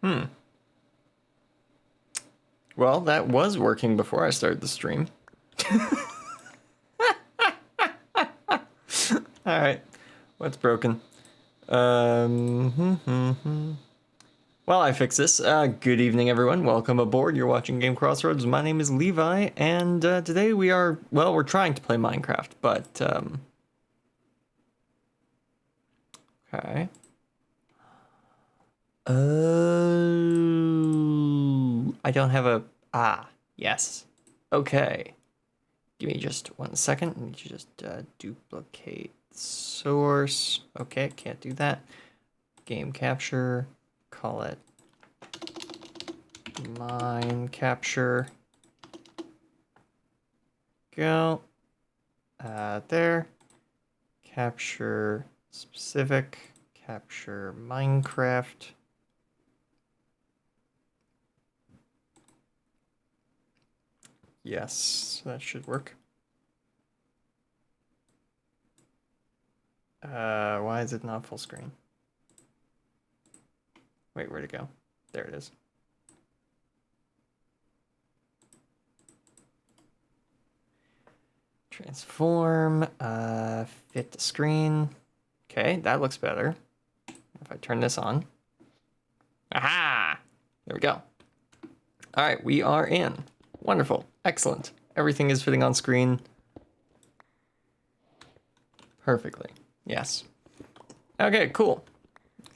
Hmm. Well, that was working before I started the stream. All right. What's broken? Well, I fixed this. Good evening, everyone. Welcome aboard. You're watching GameCrossRoads. My name is Levi, and today we're trying to play Minecraft, but, okay. Oh, I don't have a, yes. Okay. Give me just 1 second. Let me just duplicate source. Okay, can't do that. Game capture. Call it mine capture. Go. There. Capture specific. Capture Minecraft. Yes, that should work. Why is it not full screen? Wait, where'd it go? There it is. Transform, fit the screen. Okay, that looks better. If I turn this on. Aha! There we go. All right, we are in. Wonderful, excellent. Everything is fitting on screen perfectly. Yes. Okay, cool.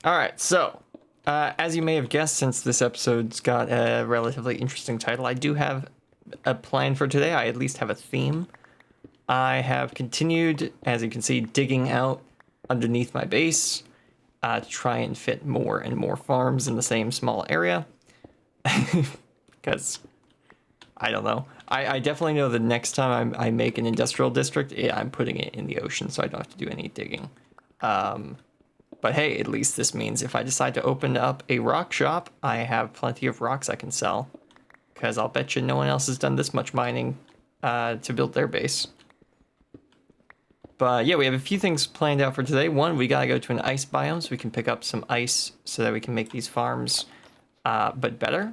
All right, so as you may have guessed, since this episode's got a relatively interesting title, I do have a plan for today. I at least have a theme. I have continued, as you can see, digging out underneath my base to try and fit more and more farms in the same small area. Because, I don't know. I definitely know the next time I make an industrial district, I'm putting it in the ocean so I don't have to do any digging. But hey, at least this means if I decide to open up a rock shop, I have plenty of rocks I can sell. Because I'll bet you no one else has done this much mining to build their base. But yeah, we have a few things planned out for today. One, we gotta go to an ice biome so we can pick up some ice so that we can make these farms but better.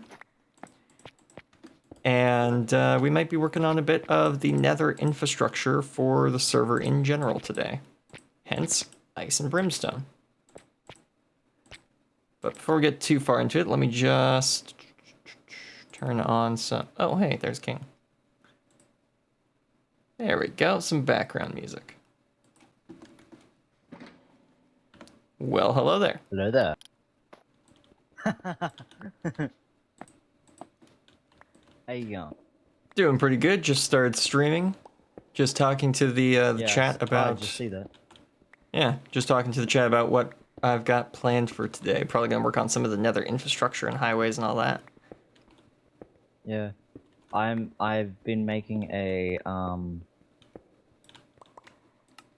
And we might be working on a bit of the Nether infrastructure for the server in general today. Hence, ice and brimstone. But before we get too far into it, let me just turn on some... Oh, hey, there's King. There we go, some background music. Well, hello there. Hello there. How you going? Doing pretty good. Just started streaming. Just talking to the chat about... I just see that. Yeah, just talking to the chat about what I've got planned for today. Probably gonna work on some of the Nether infrastructure and highways and all that. Yeah. I've been making a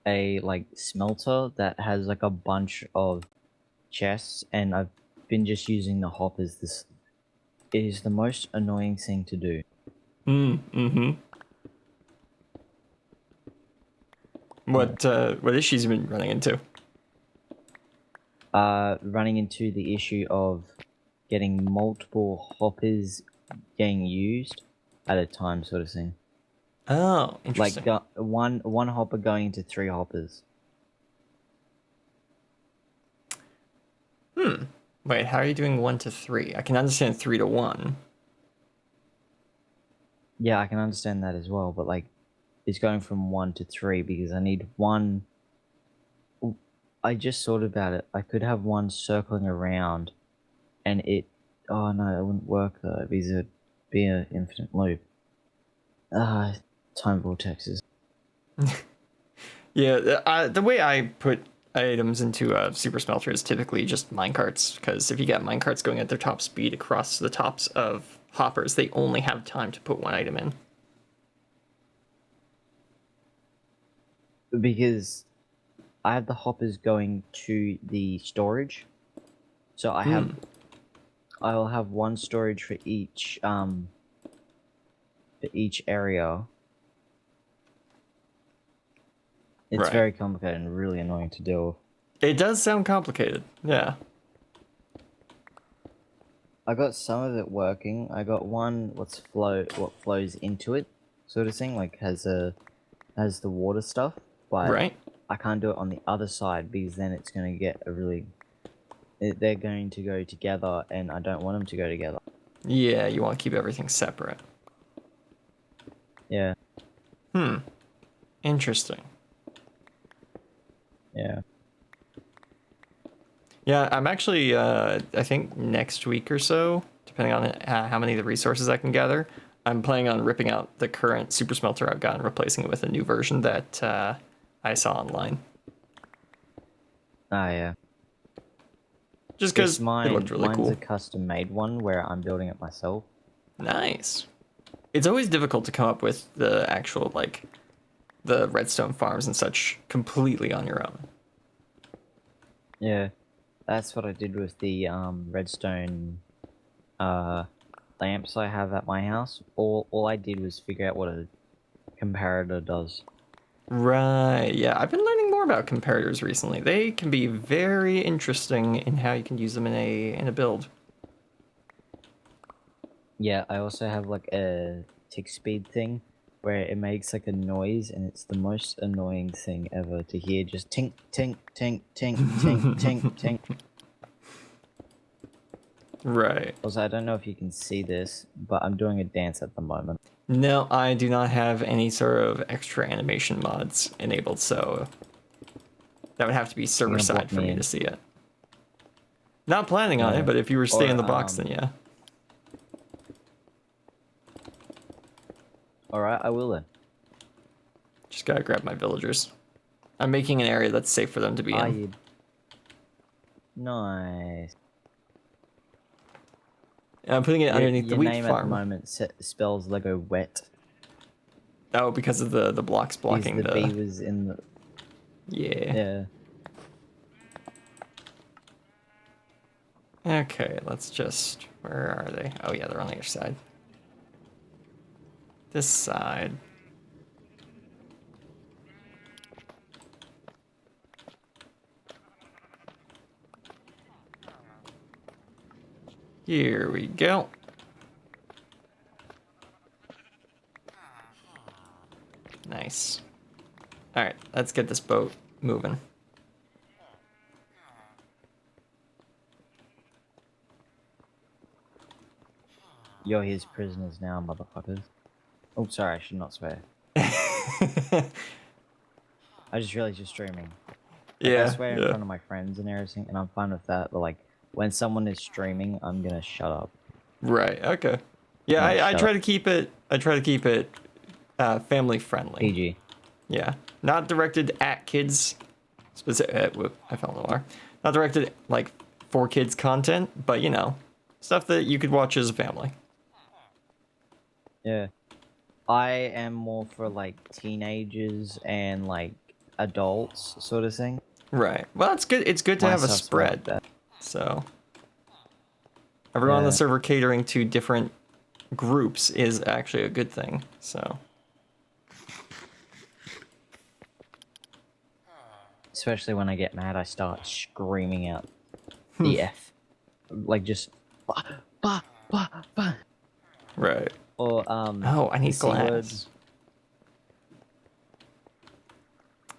like smelter that has like a bunch of chests, and I've been just using the hoppers. This is the most annoying thing to do. What issues have you been running into? Running into the issue of getting multiple hoppers getting used at a time, sort of thing. Oh, interesting. Like one hopper going into 3 hoppers. Wait, how are you doing 1 to 3? I can understand 3 to 1. Yeah, I can understand that as well, but like, it's going from 1 to 3 because I need one. I just thought about it. I could have one circling around, and it. Oh no, it wouldn't work though because it'd be an infinite loop. Time vortexes. Yeah, the way I put items into a super smelter is typically just minecarts, because if you get minecarts going at their top speed across the tops of hoppers, they only have time to put one item in. Because I have the hoppers going to the storage, so I will have one storage for each area. It's Right. very complicated and really annoying to deal with. It does sound complicated, yeah. I got some of it working. I got one what flows into it, sort of thing, like has the water stuff, but Right? I can't do it on the other side because then it's gonna get a really they're going to go together, and I don't want them to go together. Yeah, you want to keep everything separate. Yeah, Hmm. Interesting. yeah. Yeah, I'm actually, I think next week or so, depending on how many of the resources I can gather, I'm planning on ripping out the current super smelter I've got and replacing it with a new version that I saw online. Ah, yeah. Just Yes, because it looked really mine's a cool. custom made one where I'm building it myself. Nice. It's always difficult to come up with the actual, like, the redstone farms and such completely on your own. Yeah, that's what I did with the redstone uh lamps I have at my house. All I did was figure out what a comparator does. Right, yeah. I've been learning more about comparators recently. They can be very interesting in how you can use them in a build. Yeah, I also have like a tick speed thing where it makes like a noise, and it's the most annoying thing ever to hear. Just tink tink tink tink tink tink tink. Right. Also, I don't know if you can see this, but I'm doing a dance at the moment. No, I do not have any sort of extra animation mods enabled, so that would have to be You're server gonna side block for me me to in. see it. Not planning on it, Yeah. but if you were to stay in Or the box, then yeah. all right, I will then. Just gotta grab my villagers. I'm making an area that's safe for them to be Ah, in. you nice. And I'm putting it underneath the Your wheat name at the farm. moment spells Lego wet Oh, because of the blocks because blocking the the... B was in the Yeah. yeah. Okay, let's just... Where are they? Oh yeah, they're on the other side. This side. Here we go. Nice. Alright, let's get this boat moving. You're his prisoners now, motherfuckers. Oh, sorry, I should not swear. I just realized you're streaming. Like, I Yeah, swear in yeah. front of my friends and everything, and I'm fine with that, but, like, when someone is streaming, I'm gonna shut up. Right, okay. Yeah, Not I shut try up. to keep it family friendly. PG. Yeah. Not directed at kids specific whoop, I fell in the water. Not directed like for kids content, but you know, stuff that you could watch as a family. Yeah. I am more for, like, teenagers and, like, adults sort of thing. Right. Well, it's good. It's good to My have a stuff's more spread. like that. So everyone on the Yeah. server catering to different groups is actually a good thing. So Especially when I get mad, I start screaming out the F. Like, just... Bah, bah, bah, bah. right. Or, Oh, I the need C word. glass.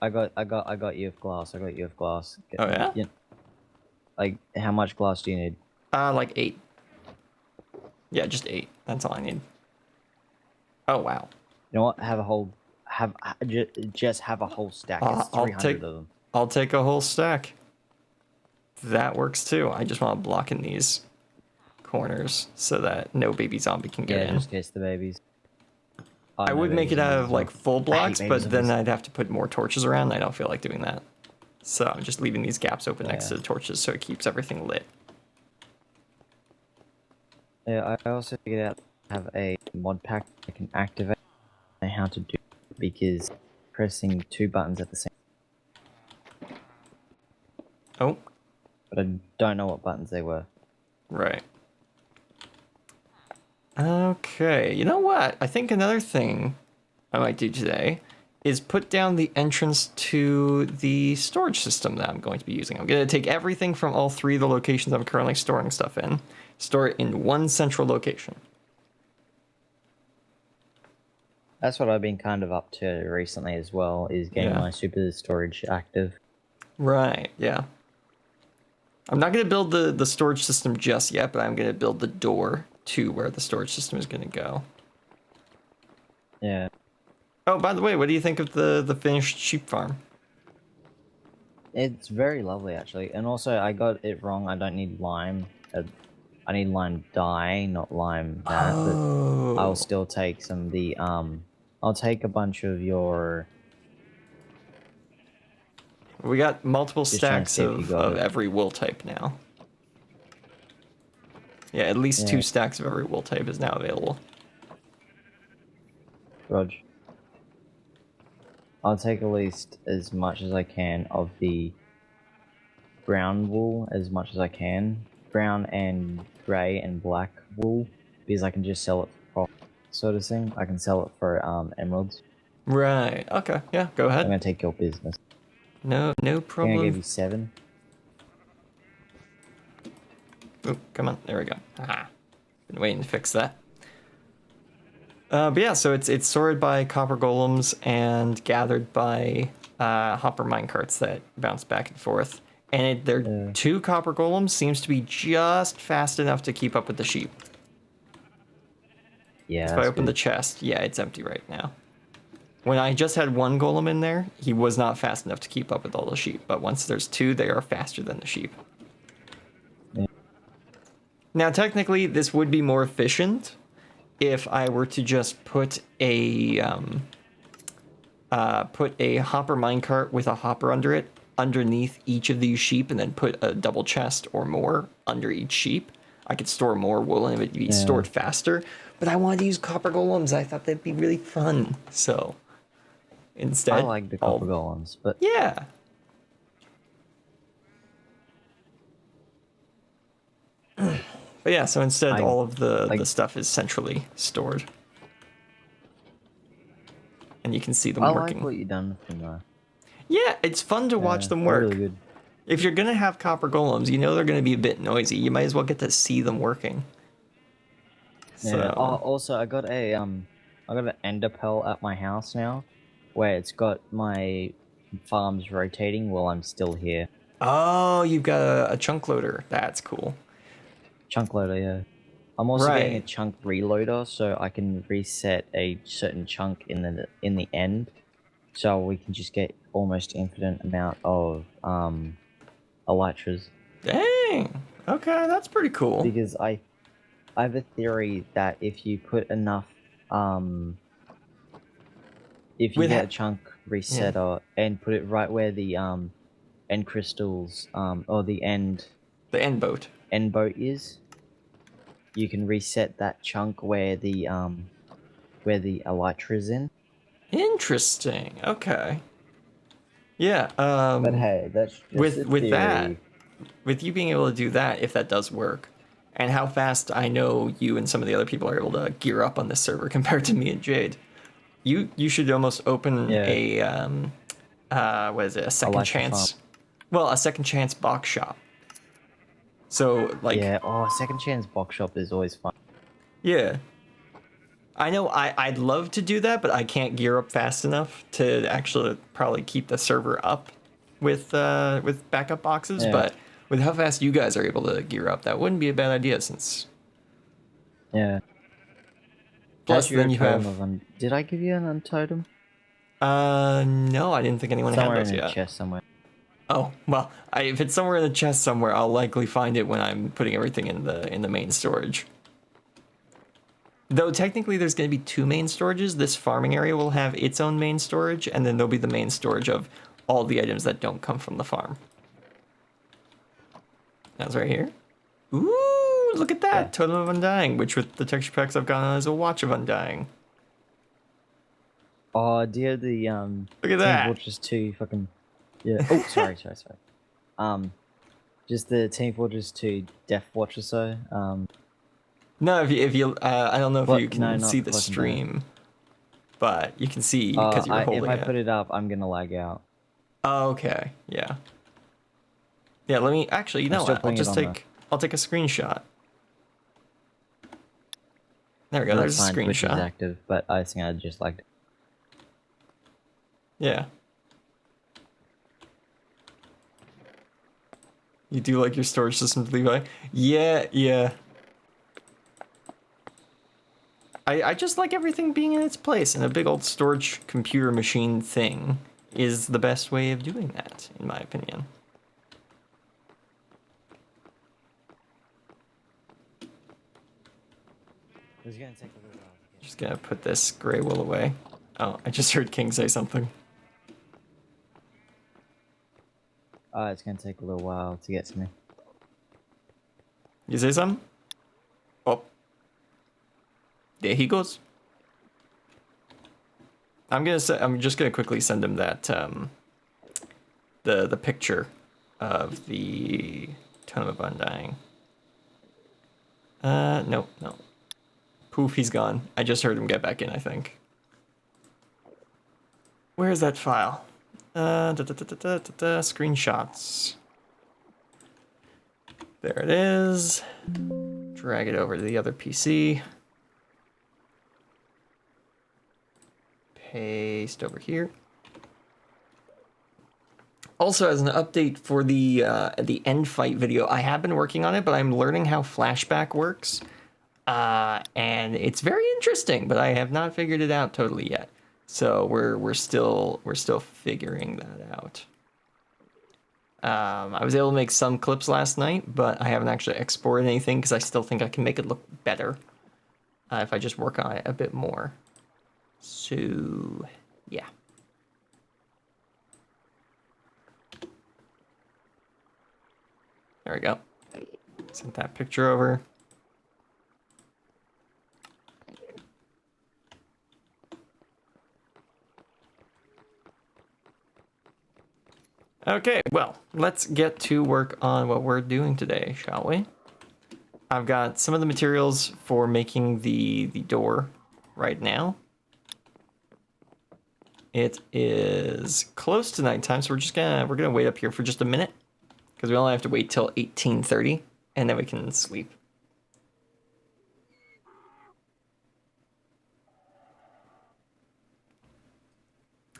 I got you of glass. I got you of glass. Oh yeah. Yeah. Like, how much glass do you need? Like 8. Yeah, just 8. That's all I need. Oh wow. You know what? Have a whole, just have a whole stack. It's I'll 300 of them. I'll take a whole stack. That works too. I just want to block in these corners so that no baby zombie can get Yeah, in. just in case the babies. Oh, I no would baby make it out zombies of as well. like full I hate blocks, baby but then zombies. I'd have to put more torches around. I don't feel like doing that. So I'm just leaving these gaps open next to Yeah. the torches so it keeps everything lit. Yeah, I also figured out I have a mod pack I can activate and how to do it because pressing 2 buttons at the same, Oh, but I don't know what buttons they were. right. Okay, you know what? I think another thing I might do today is put down the entrance to the storage system that I'm going to be using. I'm going to take everything from all three of the locations I'm currently storing stuff in, store it in one central location. That's what I've been kind of up to recently as well, is getting my super storage active. Right, yeah. I'm not going to build the storage system just yet, but I'm going to build the door to where the storage system is going to go. Yeah. Oh, by the way, what do you think of the finished sheep farm? It's very lovely, actually. And also, I got it wrong. I don't need lime. I need lime dye, not lime mat. Oh. But I'll still take some of the, I'll take a bunch of your... We got multiple Just trying to stacks see if you got of it. every wool type now. Yeah, at least 2 stacks of every wool type is now available. Rog. I'll take at least as much as I can of the brown wool, as much as I can. Brown and grey and black wool, because I can just sell it for profit, sort of thing. I can sell it for emeralds. Right, okay, yeah, go ahead. I'm gonna take your business. No I think problem. I gave you 7. Oh, come on, there we go. Aha. Been waiting to fix that. But yeah, so it's sorted by copper golems and gathered by hopper minecarts that bounce back and forth. And their 2 copper golems seems to be just fast enough to keep up with the sheep. Yeah. If I open the chest, yeah, it's empty right now. When I just had 1 golem in there, he was not fast enough to keep up with all the sheep. But once there's 2, they are faster than the sheep. Yeah. Now, technically, this would be more efficient if I were to just put a hopper minecart with a hopper under it underneath each of these sheep, and then put a double chest or more under each sheep. I could store more wool and it would be stored faster. But I wanted to use copper golems. I thought that'd be really fun. So instead, I like the copper golems, but yeah. But yeah, so instead, all of the stuff is centrally stored. And you can see them working. I like what you've done from there. Yeah, it's fun to watch them work. Really good. If you're going to have copper golems, you know they're going to be a bit noisy. You might as well get to see them working. Yeah. So. Oh, also, I got an ender pearl at my house now, where it's got my farms rotating while I'm still here. Oh, you've got a chunk loader. That's cool. Chunk loader, yeah. I'm also getting a chunk reloader, so I can reset a certain chunk in the end, so we can just get almost infinite amount of elytras. Dang. Okay, that's pretty cool. Because I have a theory that if you put enough if you get a chunk resetter and put it right where the end crystals or the end boat is, you can reset that chunk where the elytra is in. Interesting. Okay. Yeah. But hey, that's just with that, with you being able to do that, if that does work, and how fast I know you and some of the other people are able to gear up on this server compared to me and Jade, you should almost open a what is it? A second chance. Well, a second chance box shop. So like second chance box shop is always fun. Yeah. I know I'd love to do that, but I can't gear up fast enough to actually probably keep the server up with backup boxes, but with how fast you guys are able to gear up, that wouldn't be a bad idea since Plus then you have Did I give you an untotem? No, I didn't think anyone had those yet. Somewhere in a chest somewhere. Oh, well, if it's somewhere in the chest somewhere, I'll likely find it when I'm putting everything in the main storage. Though technically there's going to be 2 main storages. This farming area will have its own main storage, and then there'll be the main storage of all the items that don't come from the farm. That's right here. Ooh, look at that! Yeah. Totem of Undying, which with the texture packs I've got on is a Watch of Undying. Oh, dear, the look at that! Team Fortress 2 fucking... Yeah. Oh, sorry. Just the Team Fortress 2 Death Watch or so. No, if you I don't know if you can see the stream, but you can see because you were If holding I it. put it up, I'm gonna lag out. Oh, okay, yeah. Yeah, let me actually. You know still what? putting it on I'll take a screenshot. There we go. No, There's it's a fine. Twitch is screenshot. active, but I think I just lagged. Yeah. You do like your storage system, Levi? Yeah, yeah. I just like everything being in its place, and a big old storage computer machine thing is the best way of doing that, in my opinion. It's gonna take a little while. Just gonna put this gray wool away. Oh, I just heard King say something. It's gonna take a little while to get to me. You say something? Oh. There he goes. I'm just gonna quickly send him that the picture of the Ton of Undying. No. Poof, he's gone. I just heard him get back in, I think. Where's that file? Screenshots. There it is. Drag it over to the other PC. Paste over here. Also, as an update for the end fight video, I have been working on it, but I'm learning how flashback works. And it's very interesting, but I have not figured it out totally yet. So we're still figuring that out. I was able to make some clips last night, but I haven't actually exported anything because I still think I can make it look better if I just work on it a bit more. So, yeah. There we go. Sent that picture over. Okay, well, let's get to work on what we're doing today, shall we? I've got some of the materials for making the door right now. It is close to nighttime, so we're gonna wait up here for just a minute because we only have to wait till 18:30, and then we can sleep.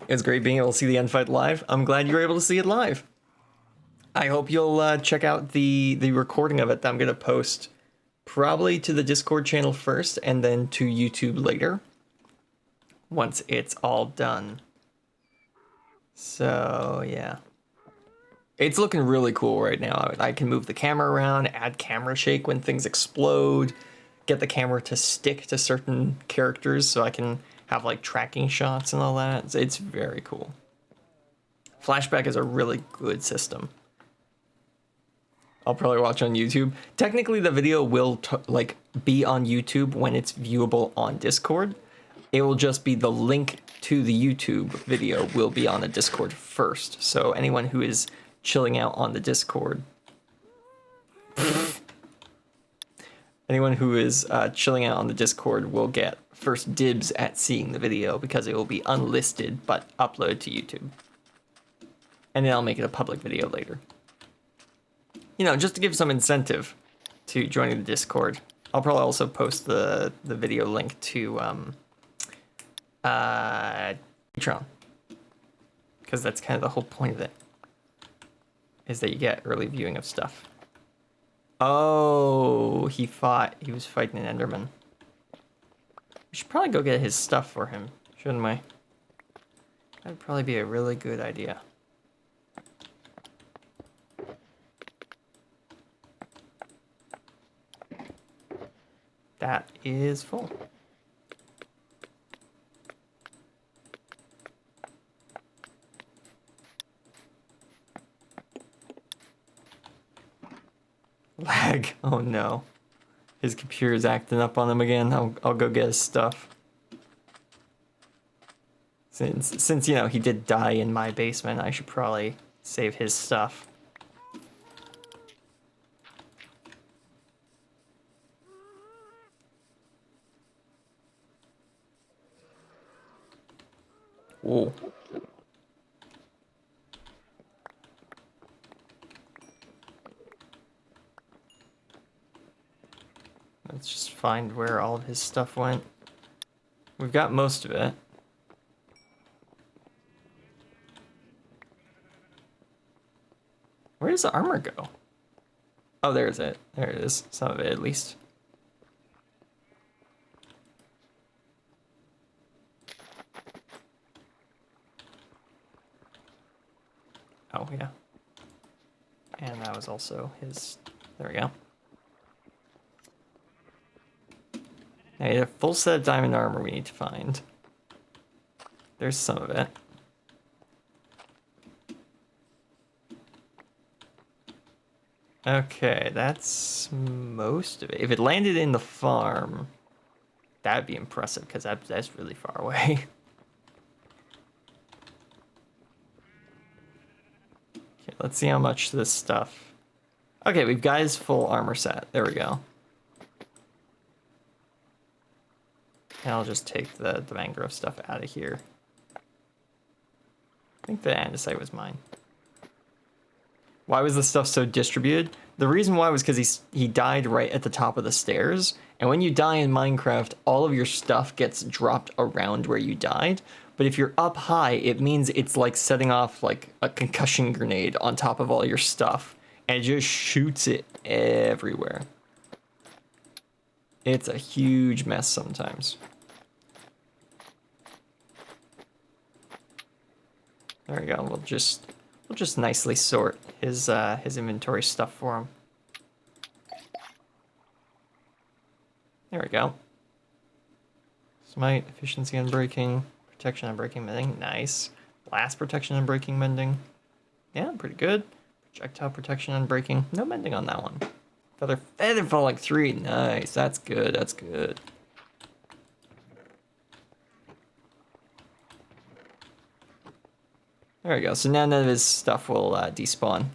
It's great being able to see the end fight live. I'm glad you were able to see it live. I hope you'll check out the recording of it that I'm gonna post probably to the Discord channel first, and then to YouTube later once it's all done. So, yeah. It's looking really cool right now. I can move the camera around, add camera shake when things explode, get the camera to stick to certain characters so I can have like tracking shots and all that. It's very cool. Flashback is a really good system. I'll probably watch on YouTube. Technically, the video will be on YouTube when it's viewable on Discord. It will just be the link to the YouTube video will be on the Discord first. So anyone who is chilling out on the Discord, will get first dibs at seeing the video because it will be unlisted but uploaded to YouTube. And then I'll make it a public video later. You know, just to give some incentive to joining the Discord. I'll probably also post the video link to Patreon, because that's kind of the whole point of it, is that you get early viewing of stuff. Oh, he was fighting an Enderman. We should probably go get his stuff for him, shouldn't we? That'd probably be a really good idea. That is full. Lag. Oh no. His computer's acting up on him again. I'll go get his stuff. Since you know he did die in my basement, I should probably save his stuff. Ooh. Let's just find where all of his stuff went. We've got most of it. Where does the armor go? Oh, there's it. There it is. Some of it, at least. Oh, yeah. And that was also his... There we go. Now, a full set of diamond armor we need to find. There's some of it. Okay, that's most of it. If it landed in the farm, that'd be impressive, because that's really far away. Okay, let's see how much this stuff... Okay, we've got his full armor set. There we go. And I'll just take the mangrove stuff out of here. I think the andesite was mine. Why was this stuff so distributed? The reason why was because he died right at the top of the stairs. And when you die in Minecraft, all of your stuff gets dropped around where you died. But if you're up high, it means it's like setting off like a concussion grenade on top of all your stuff. And it just shoots it everywhere. It's a huge mess sometimes. There we go. We'll just nicely sort his inventory stuff for him. There we go. Smite, efficiency on breaking, protection on breaking, mending. Nice. Blast protection on breaking, mending. Yeah, pretty good. Projectile protection on breaking. No mending on that one. Feather fall like 3. Nice. That's good. That's good. There we go. So now none of his stuff will despawn.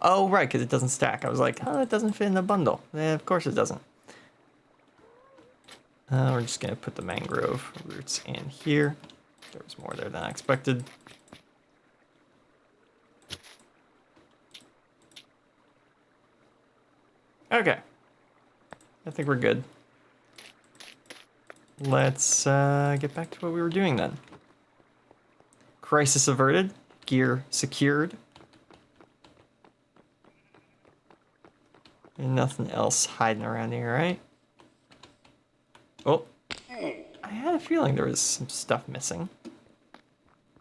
Oh, right, because it doesn't stack. I was like, oh, it doesn't fit in the bundle. Yeah, of course it doesn't. We're just going to put the mangrove roots in here. There was more there than I expected. Okay. I think we're good. Let's get back to what we were doing then. Crisis averted. Gear secured. And nothing else hiding around here, right? Oh. I had a feeling there was some stuff missing.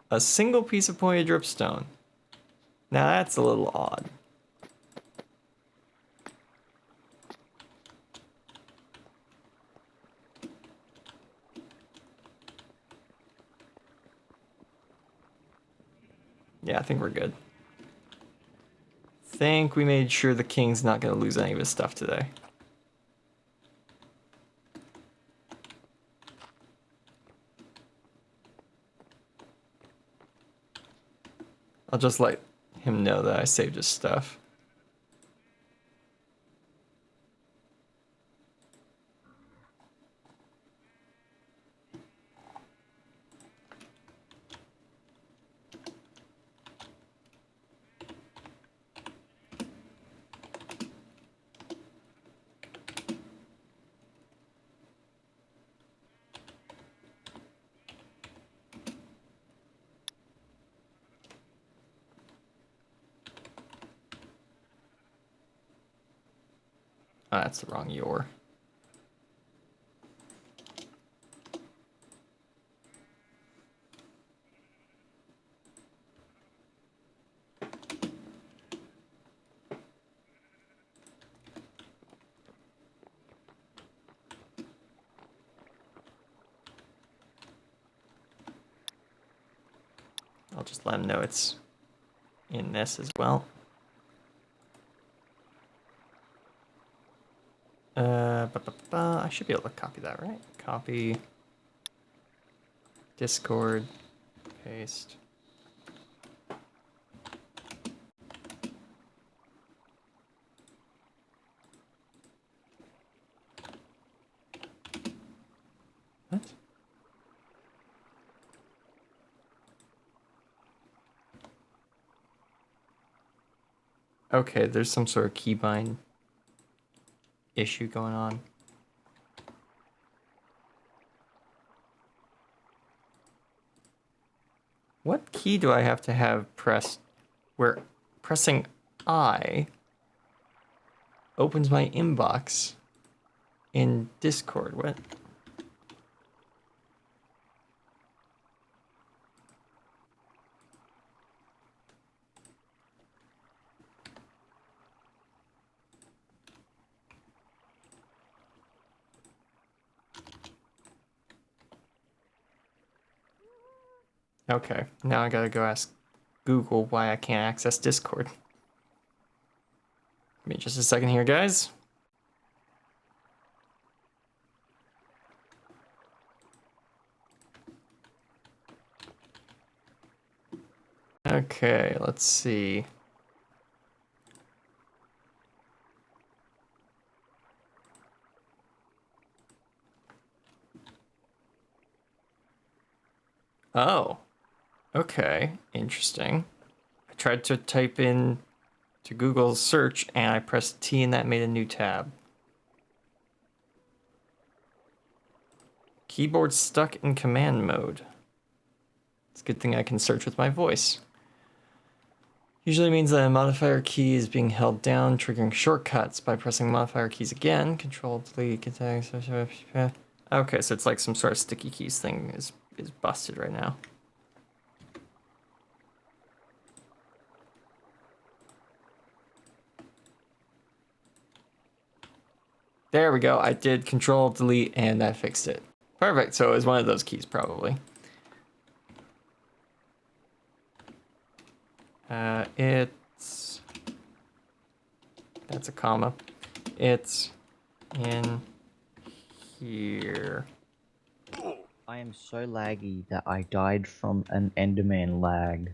A single piece of pointed dripstone. Now that's a little odd. Yeah, I think we're good. Think we made sure the king's not going to lose any of his stuff today. I'll just let him know that I saved his stuff. Oh, that's the wrong yor. I'll just let him know it's in this as well. I should be able to copy that, right? Copy. Discord. Paste. Okay, there's some sort of keybind issue going on. What key do I have to have pressed where pressing I opens my inbox in Discord? What? Okay, now I gotta go ask Google why I can't access Discord. Give me just a second here, guys. Okay, let's see. Oh, okay, interesting. I tried to type in to Google search and I pressed T and that made a new tab. Keyboard stuck in command mode. It's a good thing I can search with my voice. Usually means that a modifier key is being held down, triggering shortcuts by pressing modifier keys again. Control, delete, attack. Okay, so it's like some sort of sticky keys thing is busted right now. There we go. I did control, delete, and that fixed it. Perfect. So it was one of those keys, probably. That's a comma. It's in here. I am so laggy that I died from an Enderman lag.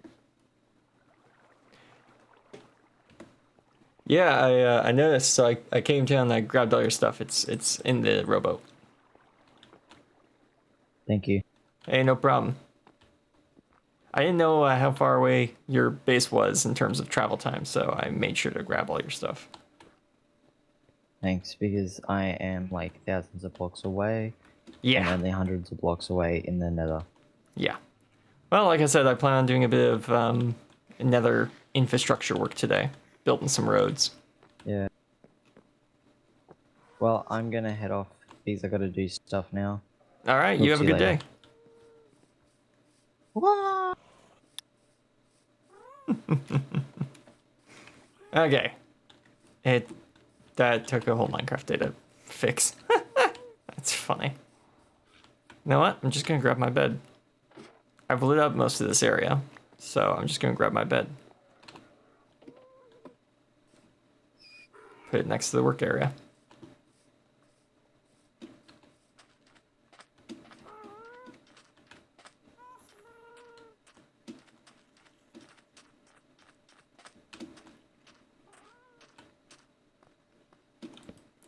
Yeah, I noticed. So I came down and I grabbed all your stuff. It's in the rowboat. Thank you. Hey, no problem. I didn't know how far away your base was in terms of travel time, so I made sure to grab all your stuff. Thanks, because I am like thousands of blocks away. Yeah. And only hundreds of blocks away in the Nether. Yeah. Well, like I said, I plan on doing a bit of Nether infrastructure work today, building some roads. Yeah. Well, I'm gonna head off because I gotta do stuff now. All right, you have a good day. What? Okay. That took a whole Minecraft day to fix. That's funny. You know what? I'm just gonna grab my bed. I've lit up most of this area, so I'm just gonna grab my bed. Put it next to the work area.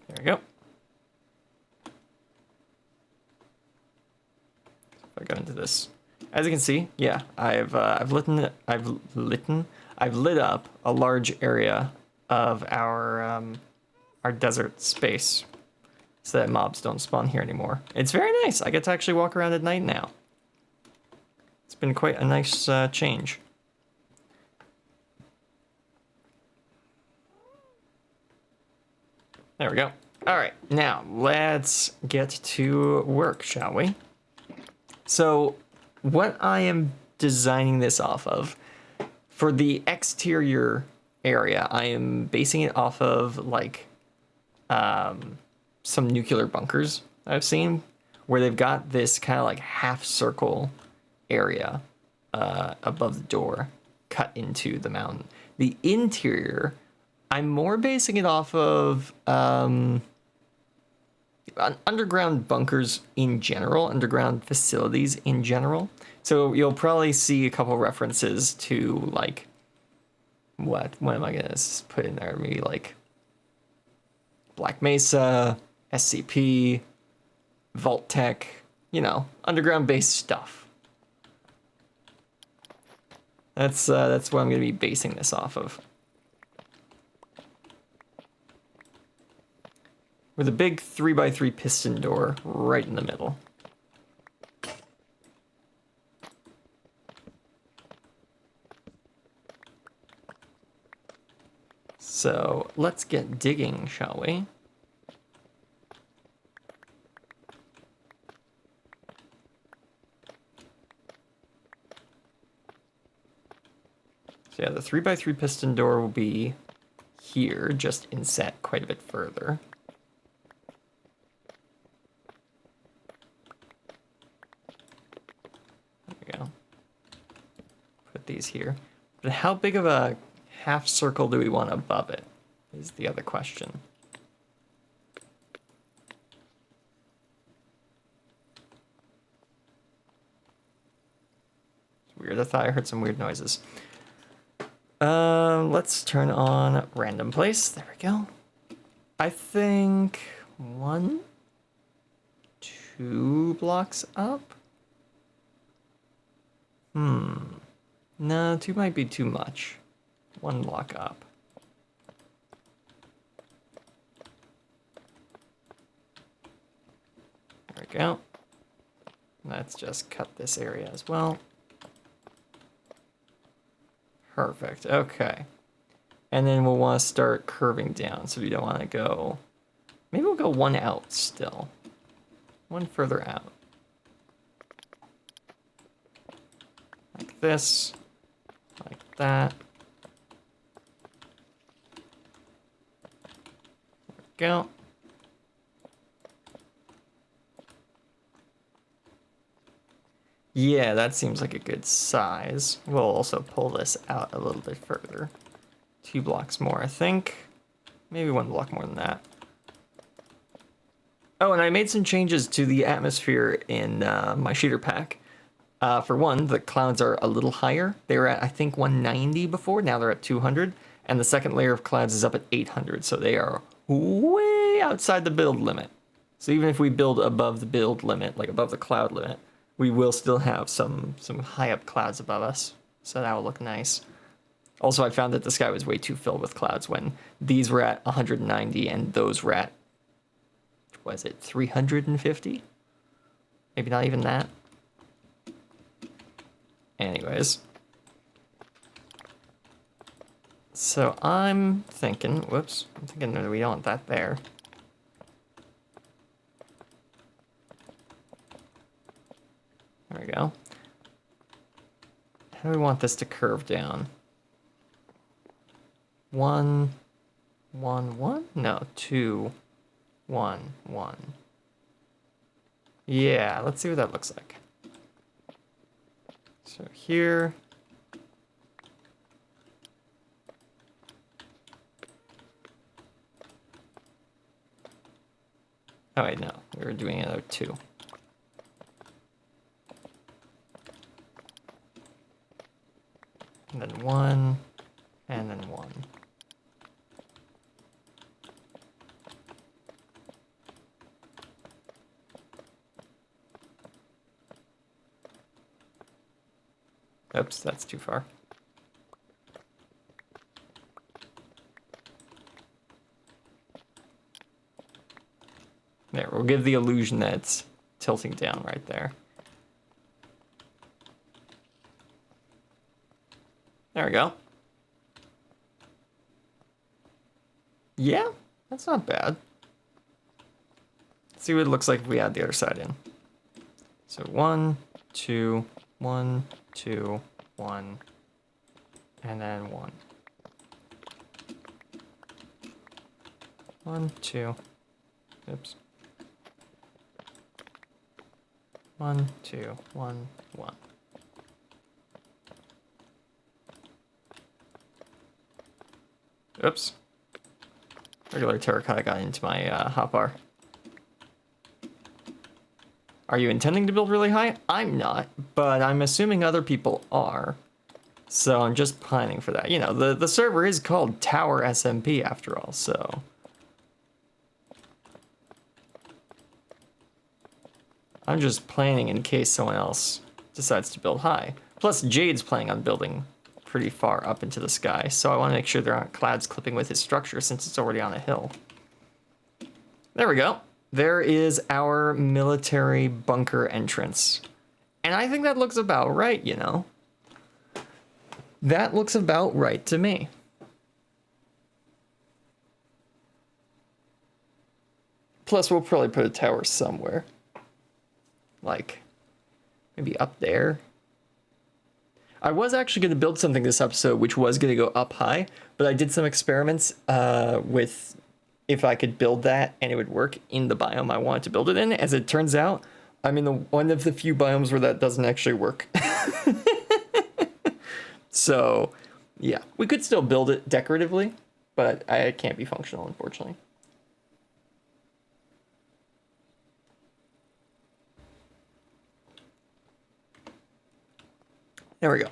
There we go. If I go into this, as you can see, yeah, I've lit up a large area of our desert space, so that mobs don't spawn here anymore. It's very nice. I get to actually walk around at night now. It's been quite a nice change. There we go. All right, now let's get to work, shall we? So what I am designing this off of, for the exterior area, I am basing it off of like some nuclear bunkers I've seen, where they've got this kind of like half circle area above the door cut into the mountain. The interior, I'm more basing it off of underground bunkers in general, underground facilities in general. So you'll probably see a couple references to like, what am I gonna put in there? Maybe like Black Mesa, SCP, Vault Tech, you know, underground based stuff. That's what I'm gonna be basing this off of. with a big 3x3 piston door right in the middle. So let's get digging, shall we? So yeah, the 3x3 piston door will be here, just inset quite a bit further. There we go. Put these here. But how big of a half circle do we want above it, is the other question. It's weird, I thought I heard some weird noises. Let's turn on random place. There we go. I think 1, 2 blocks up. No, 2 might be too much. 1 block up. There we go. Let's just cut this area as well. Perfect, okay. And then we'll want to start curving down, so we don't want to go... Maybe we'll go 1 out still. 1 further out. Like this. Like that. There we go. Yeah, that seems like a good size. We'll also pull this out a little bit further. 2 blocks more, I think. Maybe 1 block more than that. Oh, and I made some changes to the atmosphere in my shader pack. For one, the clouds are a little higher. They were at, I think, 190 before. Now they're at 200. And the second layer of clouds is up at 800. So they are way outside the build limit. So even if we build above the build limit, like above the cloud limit, we will still have some high up clouds above us. So that will look nice. Also, I found that the sky was way too filled with clouds when these were at 190 and those were at, was it 350? Maybe not even that. Anyways. So I'm thinking, whoops, I'm thinking that we don't want that there. There we go. How do we want this to curve down? 1, 1, 1? No, 2, 1, 1. Yeah, let's see what that looks like. So here. Oh wait, no, we were doing another 2. And then 1, and then 1. Oops, that's too far. There, we'll give the illusion that it's tilting down right there. There we go. Yeah, that's not bad. Let's see what it looks like if we add the other side in. So 1, 2, 1, 2, 1, and then 1. 1, 2, oops. 1, 2, 1, 1. Oops. Regular terracotta got into my hotbar. Are you intending to build really high? I'm not, but I'm assuming other people are. So I'm just planning for that. You know, the server is called Tower SMP after all, so. I'm just planning in case someone else decides to build high. Plus, Jade's planning on building pretty far up into the sky, so I want to make sure there aren't clouds clipping with his structure since it's already on a hill. There we go. There is our military bunker entrance. And I think that looks about right, you know. That looks about right to me. Plus, we'll probably put a tower somewhere. Like, maybe up there. I was actually going to build something this episode, which was going to go up high, but I did some experiments with if I could build that and it would work in the biome I wanted to build it in. As it turns out, I'm in one of the few biomes where that doesn't actually work. So, yeah, we could still build it decoratively, but it can't be functional, unfortunately. There we go.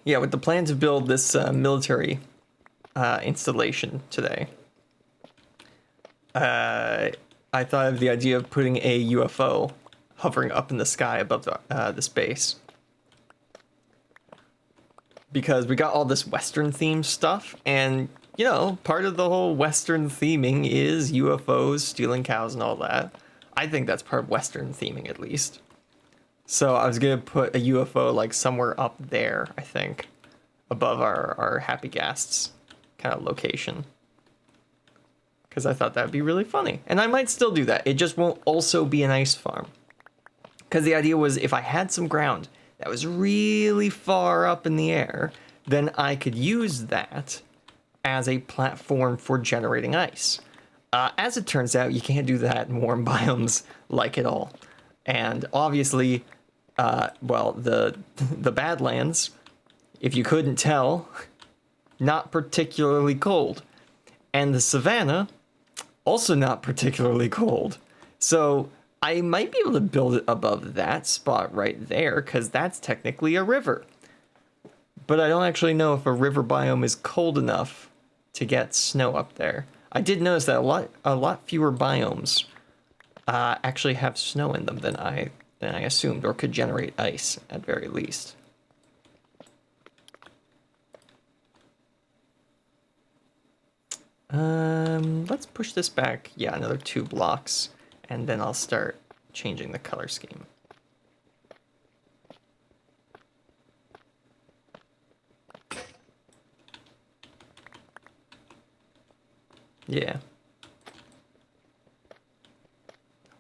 Yeah, with the plan to build this military installation today, I thought of the idea of putting a UFO hovering up in the sky above this base. Because we got all this Western themed stuff, and, you know, part of the whole Western theming is UFOs, stealing cows, and all that. I think that's part of Western theming, at least. So I was going to put a UFO, like, somewhere up there, I think, above our Happy Ghasts kind of location. Because I thought that would be really funny. And I might still do that. It just won't also be an ice farm. Because the idea was if I had some ground that was really far up in the air, then I could use that as a platform for generating ice. As it turns out, you can't do that in warm biomes like at all. And obviously, well, the Badlands, if you couldn't tell, not particularly cold. And the Savannah, also not particularly cold. So I might be able to build it above that spot right there, because that's technically a river. But I don't actually know if a river biome is cold enough to get snow up there. I did notice that a lot fewer biomes actually have snow in them than I assumed, or could generate ice at very least. Let's push this back, yeah, another 2 blocks, and then I'll start changing the color scheme. Yeah.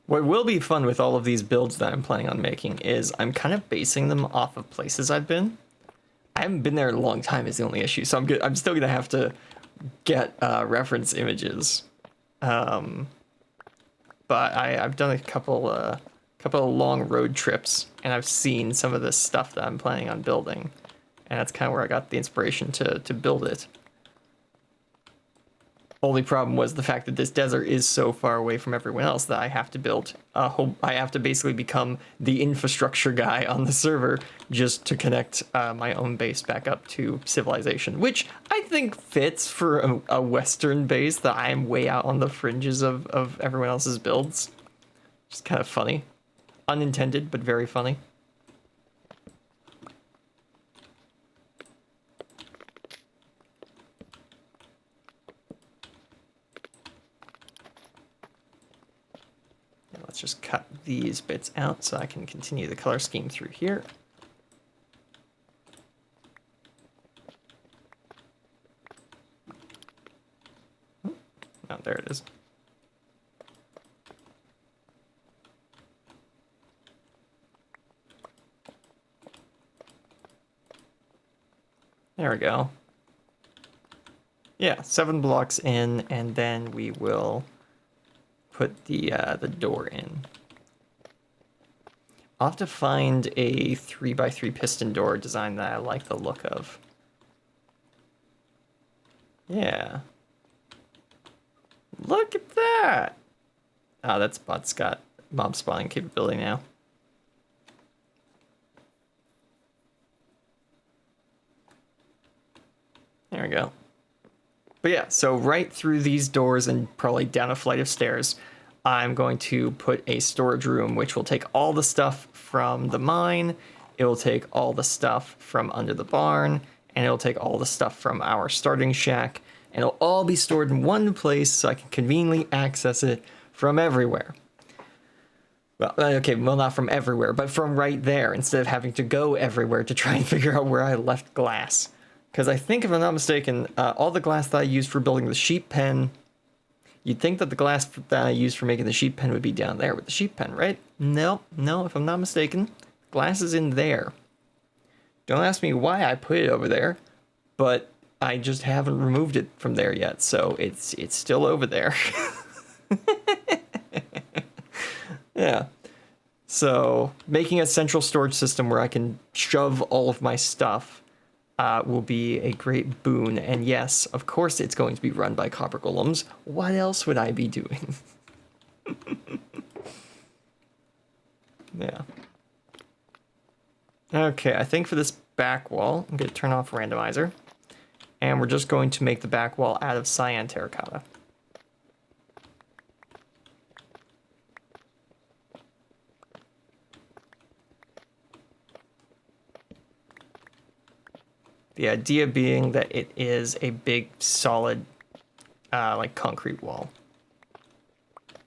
What will be fun with all of these builds that I'm planning on making is I'm kind of basing them off of places I've been. I haven't been there in a long time is the only issue, so I'm still gonna have to get reference images. But I've done a couple of long road trips, and I've seen some of this stuff that I'm planning on building, and that's kind of where I got the inspiration to build it. Only problem was the fact that this desert is so far away from everyone else that I have to build I have to basically become the infrastructure guy on the server just to connect my own base back up to civilization, which I think fits for a Western base that I am way out on the fringes of everyone else's builds. Just kind of funny. Unintended, but very funny. Let's just cut these bits out so I can continue the color scheme through here. Oh, there it is. There we go. Yeah, 7 blocks in, and then we will put the door in. I'll have to find a 3x3 piston door design that I like the look of. Yeah. Look at that! Ah, that spot's got mob spawning capability now. There we go. But yeah, so right through these doors and probably down a flight of stairs, I'm going to put a storage room, which will take all the stuff from the mine, it will take all the stuff from under the barn, and it'll take all the stuff from our starting shack, and it'll all be stored in one place so I can conveniently access it from everywhere. Well, okay, well, not from everywhere, but from right there, instead of having to go everywhere to try and figure out where I left glass. Because I think, if I'm not mistaken, all the glass that I used for building the sheep pen, you'd think that the glass that I used for making the sheep pen would be down there with the sheep pen, right? No, if I'm not mistaken, glass is in there. Don't ask me why I put it over there, but I just haven't removed it from there yet, so it's still over there. Yeah. So making a central storage system where I can shove all of my stuff will be a great boon. And yes, of course it's going to be run by copper golems. What else would I be doing? Yeah. Okay, I think for this back wall, I'm going to turn off randomizer. And we're just going to make the back wall out of cyan terracotta. The idea being that it is a big, solid, like concrete wall.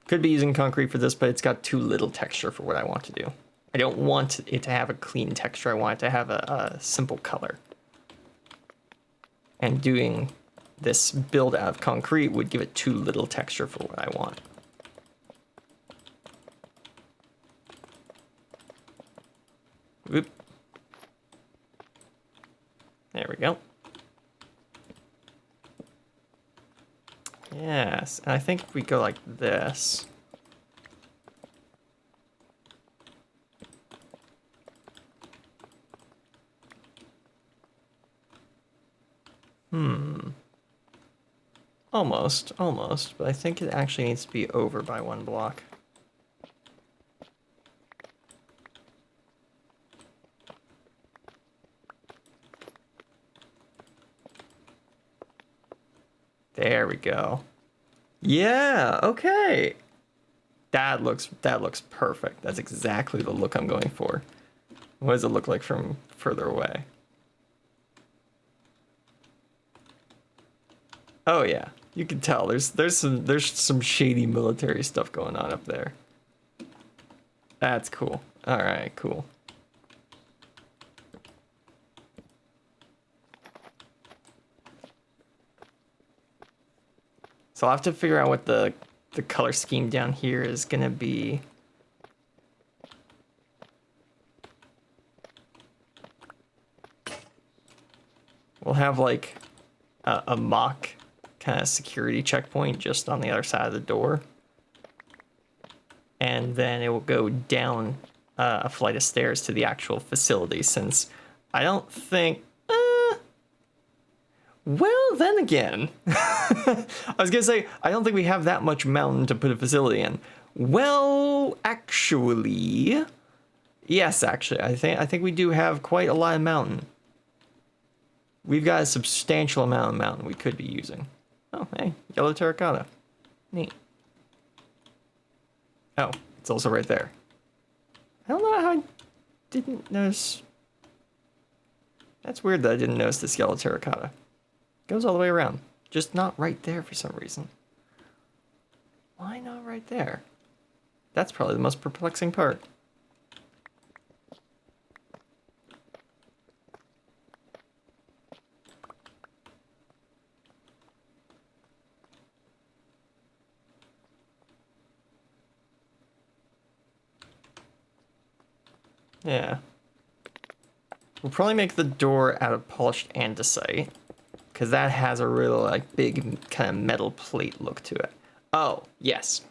Could be using concrete for this, but it's got too little texture for what I want to do. I don't want it to have a clean texture. I want it to have a simple color. And doing this build out of concrete would give it too little texture for what I want. Whoop. There we go. Yes, and I think if we go like this. Almost, but I think it actually needs to be over by one block. There we go. Yeah, okay. That looks perfect. That's exactly the look I'm going for. What does it look like from further away? Oh yeah, you can tell there's some shady military stuff going on up there. That's cool. All right, cool. So I'll have to figure out what the color scheme down here is gonna be. We'll have like a mock kind of security checkpoint just on the other side of the door. And then it will go down a flight of stairs to the actual facility, since I don't think... well, then again, I was gonna say, I don't think we have that much mountain to put a facility in. Well, actually, yes, actually, I think we do have quite a lot of mountain. We've got a substantial amount of mountain we could be using. Oh, hey, yellow terracotta. Neat. Oh, it's also right there. I don't know how I didn't notice. That's weird that I didn't notice this yellow terracotta. Goes all the way around. Just not right there for some reason. Why not right there? That's probably the most perplexing part. Yeah. We'll probably make the door out of polished andesite, because that has a real like big kind of metal plate look to it. Oh, yes.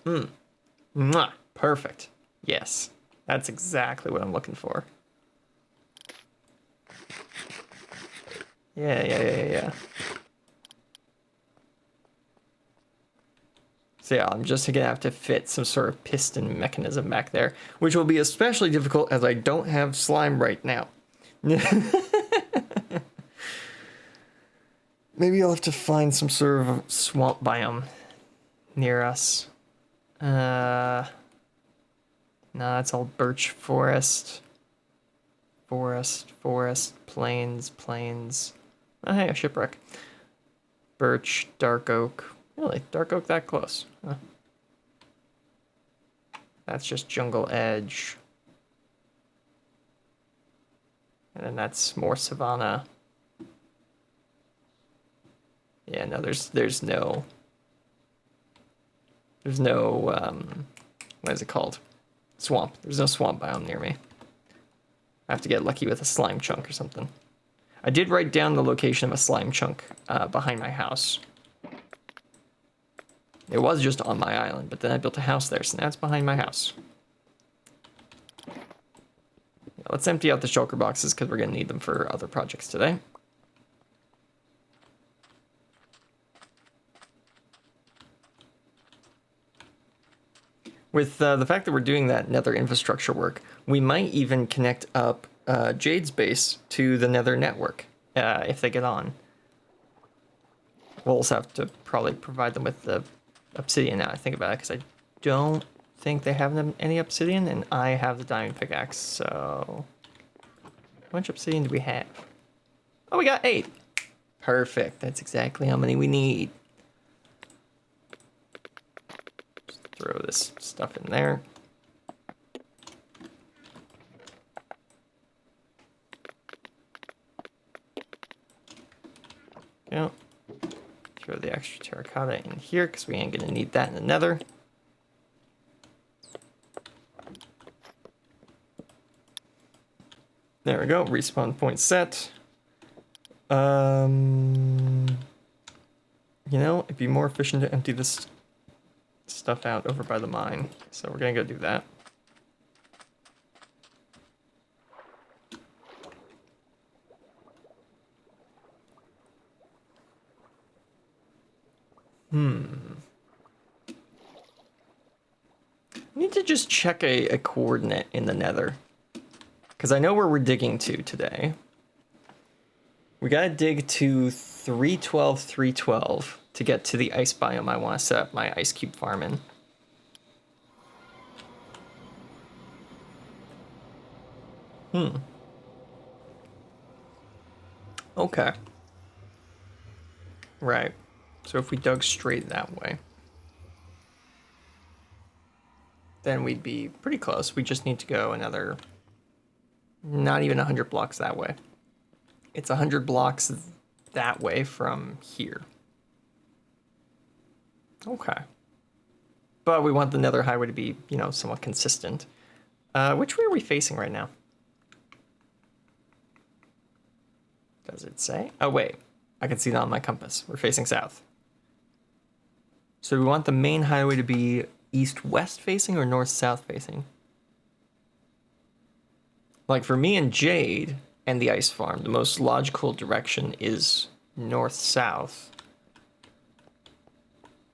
Mwah. Perfect. Yes. That's exactly what I'm looking for. Yeah. So yeah, I'm just gonna have to fit some sort of piston mechanism back there, which will be especially difficult as I don't have slime right now. Maybe I'll have to find some sort of swamp biome near us. No, it's all birch forest. Forest, plains. Oh, hey, a shipwreck. Birch, dark oak. Really? Dark oak that close? Huh. That's just jungle edge. And then that's more savanna. Yeah, no, there's no what is it called? Swamp. There's no swamp biome near me. I have to get lucky with a slime chunk or something. I did write down the location of a slime chunk behind my house. It was just on my island, but then I built a house there, so now it's behind my house. Let's empty out the shulker boxes because we're going to need them for other projects today. With the fact that we're doing that nether infrastructure work, we might even connect up Jade's base to the nether network if they get on. We'll also have to probably provide them with the obsidian now I think about it, because I don't think they have any obsidian, and I have the diamond pickaxe, so... How much obsidian do we have? Oh, we got 8! Perfect, that's exactly how many we need. Just throw this stuff in there. Go. Throw the extra terracotta in here, because we ain't gonna need that in the nether. There we go, respawn point set. You know, it'd be more efficient to empty this stuff out over by the mine. So we're gonna go do that. I need to just check a coordinate in the nether. Because I know where we're digging to today. We gotta dig to 312, 312 to get to the ice biome I want to set up my ice cube farm in. Okay. Right. So if we dug straight that way, then we'd be pretty close. We just need to go another... Not even 100 blocks that way. It's 100 blocks that way from here. Okay. But we want the nether highway to be, you know, somewhat consistent. Which way are we facing right now? Does it say? Oh, wait. I can see that on my compass. We're facing south. So we want the main highway to be east-west facing or north-south facing? Like for me and Jade and the ice farm, the most logical direction is north-south.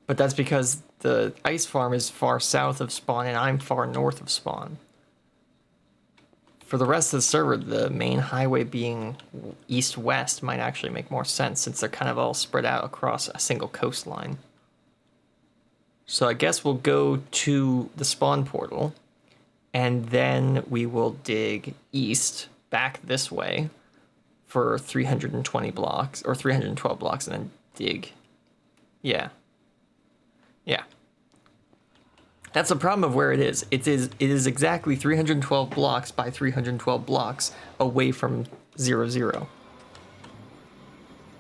But that's because the ice farm is far south of spawn and I'm far north of spawn. For the rest of the server, the main highway being east-west might actually make more sense since they're kind of all spread out across a single coastline. So I guess we'll go to the spawn portal. And then we will dig east, back this way, for 320 blocks, or 312 blocks, and then dig. Yeah. Yeah. That's the problem of where it is. It is exactly 312 blocks by 312 blocks away from 0, 0.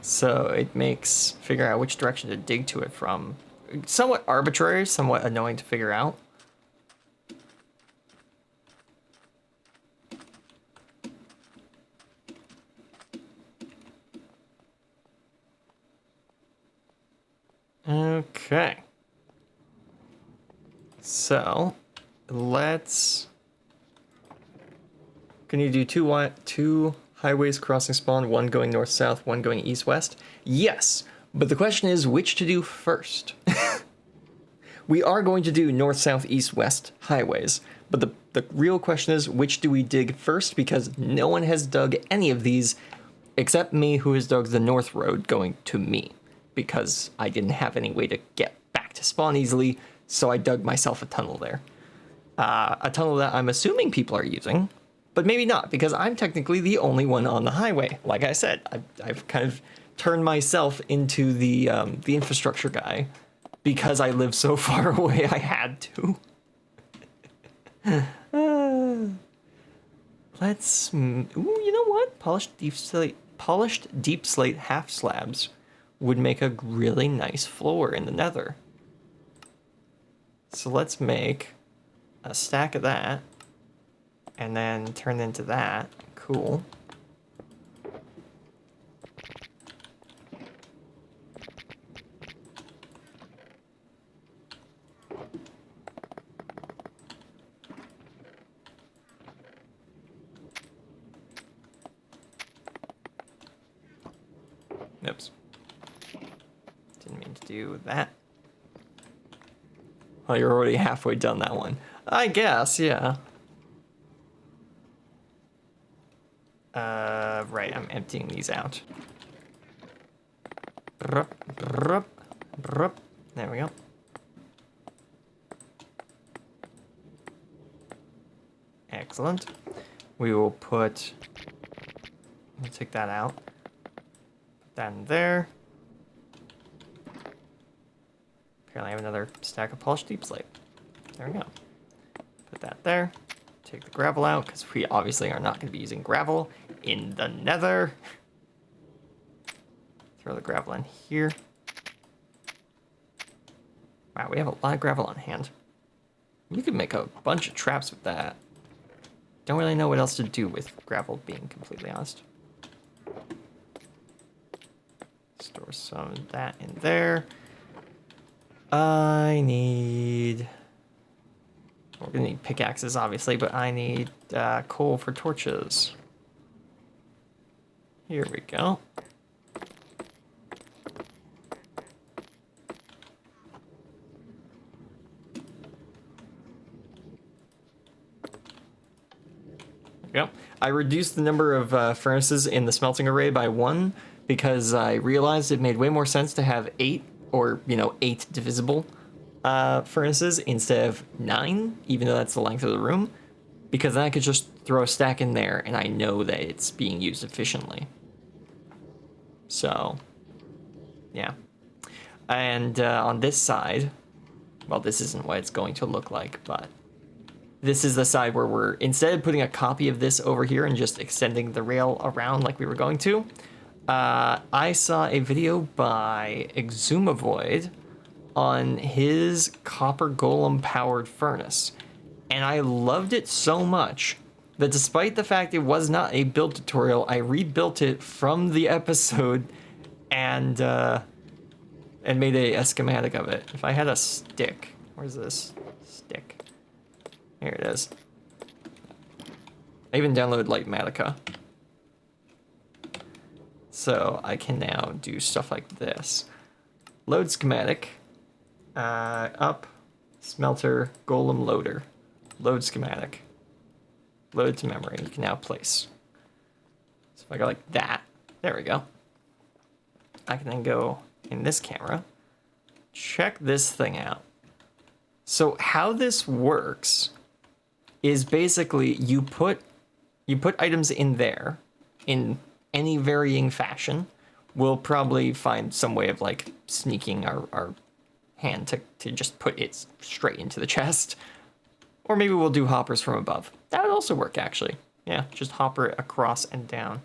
So it makes figuring out which direction to dig to it from somewhat arbitrary, somewhat annoying to figure out. Okay. So, let's... Can you do two highways crossing spawn, one going north-south, one going east-west? Yes, but the question is which to do first. We are going to do north, south, east, west highways, but the real question is which do we dig first, because no one has dug any of these except me, who has dug the north road going to me, because I didn't have any way to get back to spawn easily, so I dug myself a tunnel there. A tunnel that I'm assuming people are using, but maybe not, because I'm technically the only one on the highway. Like I said, I've kind of turned myself into the infrastructure guy, because I live so far away I had to. Ooh, you know what? Polished deep slate half slabs would make a really nice floor in the Nether. So let's make a stack of that, and then turn into that. Cool. Oops. Didn't mean to do that. Oh, you're already halfway done that one. I guess, yeah. Right, I'm emptying these out. There we go. Excellent. We will we'll take that out. Put that in there. Apparently I have another stack of polished deep slate. There we go. Put that there. Take the gravel out, because we obviously are not going to be using gravel in the Nether. Throw the gravel in here. Wow, we have a lot of gravel on hand. We could make a bunch of traps with that. Don't really know what else to do with gravel, being completely honest. Store some of that in there. We're gonna need pickaxes, obviously, but I need coal for torches. Here we go. Yep. I reduced the number of furnaces in the smelting array by 1 because I realized it made way more sense to have 8 or, 8 divisible furnaces instead of 9, even though that's the length of the room, because then I could just throw a stack in there and I know that it's being used efficiently. So, yeah. And on this side, well, this isn't what it's going to look like, but this is the side where we're, instead of putting a copy of this over here and just extending the rail around like we were going to, I saw a video by Exumavoid on his copper golem powered furnace, and I loved it so much that despite the fact it was not a build tutorial, I rebuilt it from the episode and made a schematic of it. If I had a stick, where's this stick? Here it is. I even downloaded Lightmatica, so I can now do stuff like this. Load schematic, up, smelter, golem loader, load schematic, load to memory. You can now place. So if I go like that, there we go. I can then go in this camera, check this thing out. So how this works is basically you put items in there in any varying fashion. We'll probably find some way of like sneaking our hand to just put it straight into the chest. Or maybe we'll do hoppers from above. That would also work, actually. Yeah, just hopper it across and down.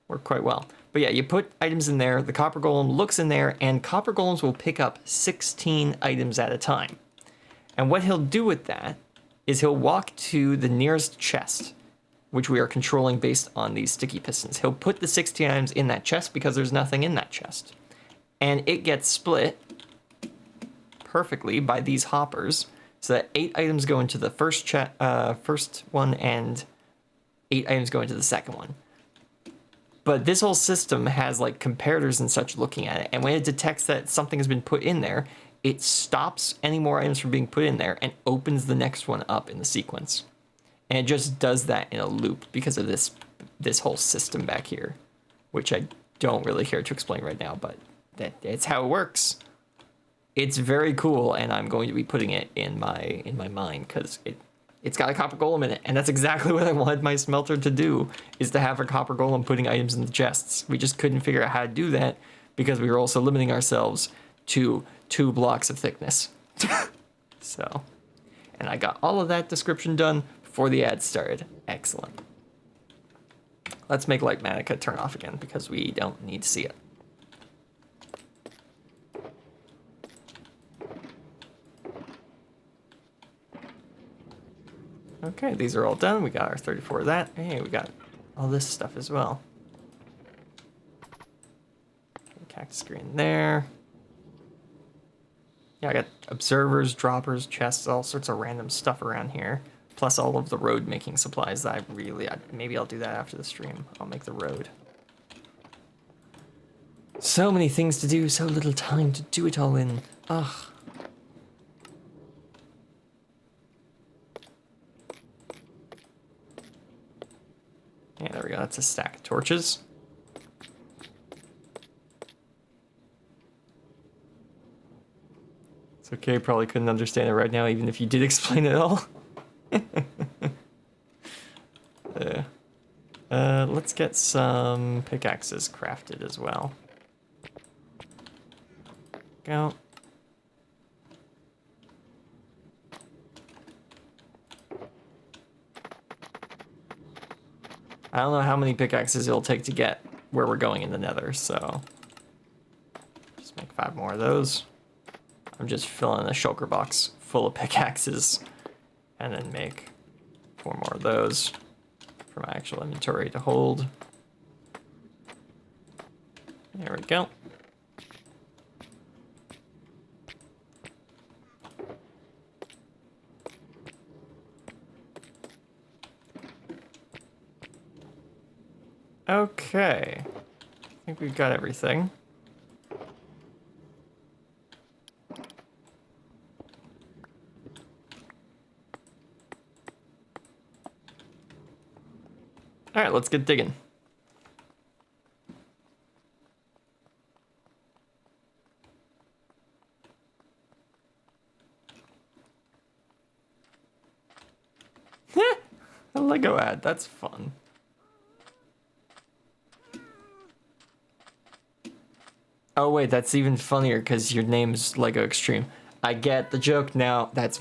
Work quite well. But yeah, you put items in there, the copper golem looks in there, and copper golems will pick up 16 items at a time. And what he'll do with that is he'll walk to the nearest chest, which we are controlling based on these sticky pistons. He'll put the 16 items in that chest because there's nothing in that chest. And it gets split perfectly by these hoppers, so that 8 items go into the first one and 8 items go into the second one. But this whole system has like comparators and such looking at it, and when it detects that something has been put in there, it stops any more items from being put in there and opens the next one up in the sequence. And it just does that in a loop because of this whole system back here, which I don't really care to explain right now, but that's how it works. It's very cool, and I'm going to be putting it in my mine because it's got a copper golem in it, and that's exactly what I wanted my smelter to do, is to have a copper golem putting items in the chests. We just couldn't figure out how to do that because we were also limiting ourselves to 2 blocks of thickness. So, and And I got all of that description done before the ad started. Excellent. Let's make Lightmatica turn off again because we don't need to see it. Okay, these are all done. We got our 34 of that. Hey, we got all this stuff as well. Cactus green there. Yeah, I got observers, droppers, chests, all sorts of random stuff around here. Plus all of the road making supplies that maybe I'll do that after the stream. I'll make the road. So many things to do, so little time to do it all in. Ugh. Yeah, there we go. That's a stack of torches. It's okay, probably couldn't understand it right now, even if you did explain it all. Let's get some pickaxes crafted as well. Go. I don't know how many pickaxes it'll take to get where we're going in the Nether, so just make 5 more of those. I'm just filling a shulker box full of pickaxes and then make 4 more of those for my actual inventory to hold. There we go. Okay, I think we've got everything. All right, let's get digging. A Lego ad, that's fun. Oh wait, that's even funnier because your name's Lego Extreme. I get the joke now. That's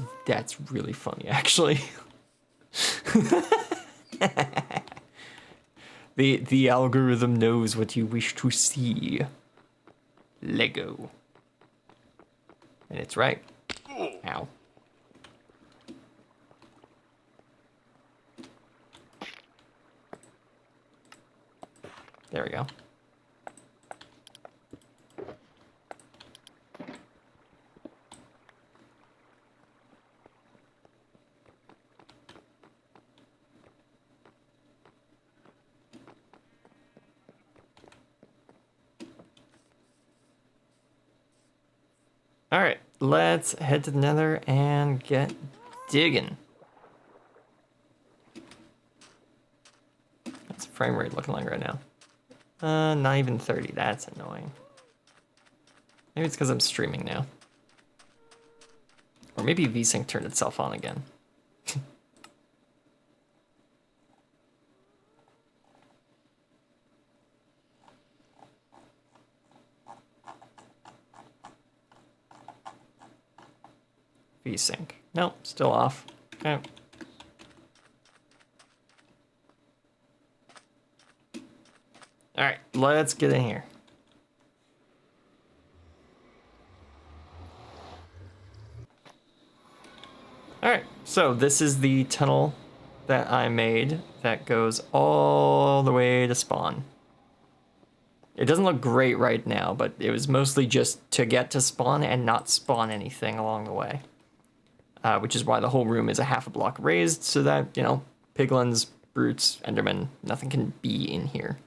really funny, actually. The algorithm knows what you wish to see. Lego. And it's right. Ow. There we go. All right, let's head to the Nether and get digging. What's the frame rate looking like right now? Not even 30. That's annoying. Maybe it's because I'm streaming now. Or maybe VSync turned itself on again. VSync. Nope, still off. Okay. All right, let's get in here. All right, so this is the tunnel that I made that goes all the way to spawn. It doesn't look great right now, but it was mostly just to get to spawn and not spawn anything along the way. Which is why the whole room is a half a block raised, so that, you know, piglins, brutes, endermen, nothing can be in here.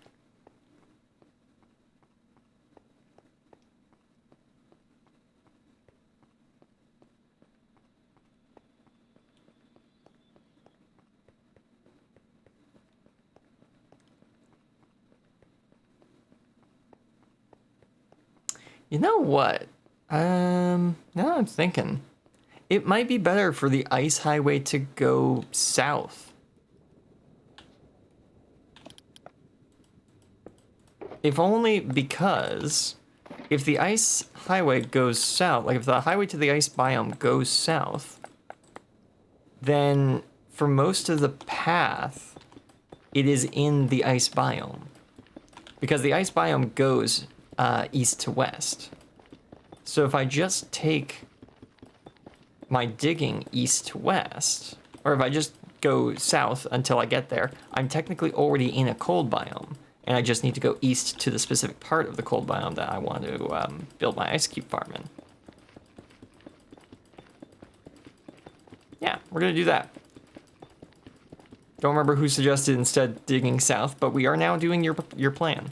You know what? Now I'm thinking. It might be better for the ice highway to go south. If only because if the ice highway goes south, like if the highway to the ice biome goes south, then for most of the path, it is in the ice biome. Because the ice biome goes east to west. So if I just take my digging east to west, or if I just go south until I get there, I'm technically already in a cold biome, and I just need to go east to the specific part of the cold biome that I want to build my ice cube farm in. Yeah, we're gonna do that. Don't remember who suggested instead digging south, but we are now doing your plan.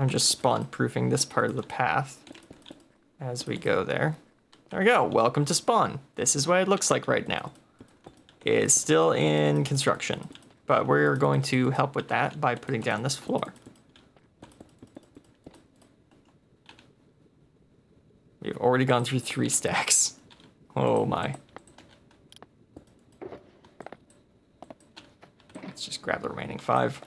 I'm just spawn-proofing this part of the path as we go there. There we go. Welcome to spawn. This is what it looks like right now. It's still in construction, but we're going to help with that by putting down this floor. We've already gone through 3 stacks. Oh my. Let's just grab the remaining 5.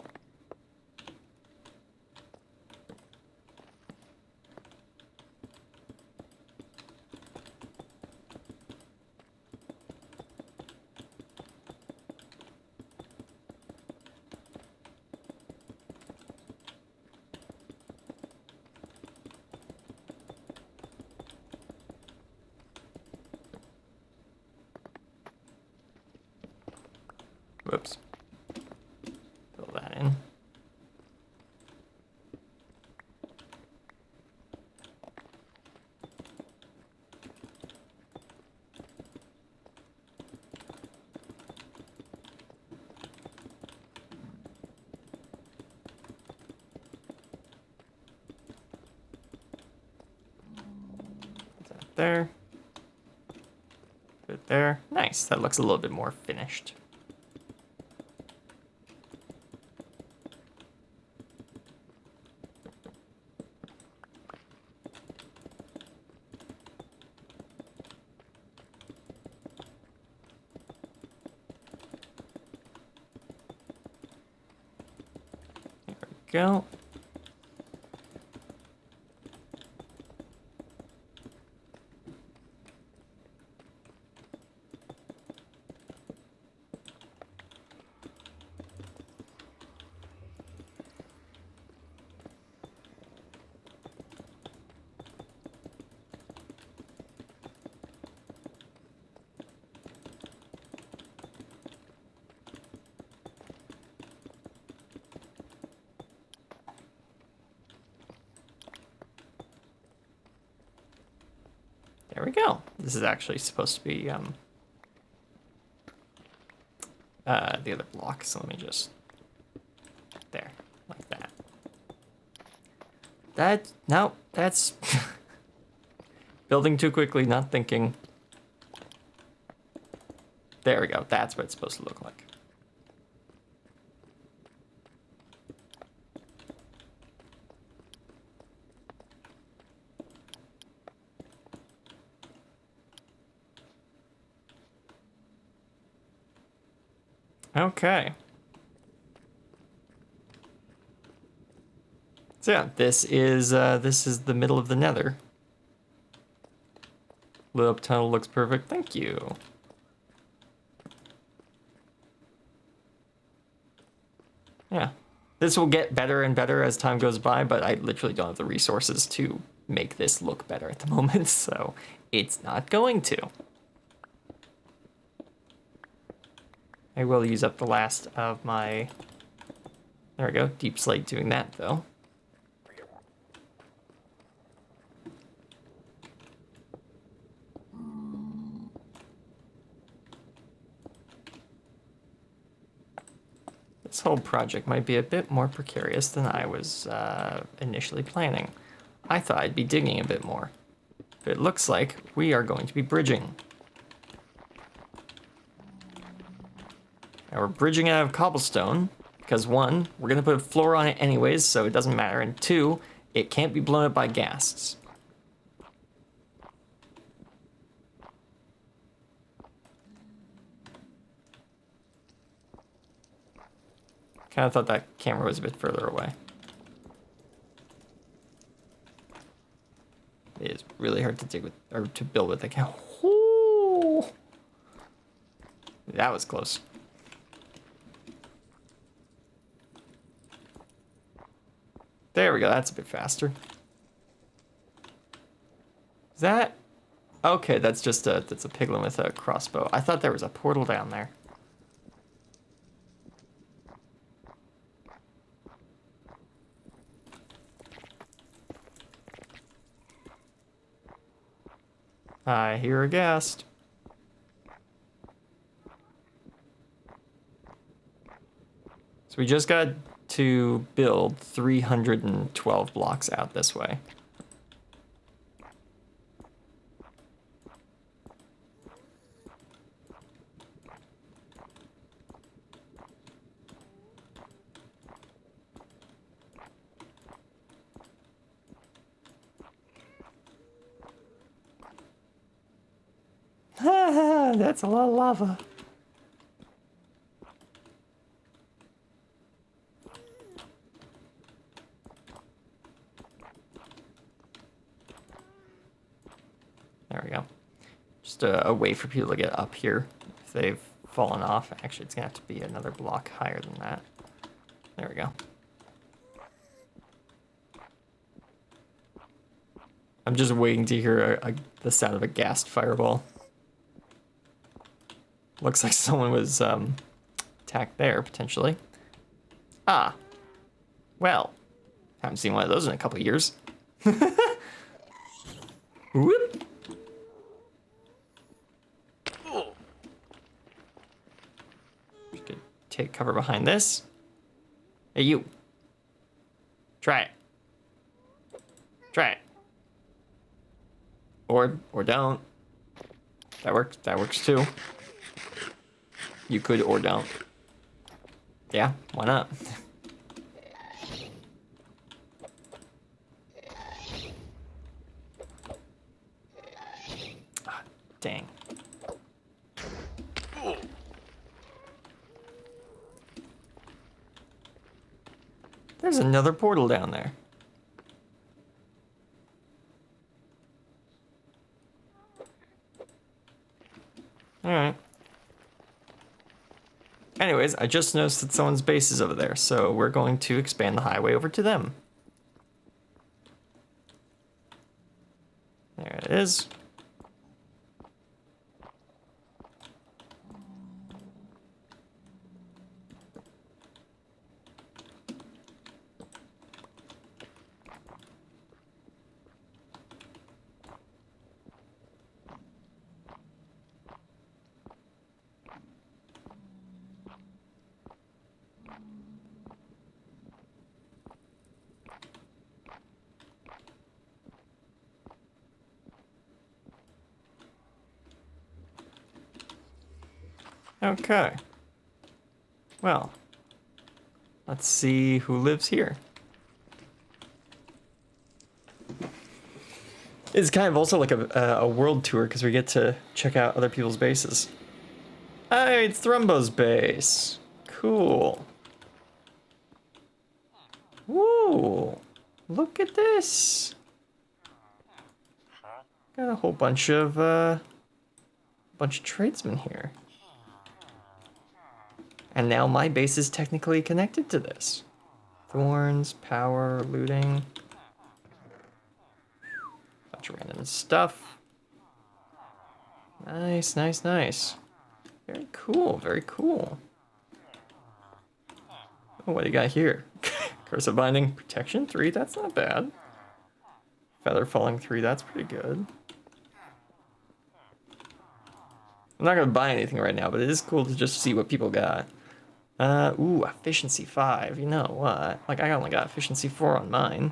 Whoops. Fill that in. Put that there. Put it there. Nice. That looks a little bit more finished. Go. There we go. This is actually supposed to be the other block, so let me just there, like that. No, that's building too quickly, not thinking. There we go. That's what it's supposed to look like. Okay. So yeah, this is the middle of the Nether. Lit up tunnel looks perfect. Thank you. Yeah. This will get better and better as time goes by, but I literally don't have the resources to make this look better at the moment, so it's not going to. I will use up the last of my... There we go, deep slate doing that, though. This whole project might be a bit more precarious than I was initially planning. I thought I'd be digging a bit more. But it looks like we are going to be bridging. Now we're bridging out of cobblestone, because 1, we're going to put a floor on it anyways, so it doesn't matter, and 2, it can't be blown up by ghasts. Kind of thought that camera was a bit further away. It is really hard to dig with, or to build with. Ooh, that was close. There we go. That's a bit faster. Is that? Okay, that's just that's a piglin with a crossbow. I thought there was a portal down there. I hear a ghast. So we just got to build 312 blocks out this way. That's a lot of lava. There we go. Just a way for people to get up here if they've fallen off. Actually, it's gonna have to be another block higher than that. There we go. I'm just waiting to hear the sound of a ghast fireball. Looks like someone was attacked there, potentially. Ah. Well. Haven't seen one of those in a couple of years. Whoop. We could take cover behind this. Hey, you. Try it. Try it. Or don't. That works too. You could or don't. Yeah, why not? Ah, dang. There's another portal down there. Alright. Anyways, I just noticed that someone's base is over there, so we're going to expand the highway over to them. There it is. Okay. Well, let's see who lives here. It's kind of also like a world tour because we get to check out other people's bases. Hey, it's Thrumbo's base. Cool. Woo! Look at this. Got a whole bunch of tradesmen here. And now my base is technically connected to this. Thorns, power, looting. Bunch of random stuff. Nice, nice, nice. Very cool, very cool. Oh, what do you got here? Curse of Binding, Protection 3, that's not bad. Feather Falling 3, that's pretty good. I'm not gonna buy anything right now, but it is cool to just see what people got. Ooh, Efficiency 5, you know what? Like, I only got Efficiency 4 on mine.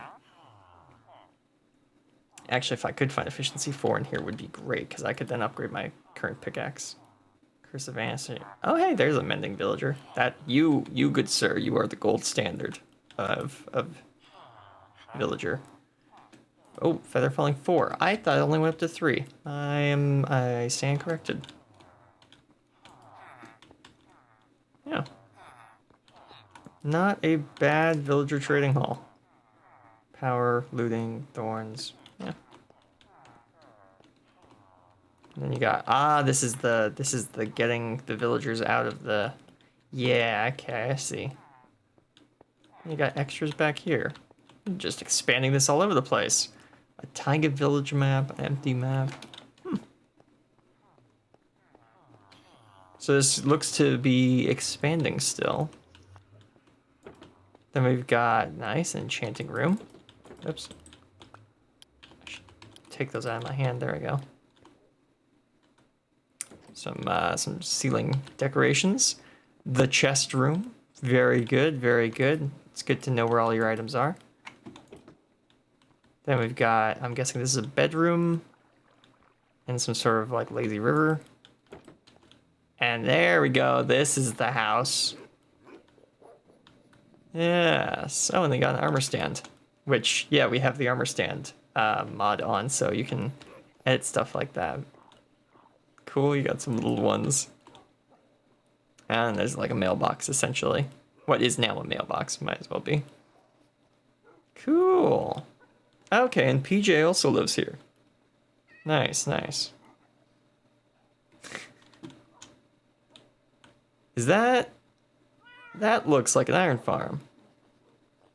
Actually, if I could find Efficiency 4 in here would be great, because I could then upgrade my current pickaxe. Curse of Ancestry. Oh, hey, there's a Mending Villager. That, you good sir, you are the gold standard of Villager. Oh, Feather Falling 4. I thought it only went up to 3. I stand corrected. Yeah. Not a bad villager trading hall. Power, looting, thorns. Yeah. And then you got this is the getting the villagers out of the. Yeah, okay, I see. You got extras back here. Just expanding this all over the place. A taiga village map, an empty map. So this looks to be expanding still. Then we've got nice enchanting room. Oops. I should take those out of my hand. There we go. Some ceiling decorations. The chest room. Very good, very good. It's good to know where all your items are. Then we've got, I'm guessing this is a bedroom and some sort of like lazy river. And there we go. This is the house. Yes. Oh, and they got an armor stand, which, yeah, we have the armor stand mod on, so you can edit stuff like that. Cool, you got some little ones. And there's like a mailbox, essentially. What is now a mailbox, might as well be. Cool. Okay, and PJ also lives here. Nice, nice. Is that... That looks like an iron farm.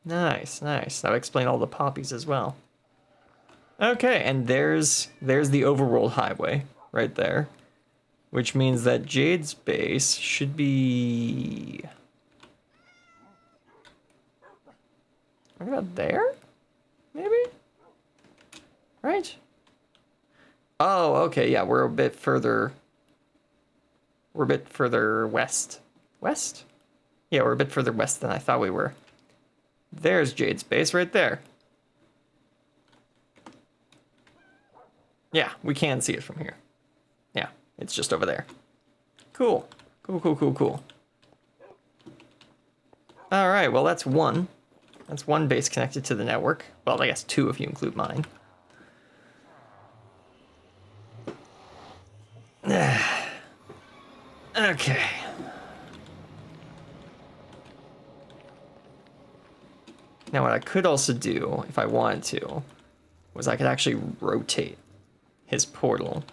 Nice, nice. That would explain all the poppies as well. Okay, and there's the overworld highway right there. Which means that Jade's base should be... Right about there? Maybe? Right? Oh, okay, yeah, we're a bit further... We're a bit further west. West? Yeah, we're a bit further west than I thought we were. There's Jade's base right there. Yeah, we can see it from here. Yeah, it's just over there. Cool. Cool, cool, cool, cool. All right, well, that's one. That's one base connected to the network. Well, I guess two if you include mine. Okay. Now what I could also do, if I wanted to, was I could actually rotate his portal,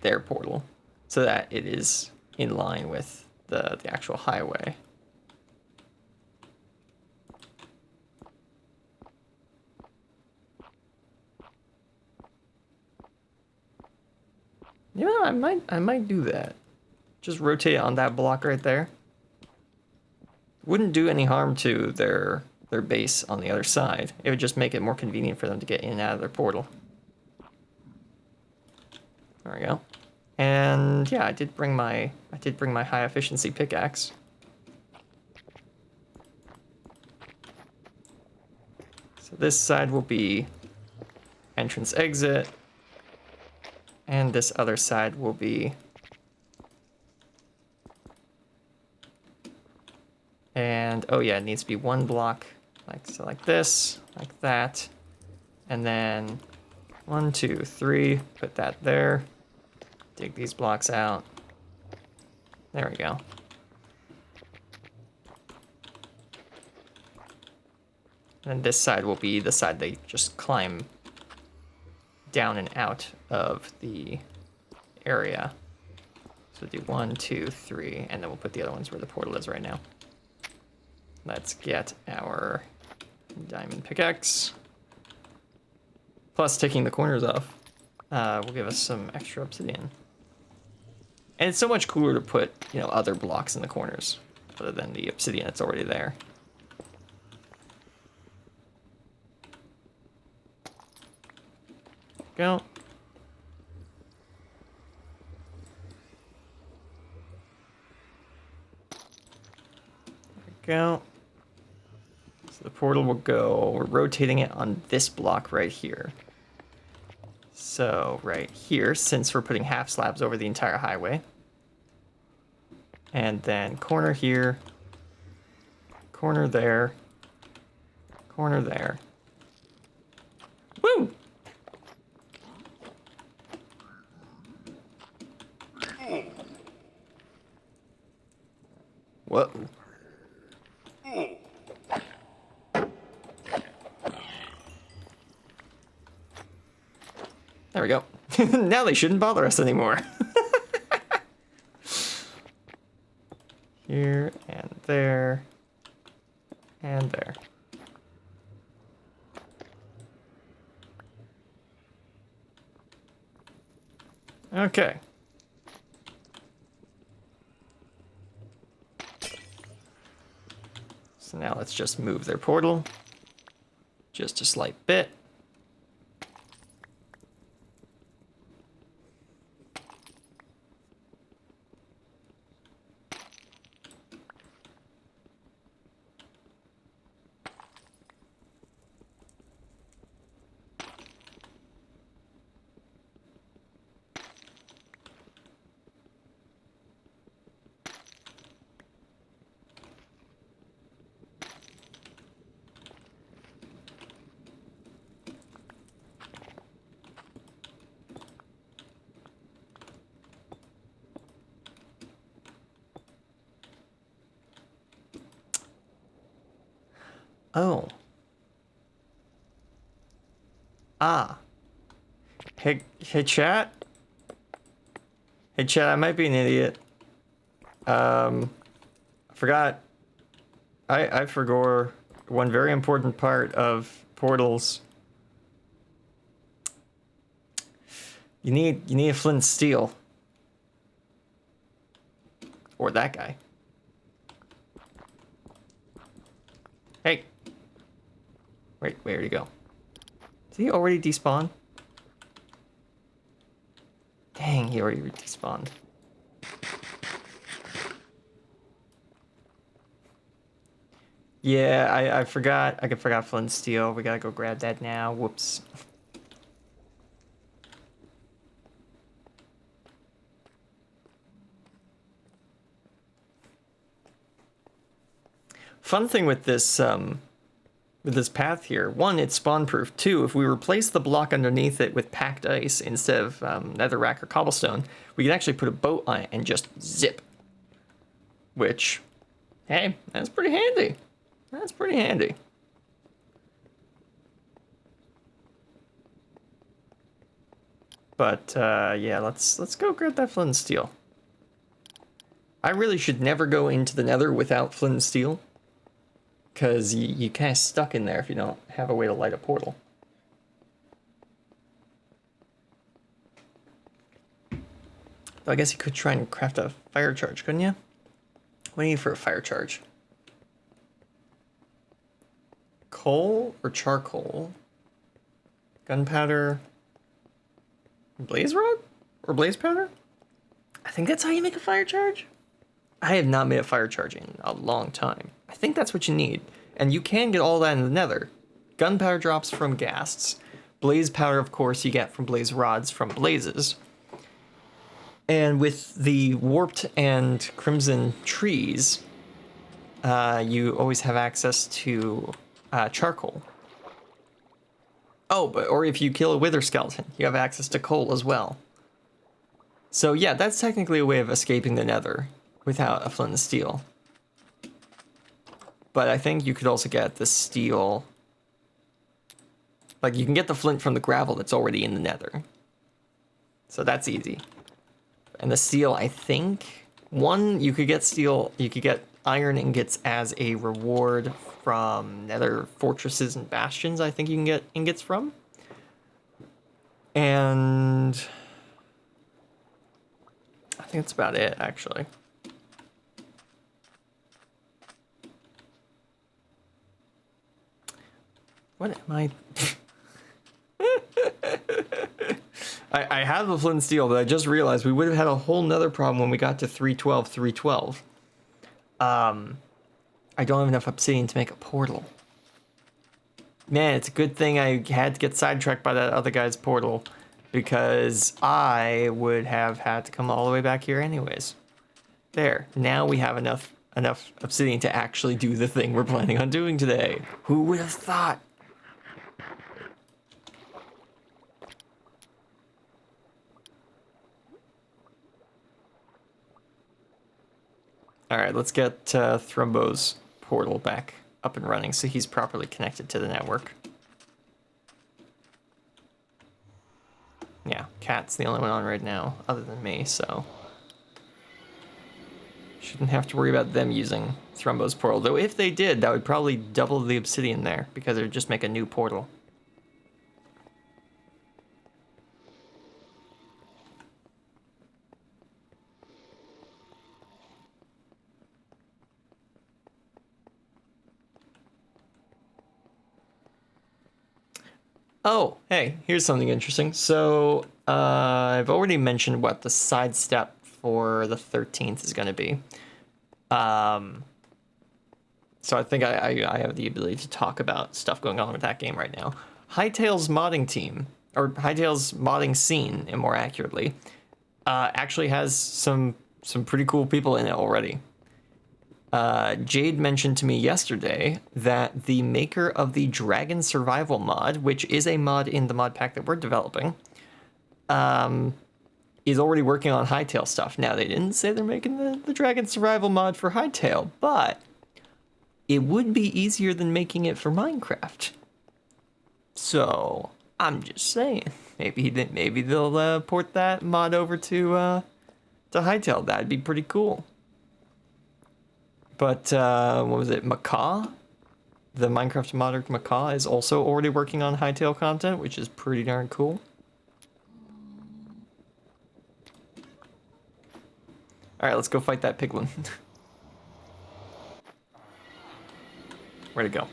their portal, so that it is in line with the actual highway. Yeah, I might do that. Just rotate it on that block right there. Wouldn't do any harm to their base on the other side. It would just make it more convenient for them to get in and out of their portal. There we go. And yeah, I did bring my high efficiency pickaxe. So this side will be entrance exit, and this other side will be and oh yeah, it needs to be one block like this, like that, and then 1, 2, 3, put that there. Dig these blocks out. There we go. And this side will be the side they just climb down and out of the area. So do 1, 2, 3, and then we'll put the other ones where the portal is right now. Let's get our diamond pickaxe. Plus, taking the corners off will give us some extra obsidian. And it's so much cooler to put, you know, other blocks in the corners other than the obsidian that's already there. Go. There we go. So the portal will go, we're rotating it on this block right here. So right here, since we're putting half slabs over the entire highway. And then corner here, corner there, corner there. Woo! Whoa. There we go. Now they shouldn't bother us anymore. Here and there and there. Okay. So now let's just move their portal just a slight bit. Oh. Ah. Hey chat. Hey chat, I might be an idiot. I forgot. I forgot one very important part of portals. You need a flint and steel. Or that guy. Hey. Wait, where'd he go? Did he already despawn? Dang, he already despawned. Yeah, I forgot. I forgot flint and steel. We gotta go grab that now. Whoops. Fun thing with this path here, one, it's spawn proof. Two, if we replace the block underneath it with packed ice instead of netherrack or cobblestone, we can actually put a boat on it and just zip. Which, hey, that's pretty handy. That's pretty handy. But yeah, let's go grab that flint and steel. I really should never go into the nether without flint and steel, because you kind of stuck in there if you don't have a way to light a portal. Though I guess you could try and craft a fire charge, couldn't you? What do you need for a fire charge? Coal or charcoal? Gunpowder? Blaze rod? Or blaze powder? I think that's how you make a fire charge. I have not made a fire charge in a long time. I think that's what you need. And you can get all that in the nether. Gunpowder drops from ghasts. Blaze powder, of course, you get from blaze rods from blazes. And with the warped and crimson trees, you always have access to charcoal. Oh, or if you kill a wither skeleton, you have access to coal as well. So yeah, that's technically a way of escaping the nether without a flint and steel. But I think you could also get the steel. Like, you can get the flint from the gravel that's already in the nether. So that's easy. And the steel, I think, one, you could get steel, you could get iron ingots as a reward from nether fortresses and bastions, I think you can get ingots from. And I think that's about it, actually. What am I... I have the flint and steel, but I just realized we would have had a whole nother problem when we got to 312. I don't have enough obsidian to make a portal. Man, it's a good thing I had to get sidetracked by that other guy's portal, because I would have had to come all the way back here anyways. There, now we have enough obsidian to actually do the thing we're planning on doing today. Who would have thought? Alright, let's get Thrumbo's portal back up and running so he's properly connected to the network. Yeah, Cat's the only one on right now, other than me, so shouldn't have to worry about them using Thrumbo's portal. Though if they did, that would probably double the obsidian there, because it would just make a new portal. Oh, hey, here's something interesting. So, I've already mentioned what the side step for the 13th is going to be. So I think I have the ability to talk about stuff going on with that game right now. Hytale's modding team, or Hytale's modding scene, and more accurately, actually has some pretty cool people in it already. Jade mentioned to me yesterday that the maker of the Dragon Survival mod, which is a mod in the mod pack that we're developing, is already working on Hytale stuff. Now, they didn't say they're making the Dragon Survival mod for Hytale, but it would be easier than making it for Minecraft. So, I'm just saying, maybe they'll port that mod over to Hytale. That'd be pretty cool. But, what was it, Macaw? The Minecraft modder Macaw is also already working on Hytale content, which is pretty darn cool. Alright, let's go fight that piglin. Where'd it go?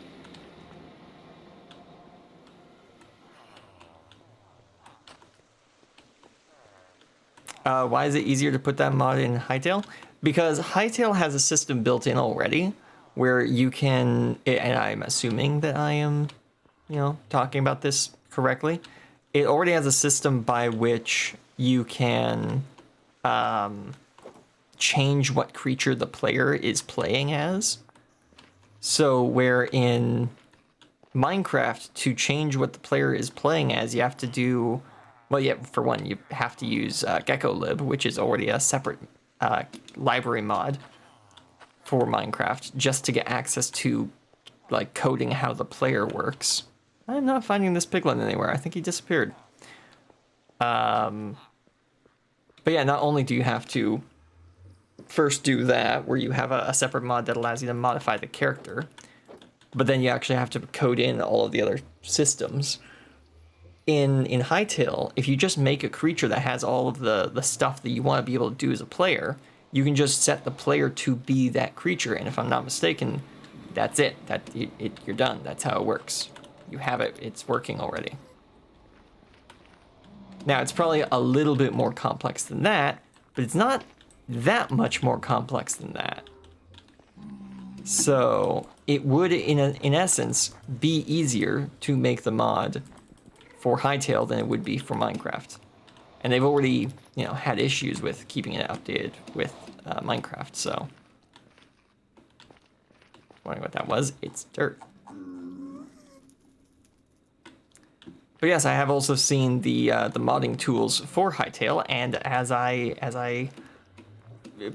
Why is it easier to put that mod in Hytale? Because Hytale has a system built in already where you can, and I'm assuming that I am, talking about this correctly. It already has a system by which you can change what creature the player is playing as. So where in Minecraft, to change what the player is playing as, you have to do, well, yeah, for one, you have to use GeckoLib, which is already a separate library mod for Minecraft, just to get access to, like, coding how the player works. I'm not finding this piglin anywhere. I think he disappeared. But yeah, not only do you have to first do that, where you have a separate mod that allows you to modify the character, but then you actually have to code in all of the other systems. In Hytale, if you just make a creature that has all of the stuff that you want to be able to do as a player, you can just set the player to be that creature, and if I'm not mistaken, that's it. You're done. That's how it works. You have it. It's working already. Now, it's probably a little bit more complex than that, but it's not that much more complex than that. So it would, in essence, be easier to make the mod for Hytale than it would be for Minecraft. And they've already, had issues with keeping it updated with Minecraft, so. Wondering what that was? It's dirt. But yes, I have also seen the modding tools for Hytale, and as I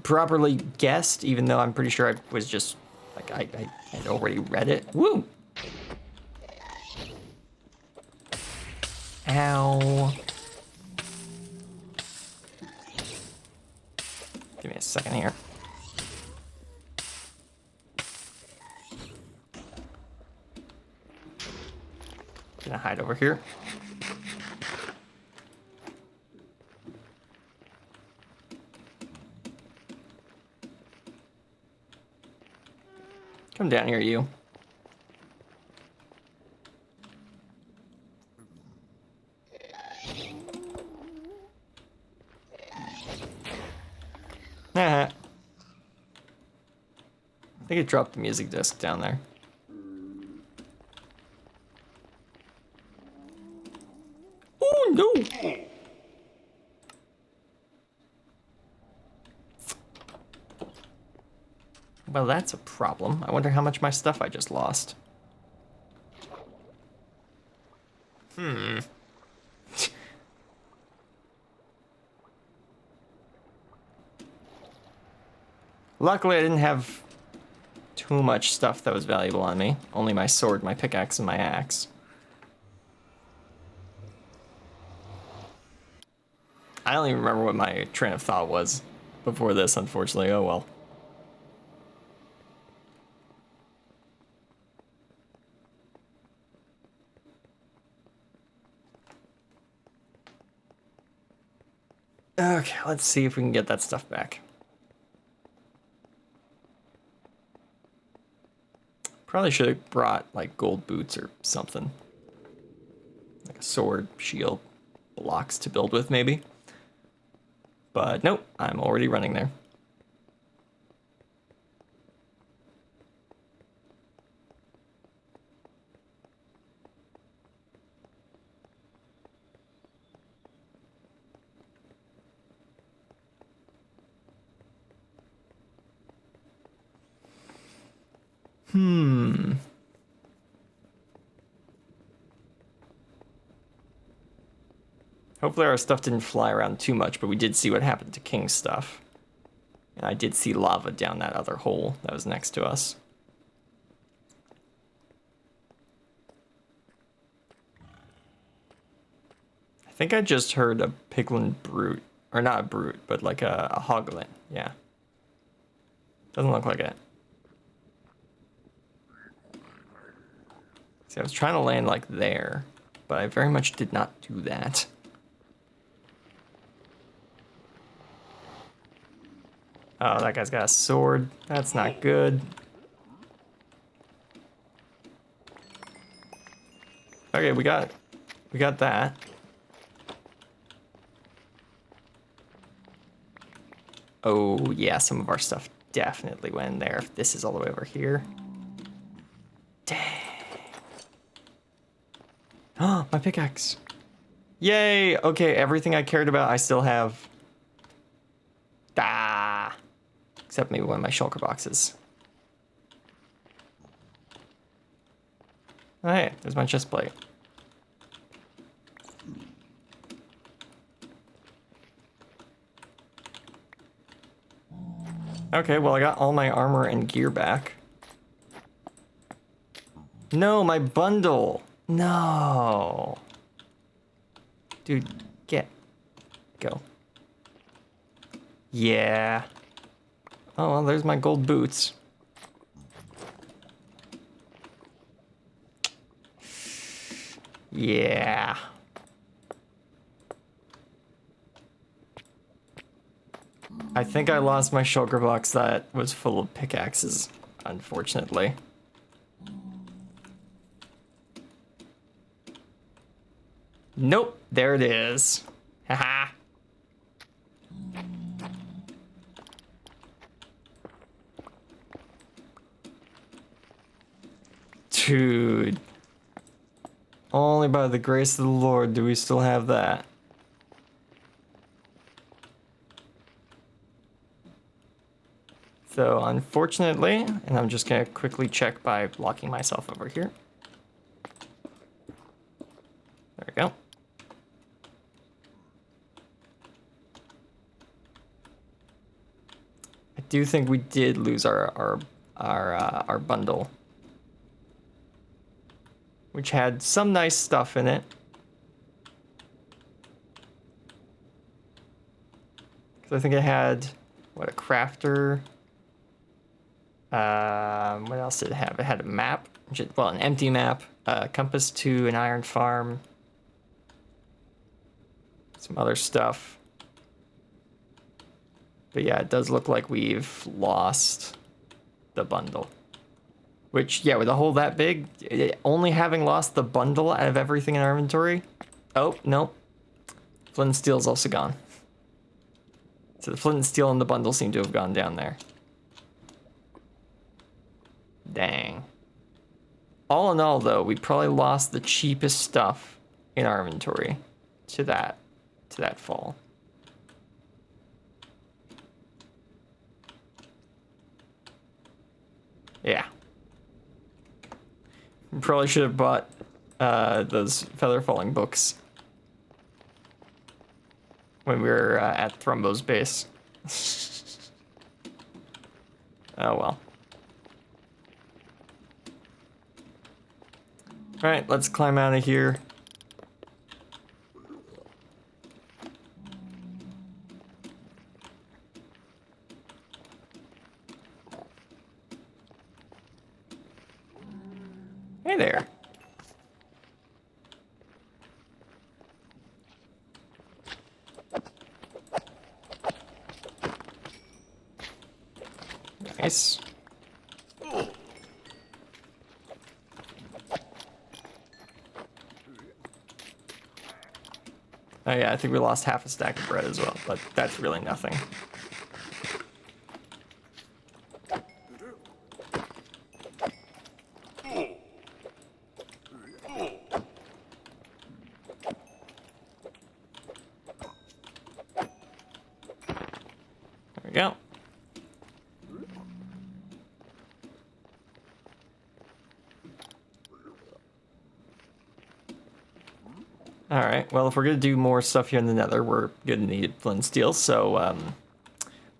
properly guessed, even though I'm pretty sure I was just, like, I had already read it. Woo! Ow. Give me a second here. Gonna hide over here. Come down here, you. I think it dropped the music disc down there. Oh no! Well, that's a problem. I wonder how much my stuff I just lost. Luckily, I didn't have too much stuff that was valuable on me. Only my sword, my pickaxe, and my axe. I don't even remember what my train of thought was before this, unfortunately. Oh well. Okay, let's see if we can get that stuff back. Probably should have brought like gold boots or something. Like a sword, shield, blocks to build with maybe. But nope, I'm already running there. Hopefully our stuff didn't fly around too much, but we did see what happened to King's stuff. And I did see lava down that other hole that was next to us. I think I just heard a piglin brute. Or not a brute, but like a hoglin. Yeah. Doesn't look like it. See, I was trying to land like there, but I very much did not do that. Oh, that guy's got a sword. That's not good. Okay, we got that. Oh, yeah, some of our stuff definitely went in there if this is all the way over here. Dang. Oh, my pickaxe. Yay! Okay, everything I cared about I still have. Ah! Except maybe one of my shulker boxes. Oh, hey, there's my chest plate. Okay, well I got all my armor and gear back. No, my bundle! No! Dude, go. Yeah. Oh, well, there's my gold boots. Yeah. I think I lost my shulker box that was full of pickaxes, unfortunately. Nope, there it is. Haha. Dude. Only by the grace of the Lord do we still have that. So unfortunately, and I'm just gonna quickly check by locking myself over here. There we go. I do think we did lose our bundle, which had some nice stuff in it. Because I think it had, what, a crafter. What else did it have? It had a map, well, an empty map, a compass to an iron farm, some other stuff. But yeah, it does look like we've lost the bundle. Which, yeah, with a hole that big, only having lost the bundle out of everything in our inventory. Oh, nope. Flint and steel's also gone. So the flint and steel and the bundle seem to have gone down there. Dang. All in all, though, we probably lost the cheapest stuff in our inventory to that fall. Yeah. Probably should have bought those feather falling books when we were at Thrumbo's base. Oh well. Alright, let's climb out of here. Nice. Oh yeah, I think we lost half a stack of bread as well, but that's really nothing. There we go. Alright, well if we're gonna do more stuff here in the Nether, we're gonna need flint and steel, so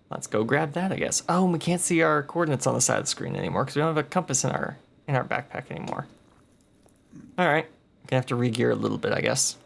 let's go grab that, I guess. Oh, and we can't see our coordinates on the side of the screen anymore because we don't have a compass in our backpack anymore. Alright, gonna have to re-gear a little bit, I guess.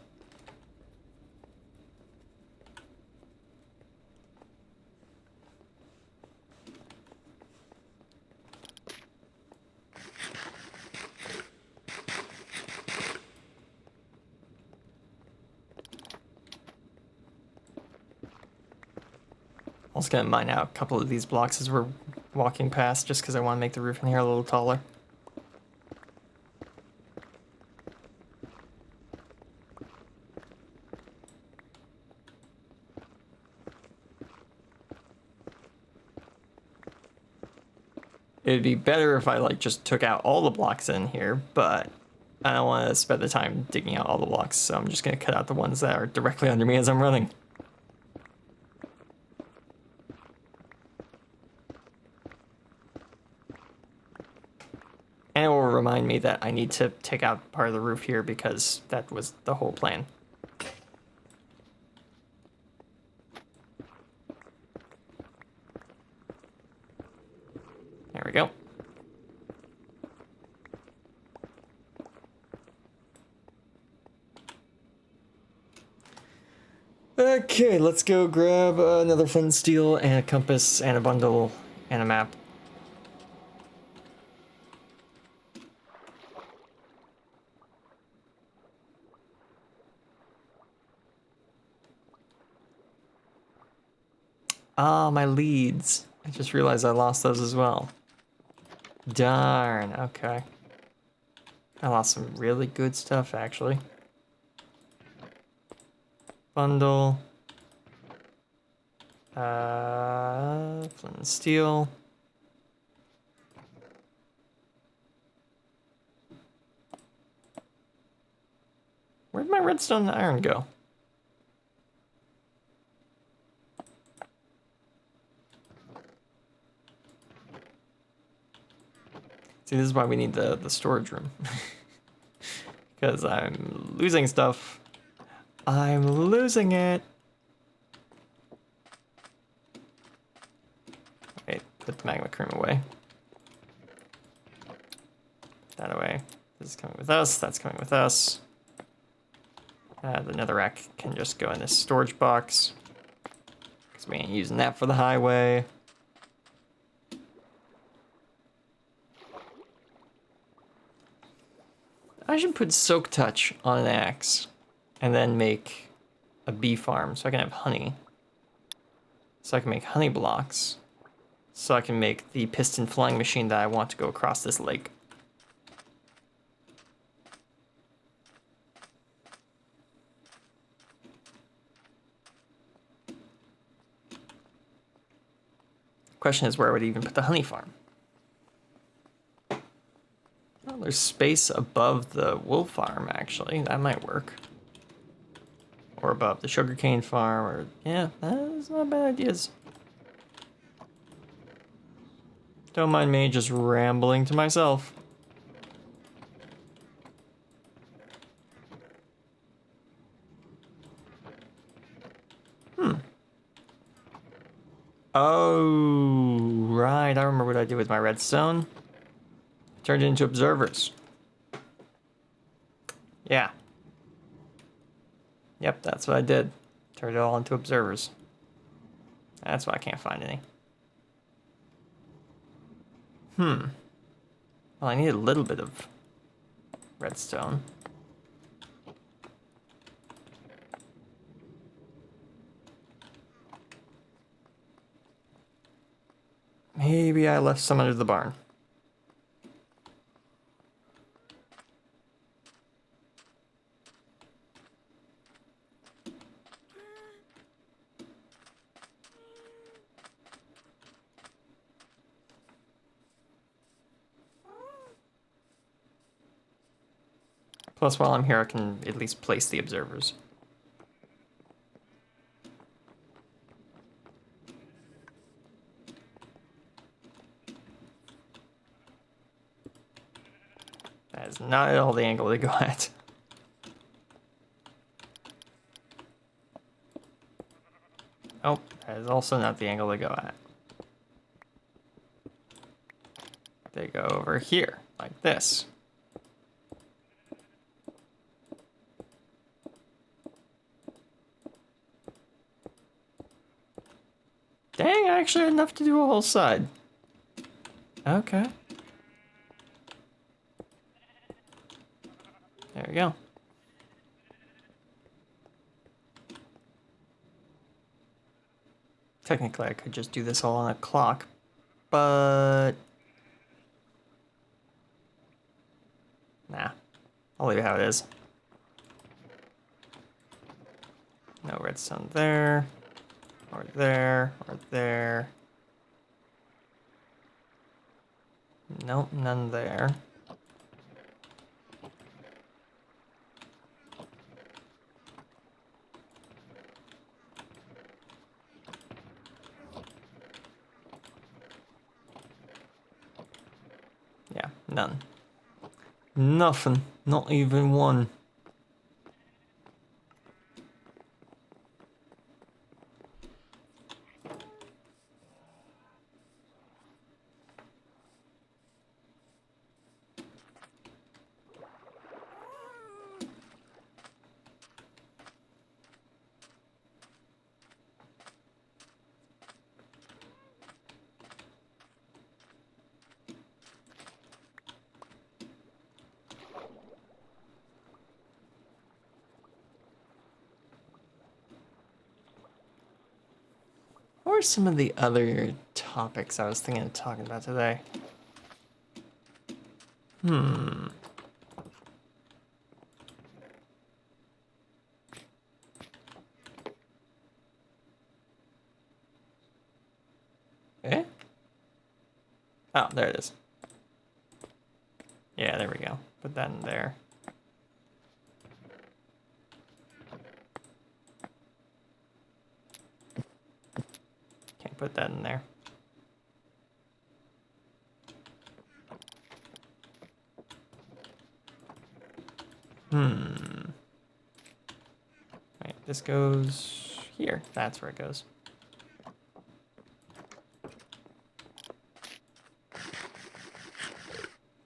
I'm just gonna mine out a couple of these blocks as we're walking past, just because I want to make the roof in here a little taller. It'd be better if I like just took out all the blocks in here, but I don't want to spend the time digging out all the blocks, so I'm just gonna cut out the ones that are directly under me as I'm running. And it will remind me that I need to take out part of the roof here because that was the whole plan. There we go. Okay, let's go grab another flint and steel and a compass and a bundle and a map. Ah, my leads. I just realized I lost those as well. Darn, okay. I lost some really good stuff, actually. Bundle. Flint and steel. Where'd my redstone and iron go? See, this is why we need the storage room. Because I'm losing stuff. I'm losing it. Wait, put the magma cream away. Put that away. This is coming with us. That's coming with us. The netherrack can just go in this storage box. Because we ain't using that for the highway. I should put soak touch on an axe and then make a bee farm so I can have honey. So I can make honey blocks. So I can make the piston flying machine that I want to go across this lake. Question is where I would even put the honey farm. Well, there's space above the wool farm, actually. That might work. Or above the sugarcane farm, or... yeah, that's not bad ideas. Don't mind me just rambling to myself. Oh, right. I remember what I did with my redstone. Turned it into observers. Yeah. Yep, that's what I did. Turned it all into observers. That's why I can't find any. Well, I need a little bit of redstone. Maybe I left some under the barn. Plus, while I'm here, I can at least place the observers. That is not at all the angle to go at. Oh, that is also not the angle to go at. They go over here, like this. Dang, I actually had enough to do a whole side. Okay. There we go. Technically, I could just do this all on a clock, but... Nah, I'll leave it how it is. No redstone there, or there, or there. Nope, none there. Yeah, none. Nothing. Not even one. What were some of the other topics I was thinking of talking about today? Eh? Oh, there it is. Yeah, there we go. Put that in there. Can't put that in there. Right, this goes here. That's where it goes.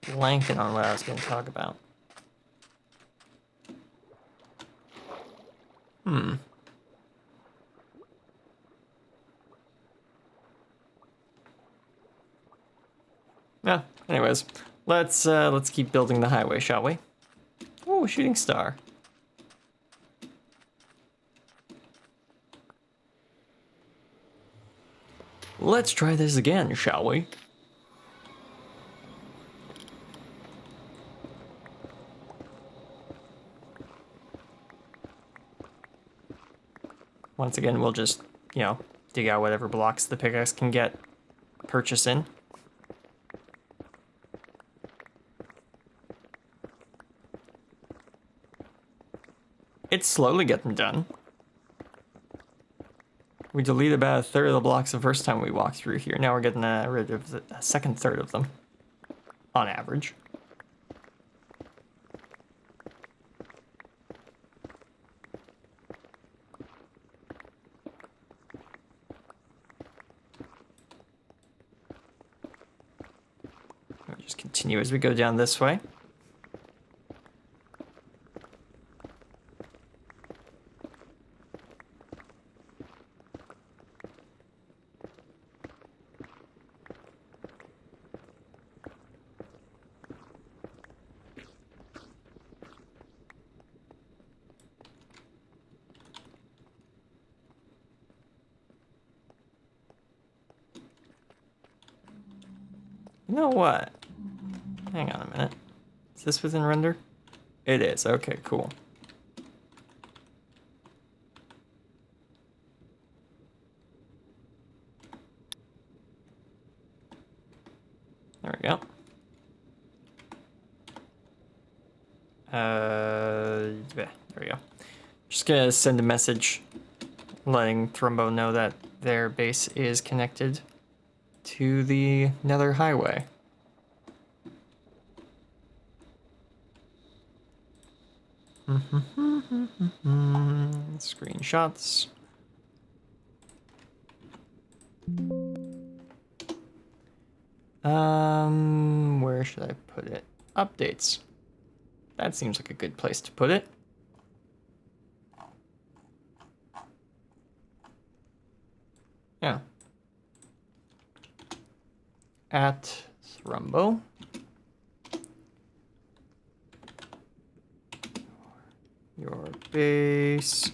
Blanking on what I was going to talk about. Yeah, anyways, let's keep building the highway, shall we? Oh, shooting star. Let's try this again, shall we? Once again, we'll just, dig out whatever blocks the pickaxe can get purchase in. It's slowly getting done. We deleted about a third of the blocks the first time we walked through here. Now we're getting rid of the second third of them, on average. We'll just continue as we go down this way. You know what? Hang on a minute. Is this within render? It is. Okay, cool. There we go. There we go. Just gonna send a message letting Thrumbo know that their base is connected to the Nether highway. Screenshots. Where should I put it? Updates. That seems like a good place to put it. Yeah. At Thrumbo. Your base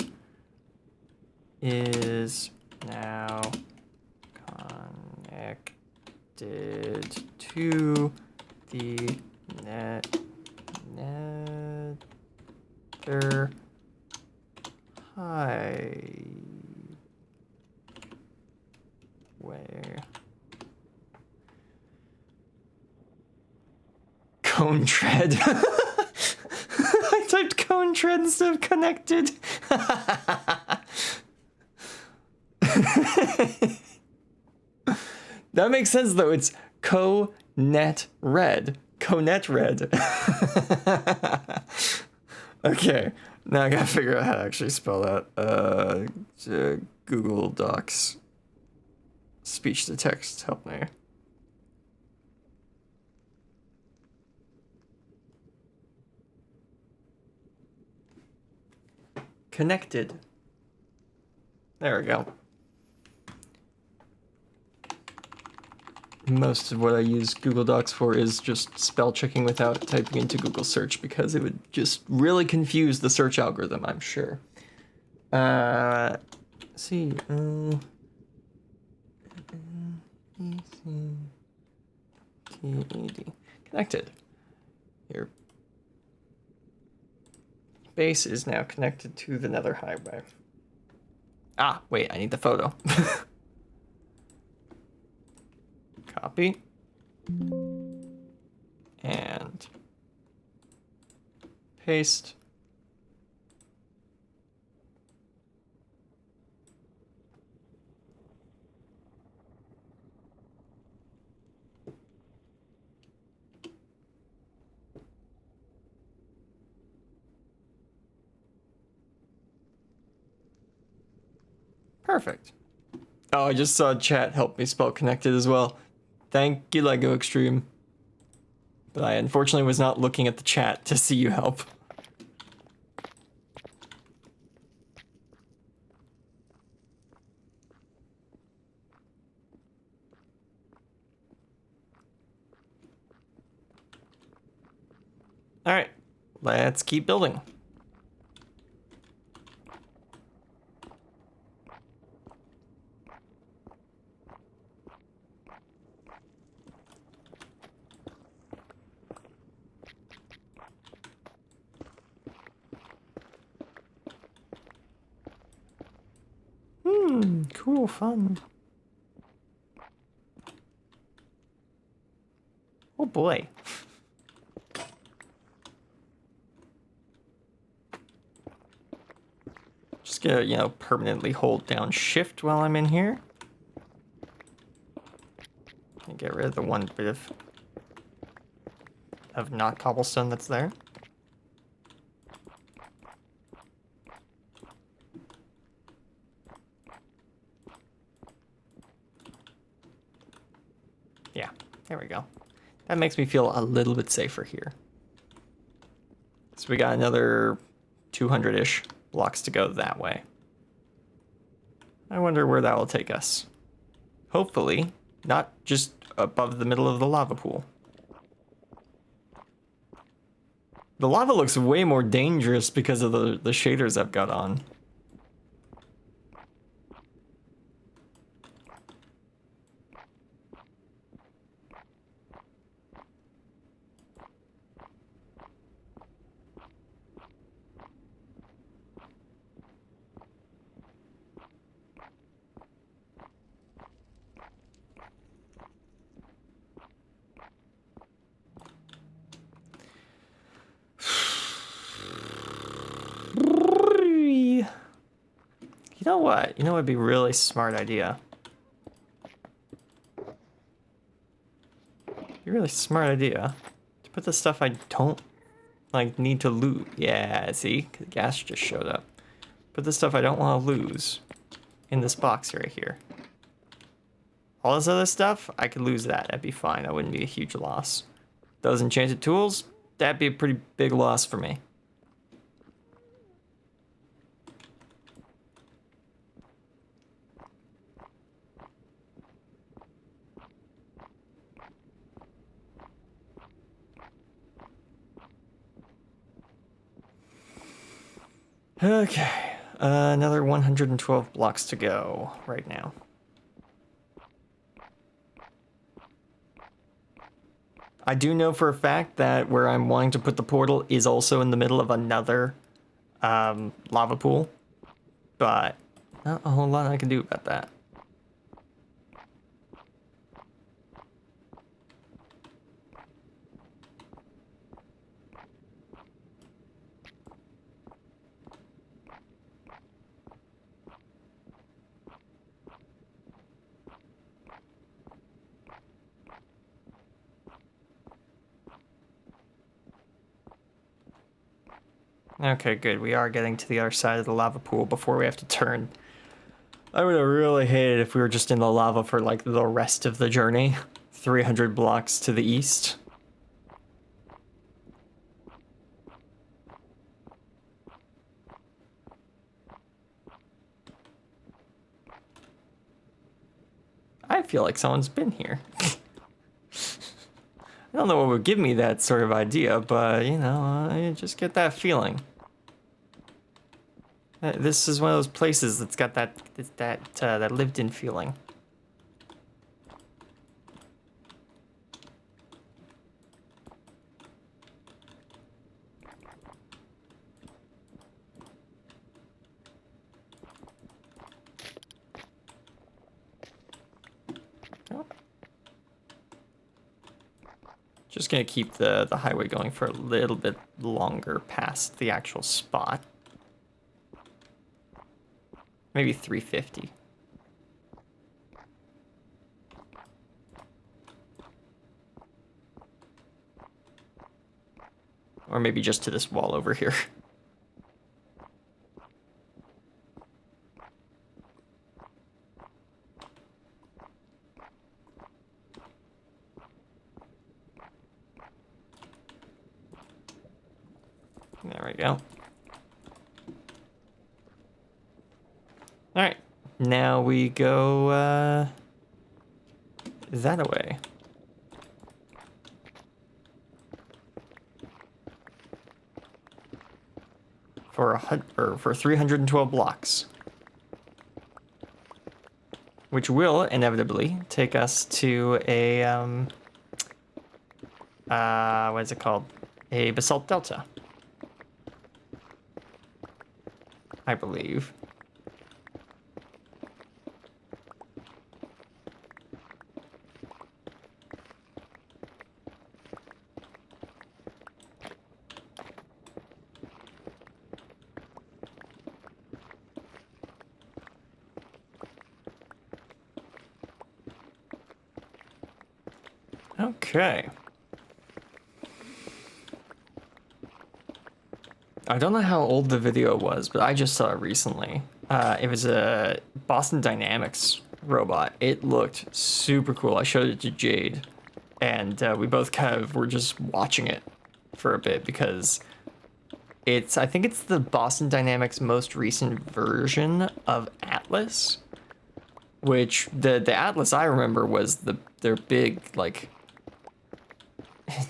is now connected to the Nether highway. Cone tread. I typed cone tread instead of connected. That makes sense though. It's co-net red. Co-net red. Okay. Now I gotta figure out how to actually spell that. Google Docs. Speech to text. Help me. Connected. There we go. Most of what I use Google Docs for is just spell checking without typing into Google search because it would just really confuse the search algorithm, I'm sure. Let's see. T-E-D. Connected. Your base is now connected to the Nether highway. Ah, wait, I need the photo. Copy. And paste. Perfect. Oh, I just saw chat help me spell connected as well. Thank you, Lego Extreme. But I unfortunately was not looking at the chat to see you help. All right, let's keep building. Cool, fun. Oh boy. Just gonna, you know, permanently hold down shift while I'm in here. And get rid of the one bit of not cobblestone that's there. Yeah, there we go. That makes me feel a little bit safer here. So we got another 200-ish blocks to go that way. I wonder where that will take us. Hopefully, not just above the middle of the lava pool. The lava looks way more dangerous because of the shaders I've got on. know what? You know what would be a really smart idea? Be a really smart idea to put the stuff I don't like need to loot. Yeah, see, 'cause gas just showed up. Put the stuff I don't want to lose in this box right here. All this other stuff, I could lose that. That'd be fine. That wouldn't be a huge loss. Those enchanted tools, that'd be a pretty big loss for me. Okay, another 112 blocks to go right now. I do know for a fact that where I'm wanting to put the portal is also in the middle of another lava pool, but not a whole lot I can do about that. Okay, good. We are getting to the other side of the lava pool before we have to turn. I would have really hated if we were just in the lava for like the rest of the journey. 300 blocks to the east. I feel like someone's been here. I don't know what would give me that sort of idea, but you know, I just get that feeling. This is one of those places that's got that lived-in feeling. Just gonna keep the highway going for a little bit longer past the actual spot. Maybe 350. Or maybe just to this wall over here. There we go. All right, now we go that away. For 312 blocks, which will inevitably take us to a what is it called? A basalt delta, I believe. Okay. I don't know how old the video was, but I just saw it recently. It was a Boston Dynamics robot. It looked super cool. I showed it to Jade, and we both kind of were just watching it for a bit because I think it's the Boston Dynamics most recent version of Atlas, which the Atlas I remember was their big like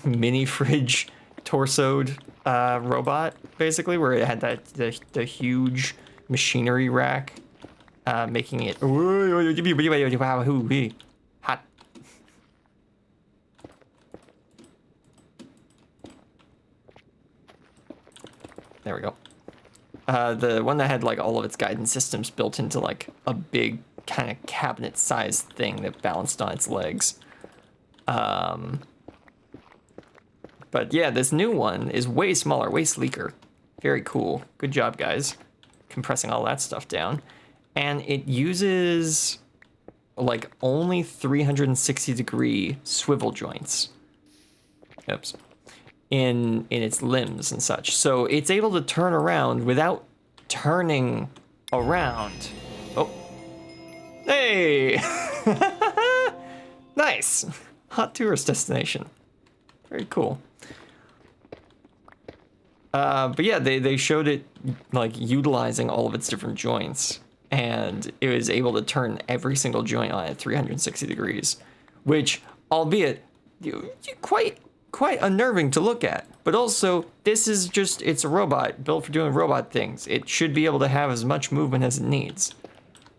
mini fridge torsoed robot, basically, where it had the huge machinery rack, making it hot. There we go. The one that had like all of its guidance systems built into like a big kind of cabinet-sized thing that balanced on its legs. But yeah, this new one is way smaller, way sleeker. Very cool. Good job, guys. Compressing all that stuff down. and it uses like only 360-degree swivel joints. Oops. In its limbs and such. So it's able to turn around without turning around. Oh. Hey! Nice! Hot tourist destination. Very cool. But yeah, they showed it like utilizing all of its different joints, and it was able to turn every single joint on at 360 degrees, which, albeit, quite unnerving to look at. But also, this is just, it's a robot built for doing robot things. It should be able to have as much movement as it needs.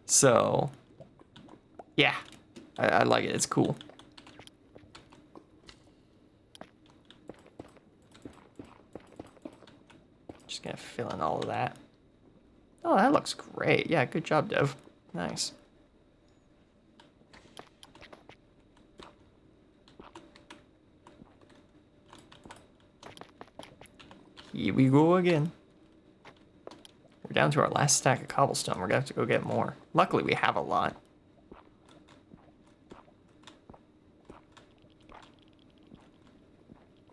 So, yeah, I like it. It's cool. Just gonna fill in all of that. Oh, that looks great. Yeah, good job, Dev. Nice. Here we go again. We're down to our last stack of cobblestone. We're gonna have to go get more. Luckily, we have a lot.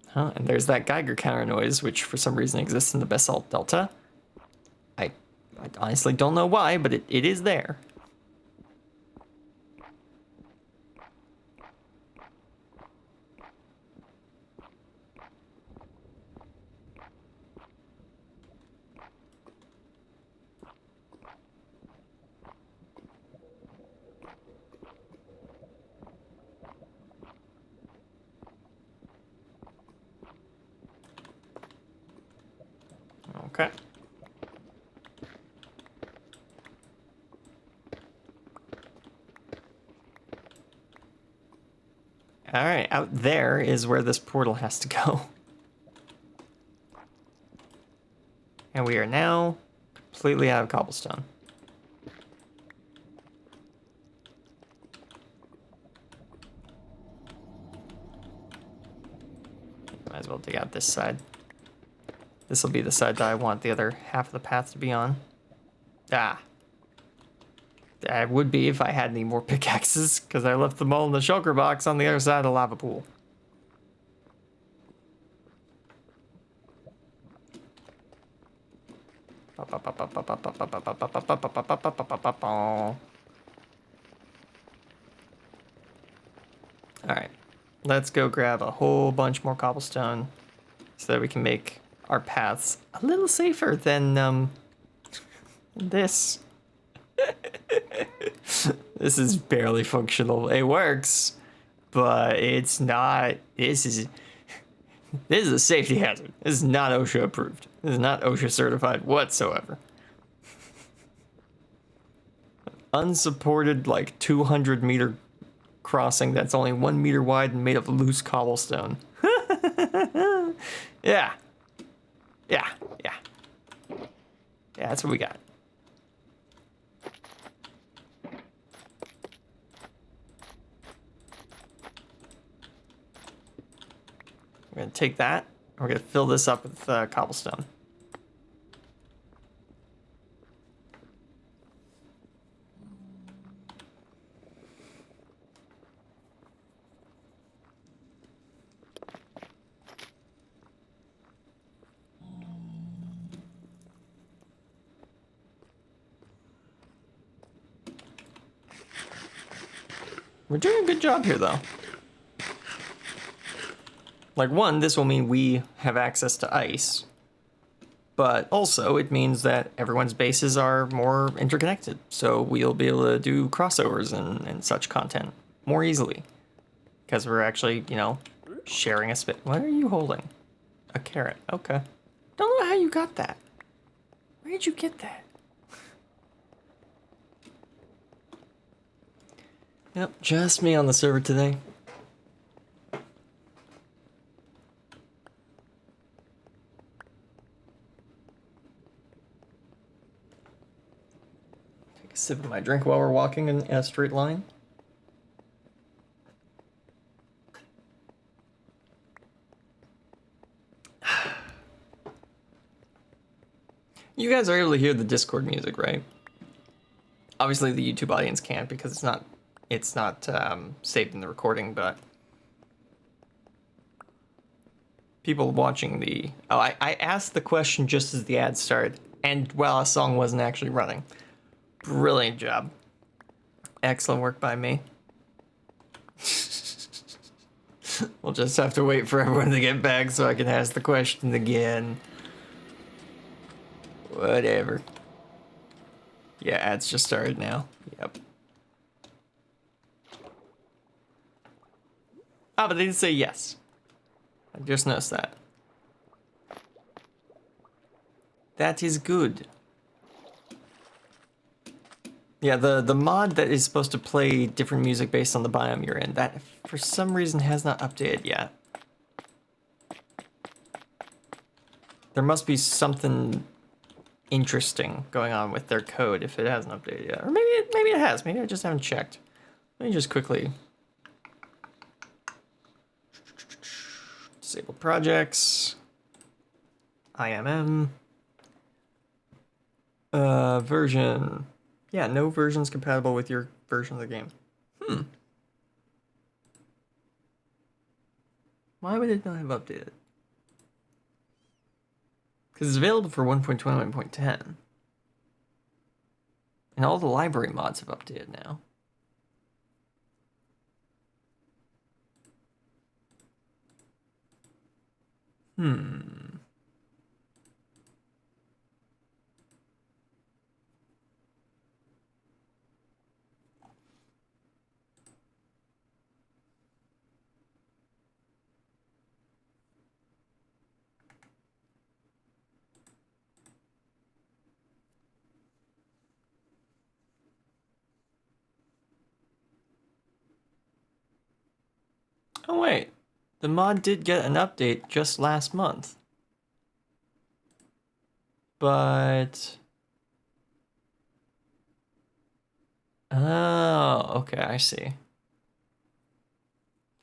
Huh, and there's that Geiger counter noise, which for some reason exists in the Basalt Delta. I honestly don't know why, but it is there. Okay. All right, out there is where this portal has to go. And we are now completely out of cobblestone. Might as well dig out this side. This will be the side that I want the other half of the path to be on. Ah. I would be if I had any more pickaxes, because I left them all in the shulker box on the other side of the lava pool. Alright, let's go grab a whole bunch more cobblestone so that we can make our paths a little safer than this. This is barely functional. It works, but it's not. This is a safety hazard. This is not OSHA approved. This is not OSHA certified whatsoever. Unsupported, like 200-meter crossing that's only 1 meter wide and made of loose cobblestone. Yeah. Yeah, yeah. Yeah, that's what we got. We're gonna take that. We're gonna fill this up with cobblestone. We're doing a good job here, though. Like, one, this will mean we have access to ice, but also it means that everyone's bases are more interconnected, so we'll be able to do crossovers and such content more easily, because we're actually, you know, sharing a space. What are you holding? A carrot. Okay. Don't know how you got that. Where did you get that? Yep, just me on the server today. Take a sip of my drink while we're walking in a straight line. You guys are able to hear the Discord music, right? Obviously, the YouTube audience can't because it's not saved in the recording, but people watching the... Oh, I asked the question just as the ad started, and while a song wasn't actually running. Brilliant job. Excellent work by me. We'll just have to wait for everyone to get back so I can ask the question again. Whatever. Yeah, ads just started now. Yep. Ah, but they didn't say yes. I just noticed that. That is good. Yeah, the mod that is supposed to play different music based on the biome you're in, that for some reason has not updated yet. There must be something interesting going on with their code if it hasn't updated yet. Or maybe it has. Maybe I just haven't checked. Let me just quickly disable projects. IMM. Version. Yeah, no versions compatible with your version of the game. Why would it not have updated? Because it's available for 1.21.10. And all the library mods have updated now. Oh wait, the mod did get an update just last month. But... Oh, okay, I see.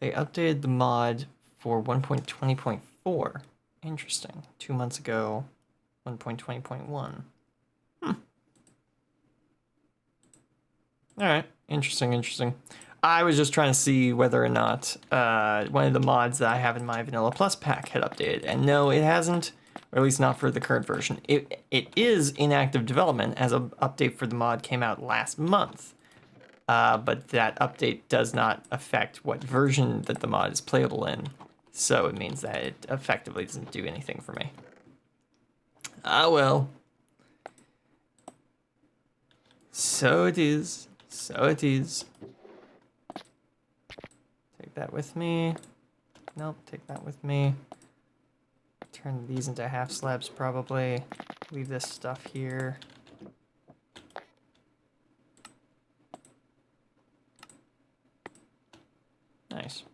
They updated the mod for 1.20.4. Interesting. 2 months ago, 1.20.1. Alright, interesting. I was just trying to see whether or not one of the mods that I have in my Vanilla Plus pack had updated. And no, it hasn't, or at least not for the current version. It is in active development as an update for the mod came out last month. But that update does not affect what version that the mod is playable in. So it means that it effectively doesn't do anything for me. Ah, well. So it is. Take that with me. Nope, take that with me. Turn these into half slabs probably. Leave this stuff here. Nice.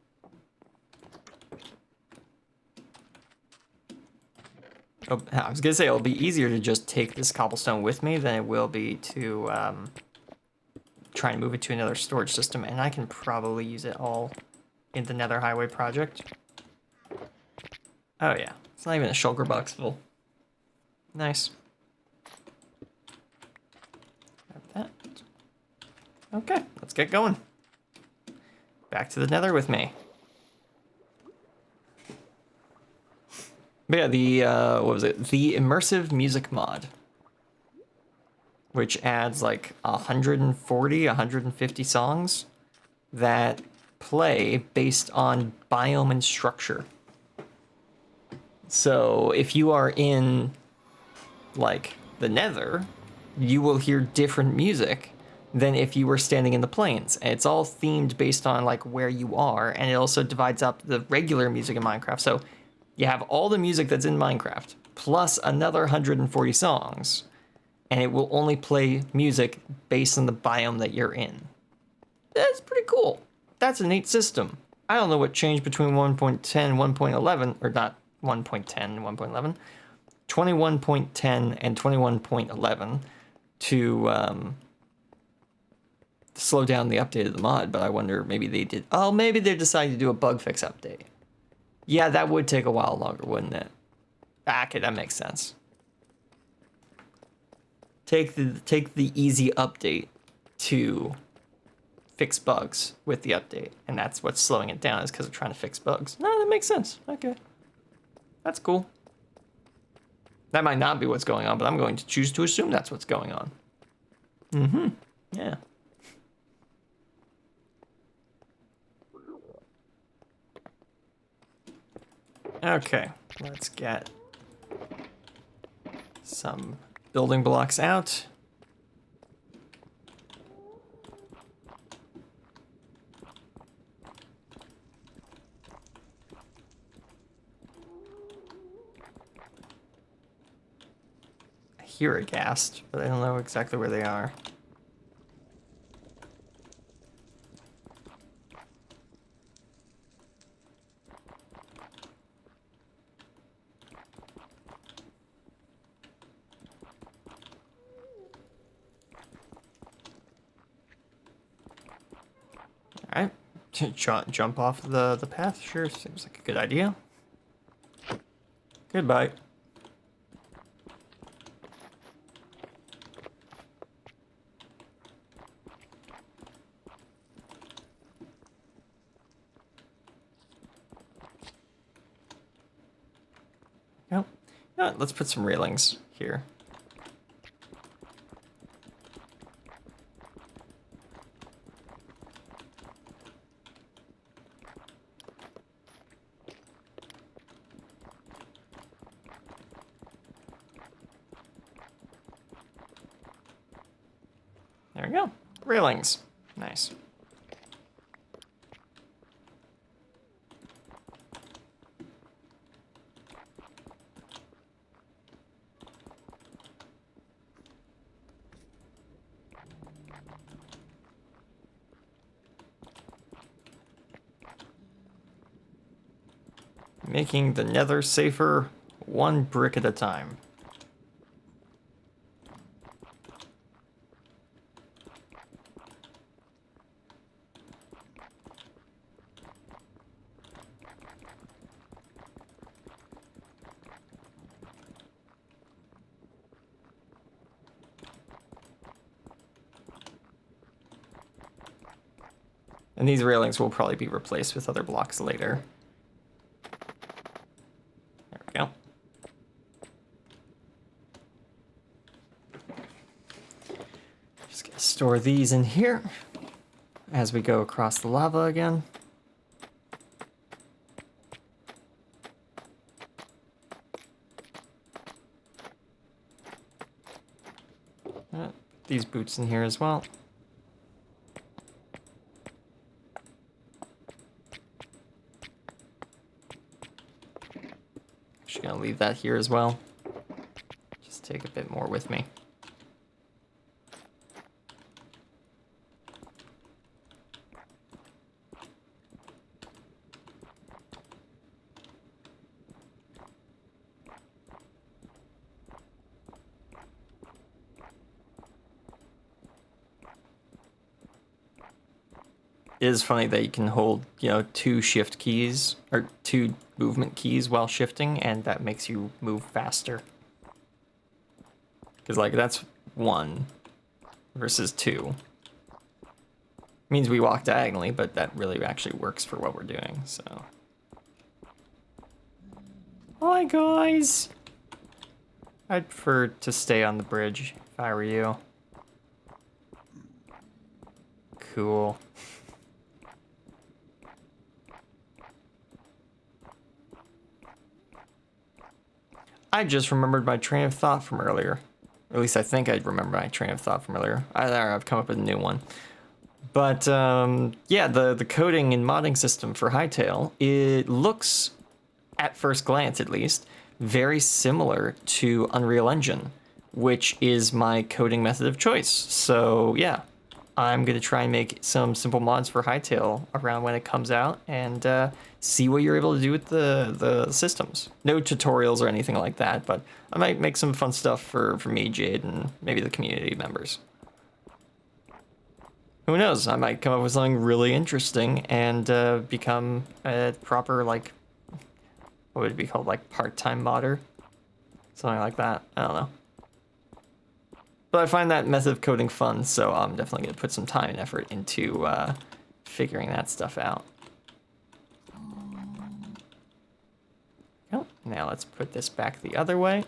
Oh, I was gonna say it'll be easier to just take this cobblestone with me than it will be to try and move it to another storage system, and I can probably use it all in the Nether Highway project. Oh yeah, it's not even a shulker box full. Nice. Grab that. Okay, let's get going. Back to the Nether with me. But yeah, the what was it? The immersive music mod, which adds like 140, 150 songs that play based on biome and structure. So if you are in like the Nether, you will hear different music than if you were standing in the plains. And it's all themed based on like where you are, and it also divides up the regular music in Minecraft. So you have all the music that's in Minecraft plus another 140 songs, and it will only play music based on the biome that you're in. That's pretty cool. That's a neat system. I don't know what changed between 1.10 and 1.11, or not 1.10 and 1.11, 21.10 and 21.11 to slow down the update of the mod, but I wonder maybe they did. Oh, maybe they decided to do a bug fix update. Yeah, that would take a while longer, wouldn't it? Okay, that makes sense. Take the easy update to fix bugs with the update, and that's what's slowing it down, is because of trying to fix bugs. No, that makes sense. Okay. That's cool. That might not be what's going on, but I'm going to choose to assume that's what's going on. Mm-hmm. Yeah. Okay, let's get some building blocks out. I hear a ghast, but I don't know exactly where they are. Alright, jump off the path, sure, seems like a good idea. Goodbye. Yep. You know what, let's put some railings here. There we go. Railings. Nice. Making the Nether safer, one brick at a time. And these railings will probably be replaced with other blocks later. There we go. Just gonna store these in here as we go across the lava again. These boots in here as well. Just gonna leave that here as well. Just take a bit more with me. It is funny that you can hold, you know, 2 shift keys or 2 movement keys while shifting, and that makes you move faster. Because, like, that's 1 versus 2. Means we walk diagonally, but that really actually works for what we're doing, so. Hi, guys! I'd prefer to stay on the bridge if I were you. Cool. I just remembered my train of thought from earlier. Or at least I think I remember my train of thought from earlier. I've come up with a new one. But yeah, the coding and modding system for Hytale, it looks, at first glance at least, very similar to Unreal Engine, which is my coding method of choice. So yeah, I'm going to try and make some simple mods for Hytale around when it comes out, and see what you're able to do with the systems. No tutorials or anything like that, but I might make some fun stuff for me, Jade, and maybe the community members. Who knows? I might come up with something really interesting and become a proper, like, what would it be called? Like, part-time modder? Something like that. I don't know. But I find that method of coding fun, so I'm definitely going to put some time and effort into figuring that stuff out. Oh, now let's put this back the other way.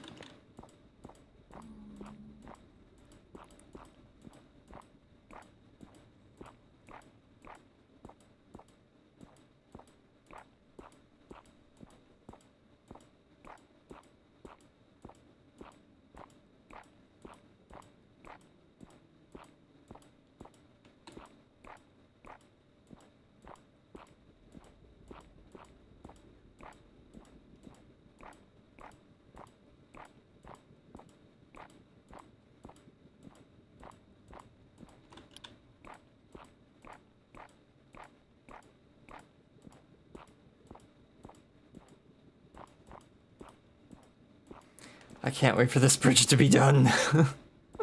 I can't wait for this bridge to be done.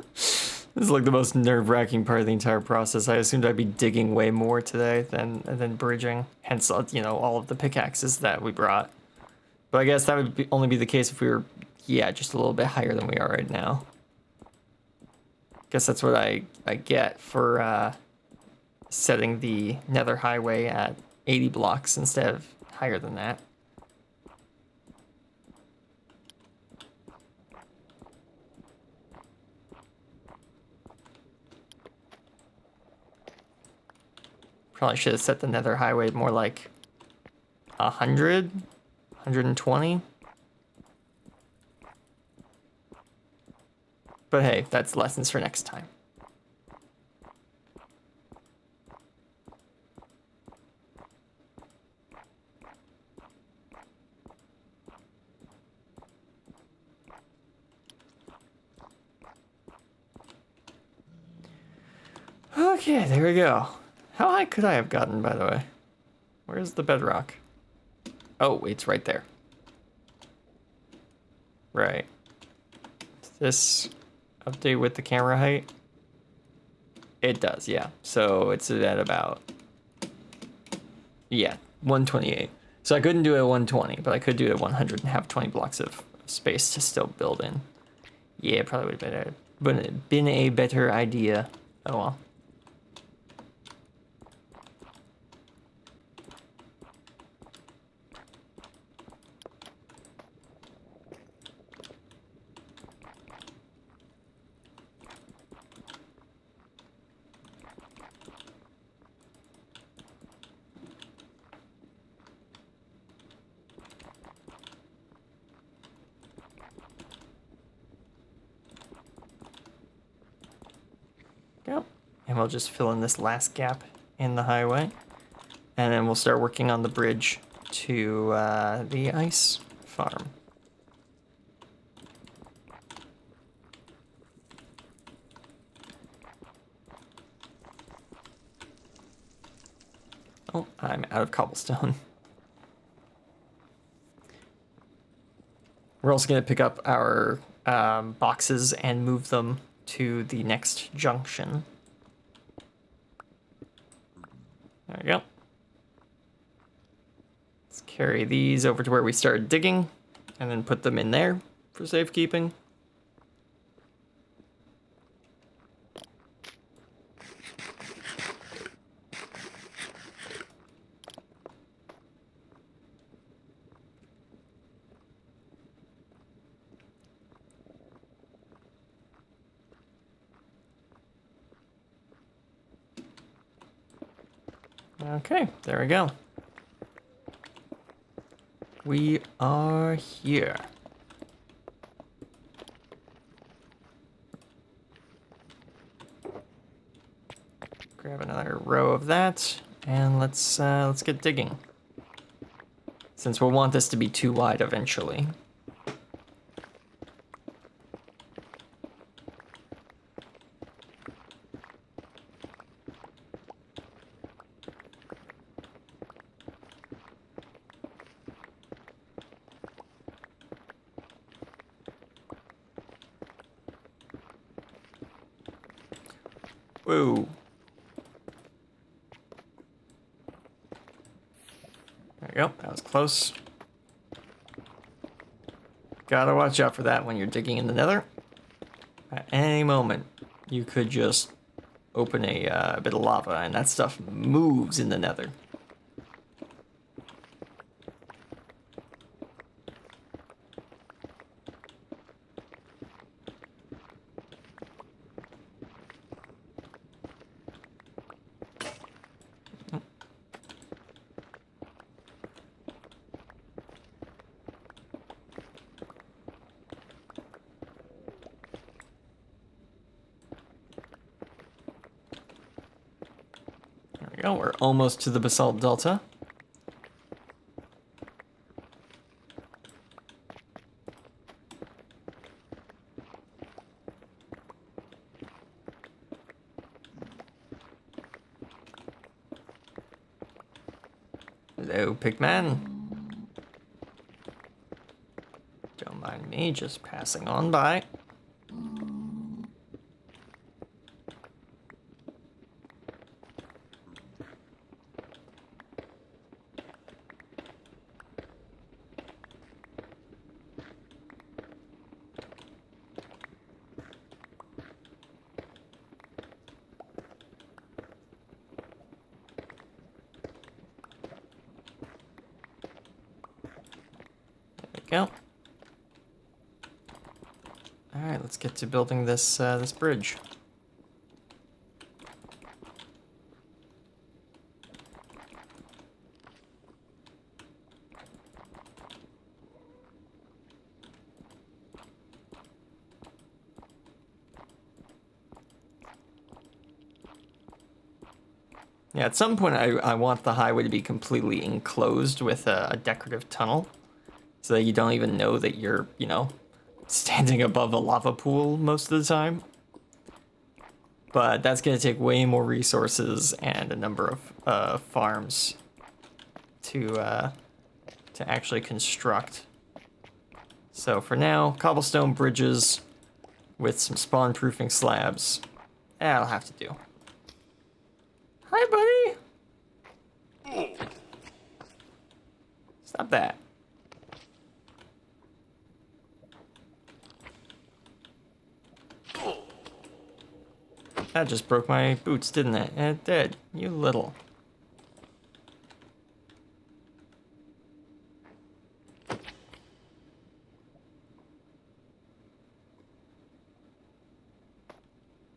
This is like the most nerve-wracking part of the entire process. I assumed I'd be digging way more today than bridging. Hence, you know, all of the pickaxes that we brought. But I guess that would only be the case if we were, yeah, just a little bit higher than we are right now. Guess that's what I get for setting the Nether highway at 80 blocks instead of higher than that. Probably should have set the Nether highway more like 100, 120. But hey, that's lessons for next time. Okay, there we go. How high could I have gotten, by the way? Where's the bedrock? Oh, it's right there. Right. Does this update with the camera height? It does, yeah. So it's at about, yeah, 128. So I couldn't do it at 120, but I could do it at 100 and have 20 blocks of space to still build in. Yeah, probably would have been a better idea. Oh well. Yep. And we'll just fill in this last gap in the highway. And then we'll start working on the bridge to the ice farm. Oh, I'm out of cobblestone. We're also going to pick up our boxes and move them to the next junction. There we go. Let's carry these over to where we started digging and then put them in there for safekeeping. Okay, there we go. We are here. Grab another row of that, and let's get digging. Since we'll want this to be too wide eventually. Whoa. There we go, that was close. Gotta watch out for that when you're digging in the nether. At any moment, you could just open a bit of lava, and that stuff moves in the Nether. There we go, we're almost to the Basalt Delta. Hello, Pigman. Don't mind me, just passing on by. Go. All right, let's get to building this this bridge. Yeah, at some point I want the highway to be completely enclosed with a decorative tunnel, so that you don't even know that you're, you know, standing above a lava pool most of the time. But that's going to take way more resources and a number of farms to actually construct. So for now, cobblestone bridges with some spawn-proofing slabs. That'll have to do. Hi, buddy! Stop that. That just broke my boots, didn't it? It did. You little. I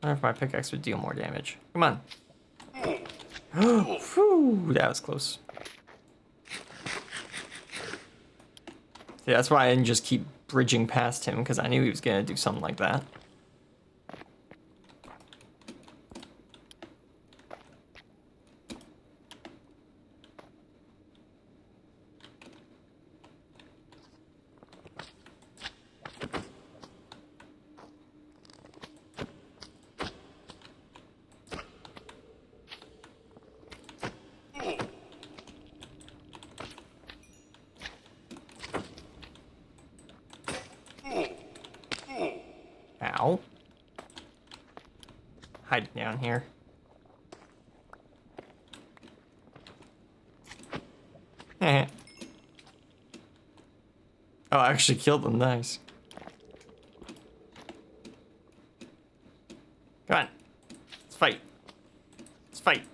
wonder if my pickaxe would deal more damage. Come on. Whew, that was close. See, that's why I didn't just keep bridging past him, because I knew he was going to do something like that. Ow. Hide down here. Oh, I actually killed them. Nice. Come on. Let's fight. Let's fight.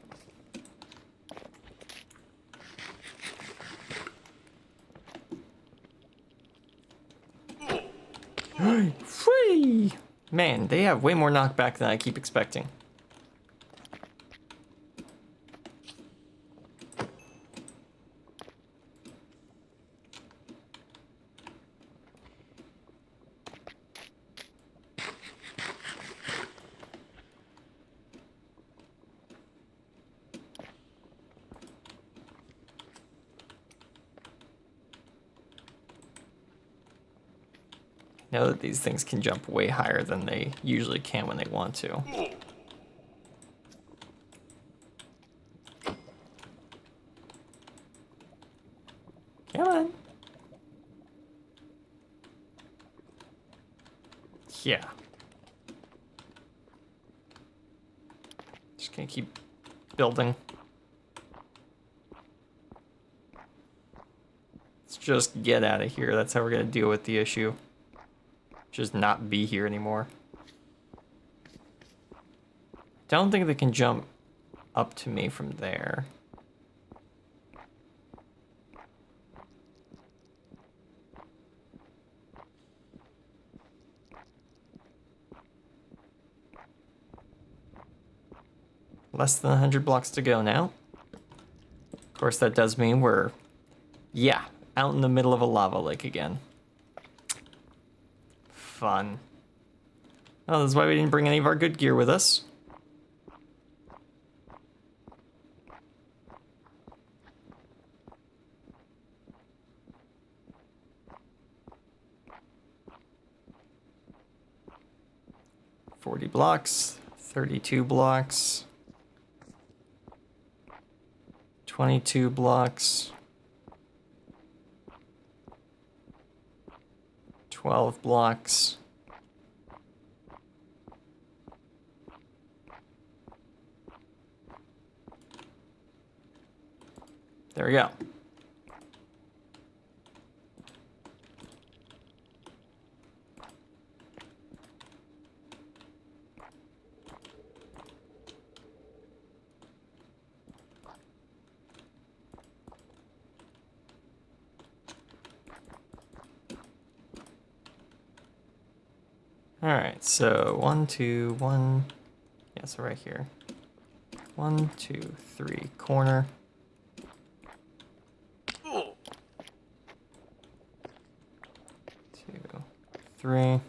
Free! Man, they have way more knockback than I keep expecting. Know that these things can jump way higher than they usually can when they want to. Come on. Yeah. Just gonna keep building. Let's just get out of here. That's how we're gonna deal with the issue. Just not be here anymore. don't think they can jump up to me from there. Less than 100 blocks to go now. Of course, that does mean we're, yeah, out in the middle of a lava lake again. Fun. Oh, that's why we didn't bring any of our good gear with us. $40 blocks, 32 blocks, 22 blocks, 12 blocks. There we go. All right, so 1, 2, 1. Yeah, so right here. 1, 2, 3, corner. 2, 3.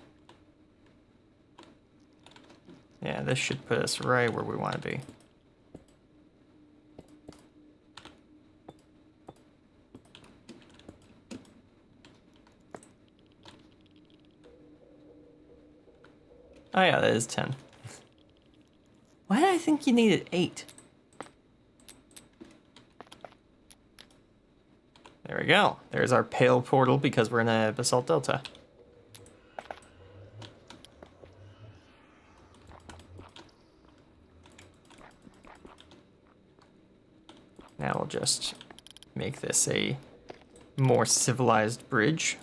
Yeah, this should put us right where we want to be. Oh yeah, that is 10. Why did I think you needed 8? There we go. There's our pale portal because we're in a basalt delta. Now we'll just make this a more civilized bridge.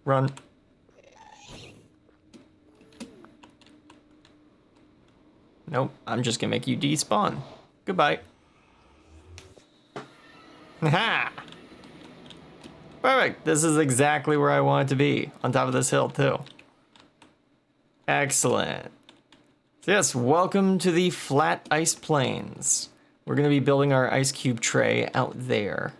Run. Nope, I'm just gonna make you despawn. Goodbye. Ha! Perfect. This is exactly where I want it to be, on top of this hill too. Excellent. So yes, welcome to the flat ice plains. We're gonna be building our ice cube tray out there,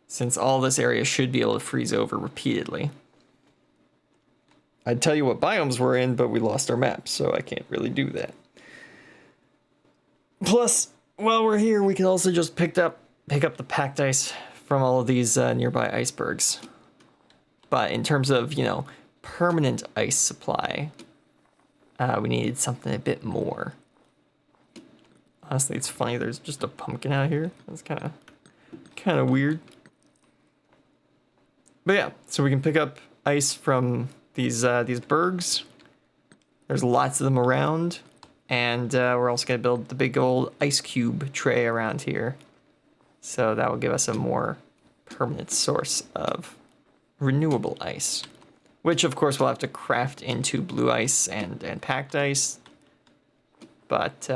since all this area should be able to freeze over repeatedly. I'd tell you what biomes we're in, but we lost our map, so I can't really do that. Plus, while we're here, we can also just pick up the packed ice from all of these nearby icebergs. But in terms of, you know, permanent ice supply, we needed something a bit more. Honestly, it's funny, there's just a pumpkin out here. That's kind of weird. But yeah, so we can pick up ice from these bergs. There's lots of them around, and we're also gonna build the big old ice cube tray around here. So that will give us a more permanent source of renewable ice, which of course we'll have to craft into blue ice and packed ice. But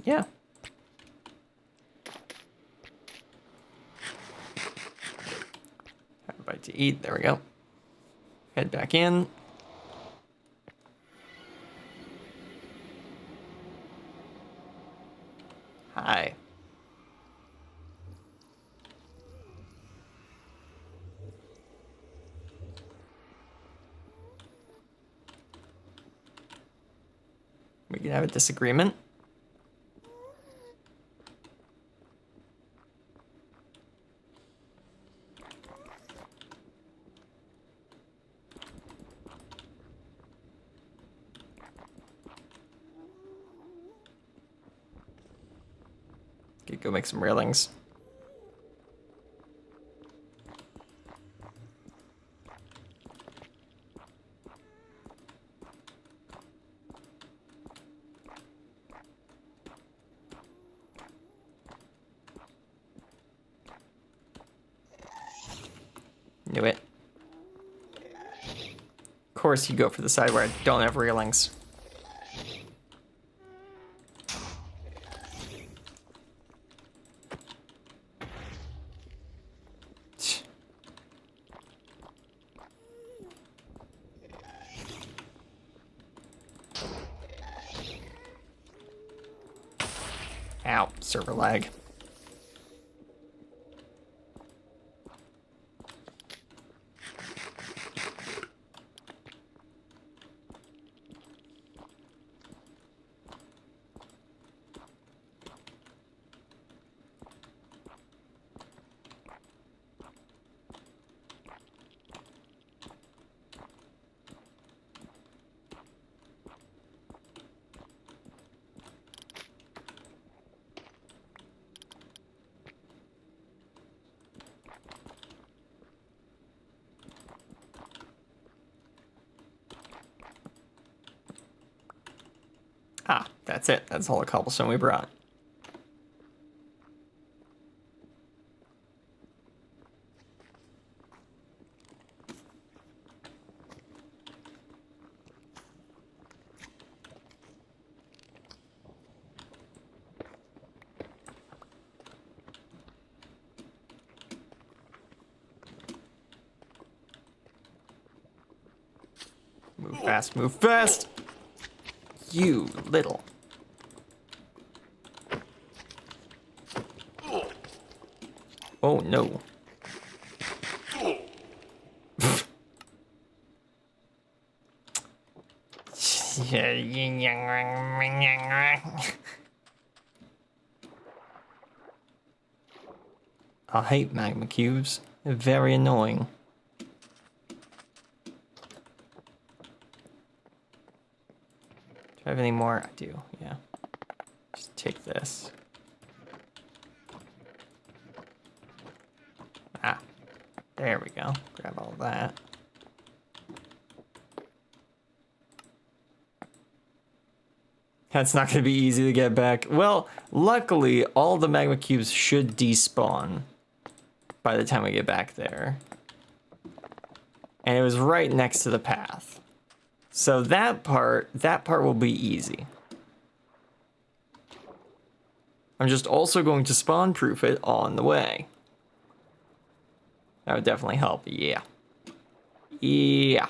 yeah. Have a bite to eat. There we go. Head back in. Hi. We can have a disagreement. Could go make some railings. Knew it. Of course you go for the side where I don't have railings. Ow, server lag. Ah, that's it. That's all the cobblestone we brought. Move fast, move fast! You little. Oh no. I hate magma cubes. They're very annoying. Do I have any more? I do, yeah. Just take this. Ah, there we go. Grab all that. That's not going to be easy to get back. Well, luckily, all the magma cubes should despawn by the time we get back there. And it was right next to the path. So that part will be easy. I'm just also going to spawn proof it on the way. That would definitely help, yeah. Yeah.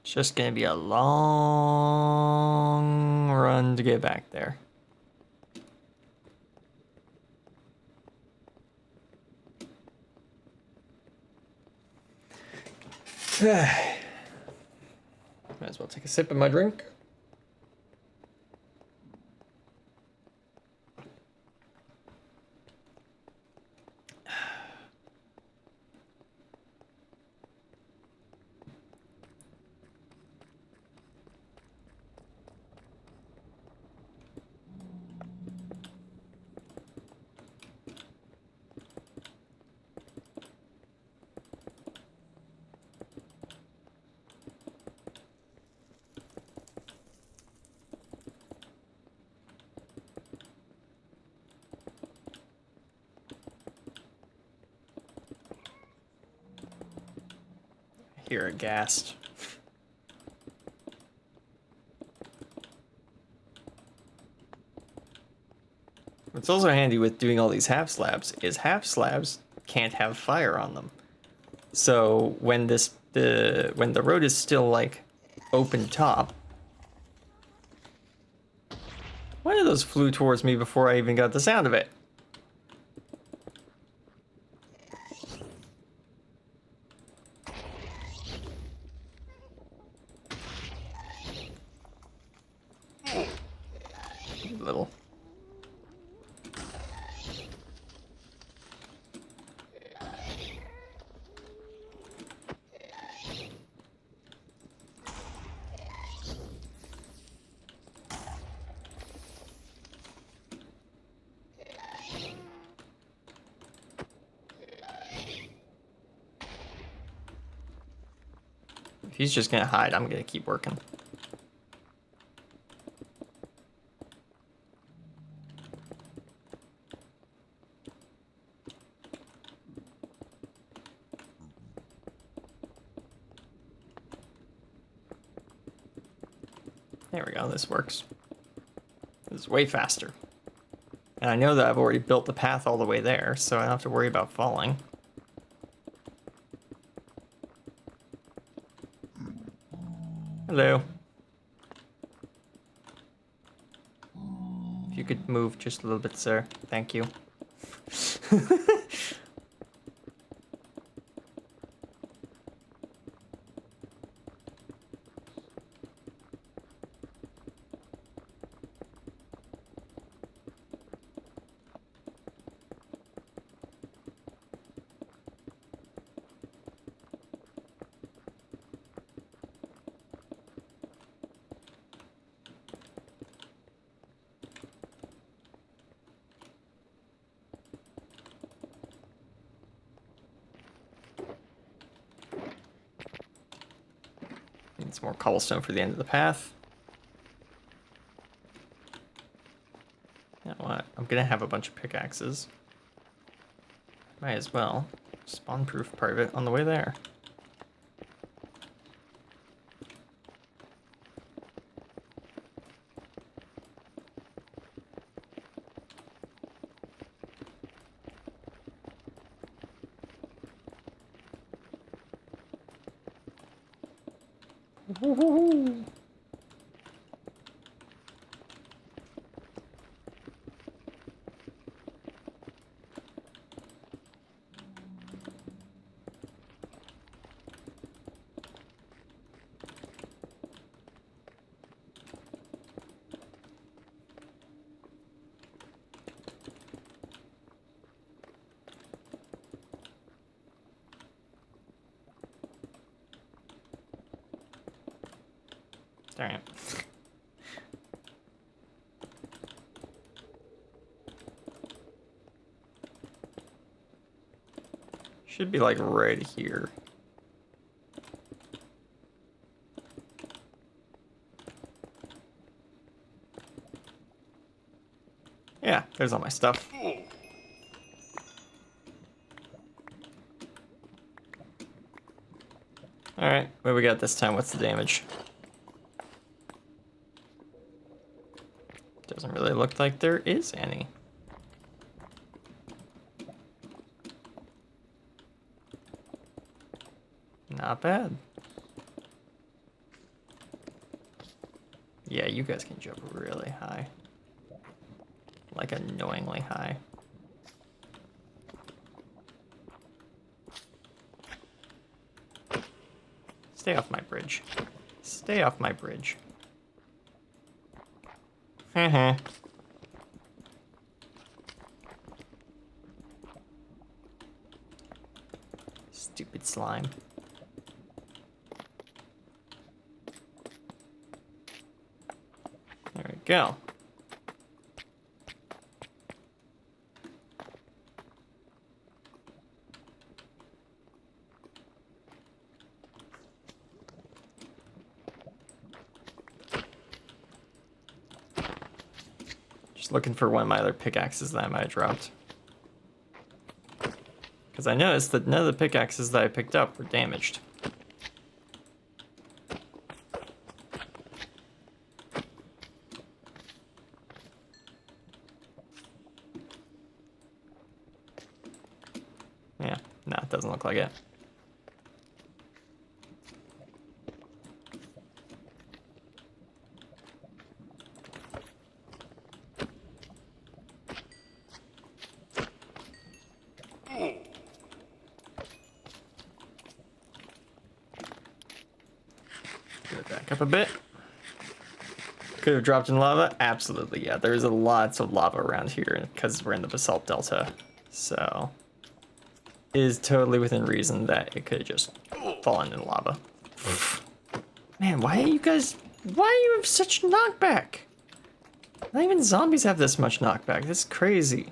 It's just gonna be a long run to get back there. Might as well take a sip of my drink. Here, aghast. What's also handy with doing all these half slabs is half slabs can't have fire on them. So when when the road is still like open top, why do those flew towards me before I even got the sound of it. Little. If he's just gonna hide, I'm gonna keep working. There we go, this works. This is way faster. And I know that I've already built the path all the way there, so I don't have to worry about falling. Hello. If you could move just a little bit, sir. Thank you. Need some more cobblestone for the end of the path. You know what? I'm gonna have a bunch of pickaxes. Might as well spawn-proof part of it on the way there. Woohoo! Darn it. Should be like right here. Yeah, there's all my stuff. Alright, what we got this time? What's the damage? Doesn't really look like there is any. Not bad. Yeah, you guys can jump really high. Like annoyingly high. Stay off my bridge. Stay off my bridge. Heh. Stupid slime. There we go. Just looking for one of my other pickaxes that I might have dropped. Because I noticed that none of the pickaxes that I picked up were damaged. Yeah, no, it doesn't look like it. Go back up a bit. Could have dropped in lava? Absolutely, yeah. There's lots of lava around here because we're in the basalt delta. So, it is totally within reason that it could have just fallen in lava. Man, why do you have such knockback? Not even zombies have this much knockback. That's crazy.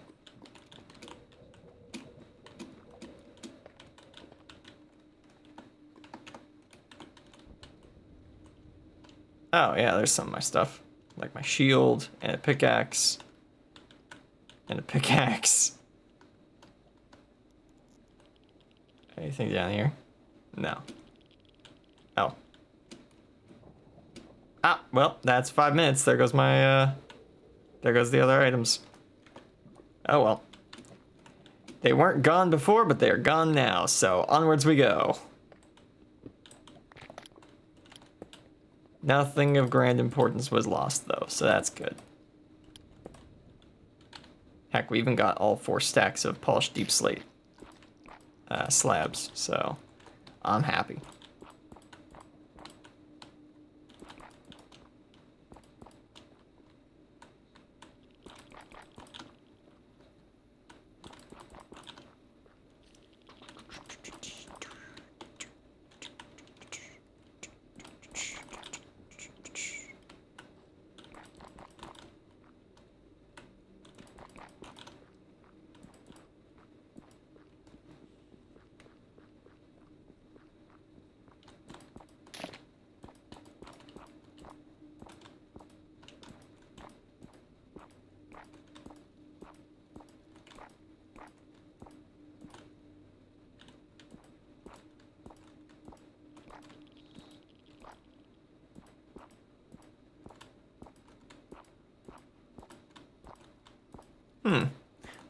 Oh, yeah, there's some of my stuff. Like my shield, and a pickaxe. And a pickaxe. Anything down here? No. Oh. Ah, well, that's 5 minutes. There goes my, there goes the other items. Oh, well. They weren't gone before, but they're gone now, so onwards we go. Nothing of grand importance was lost, though, so that's good. Heck, we even got all 4 stacks of polished deep slate slabs, so I'm happy.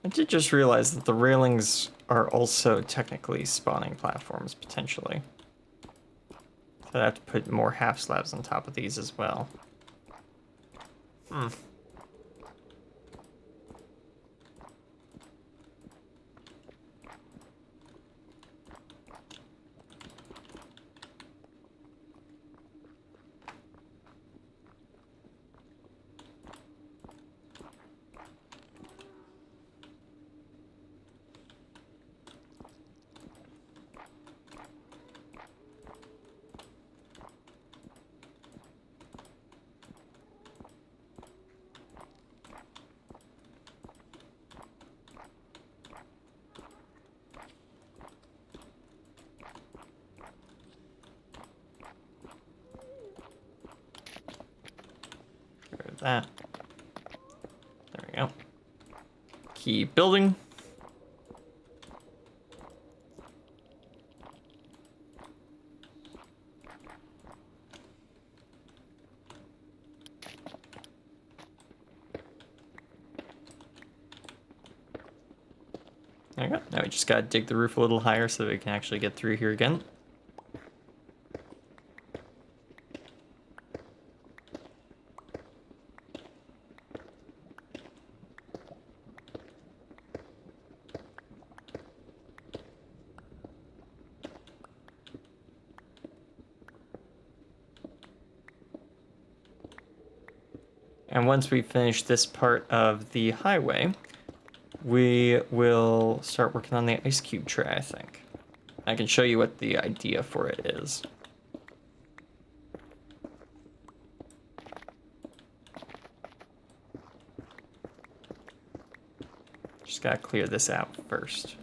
I did just realize that the railings are also technically spawning platforms, potentially. So I have to put more half slabs on top of these as well. Get rid of that. There we go. Keep building. There we go. Now we just gotta dig the roof a little higher so that we can actually get through here again. And once we finish this part of the highway, we will start working on the ice cube tray, I think. I can show you what the idea for it is. Just gotta clear this out first.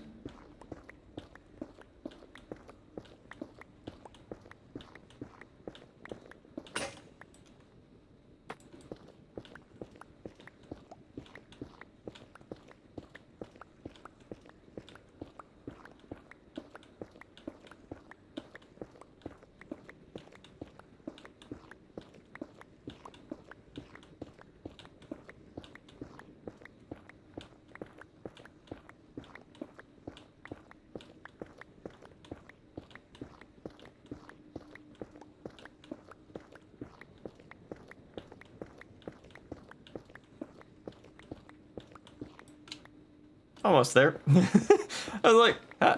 Almost there. I was like,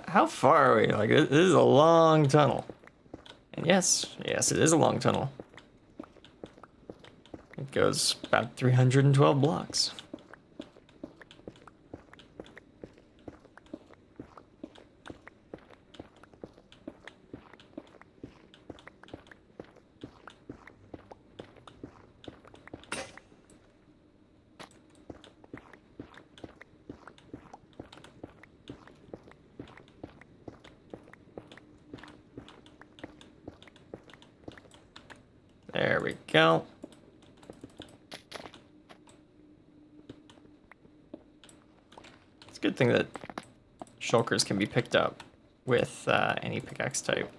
how far are we? Like, this is a long tunnel. And yes, yes, it is a long tunnel. It goes about 312 blocks. There we go. It's a good thing that shulkers can be picked up with any pickaxe type.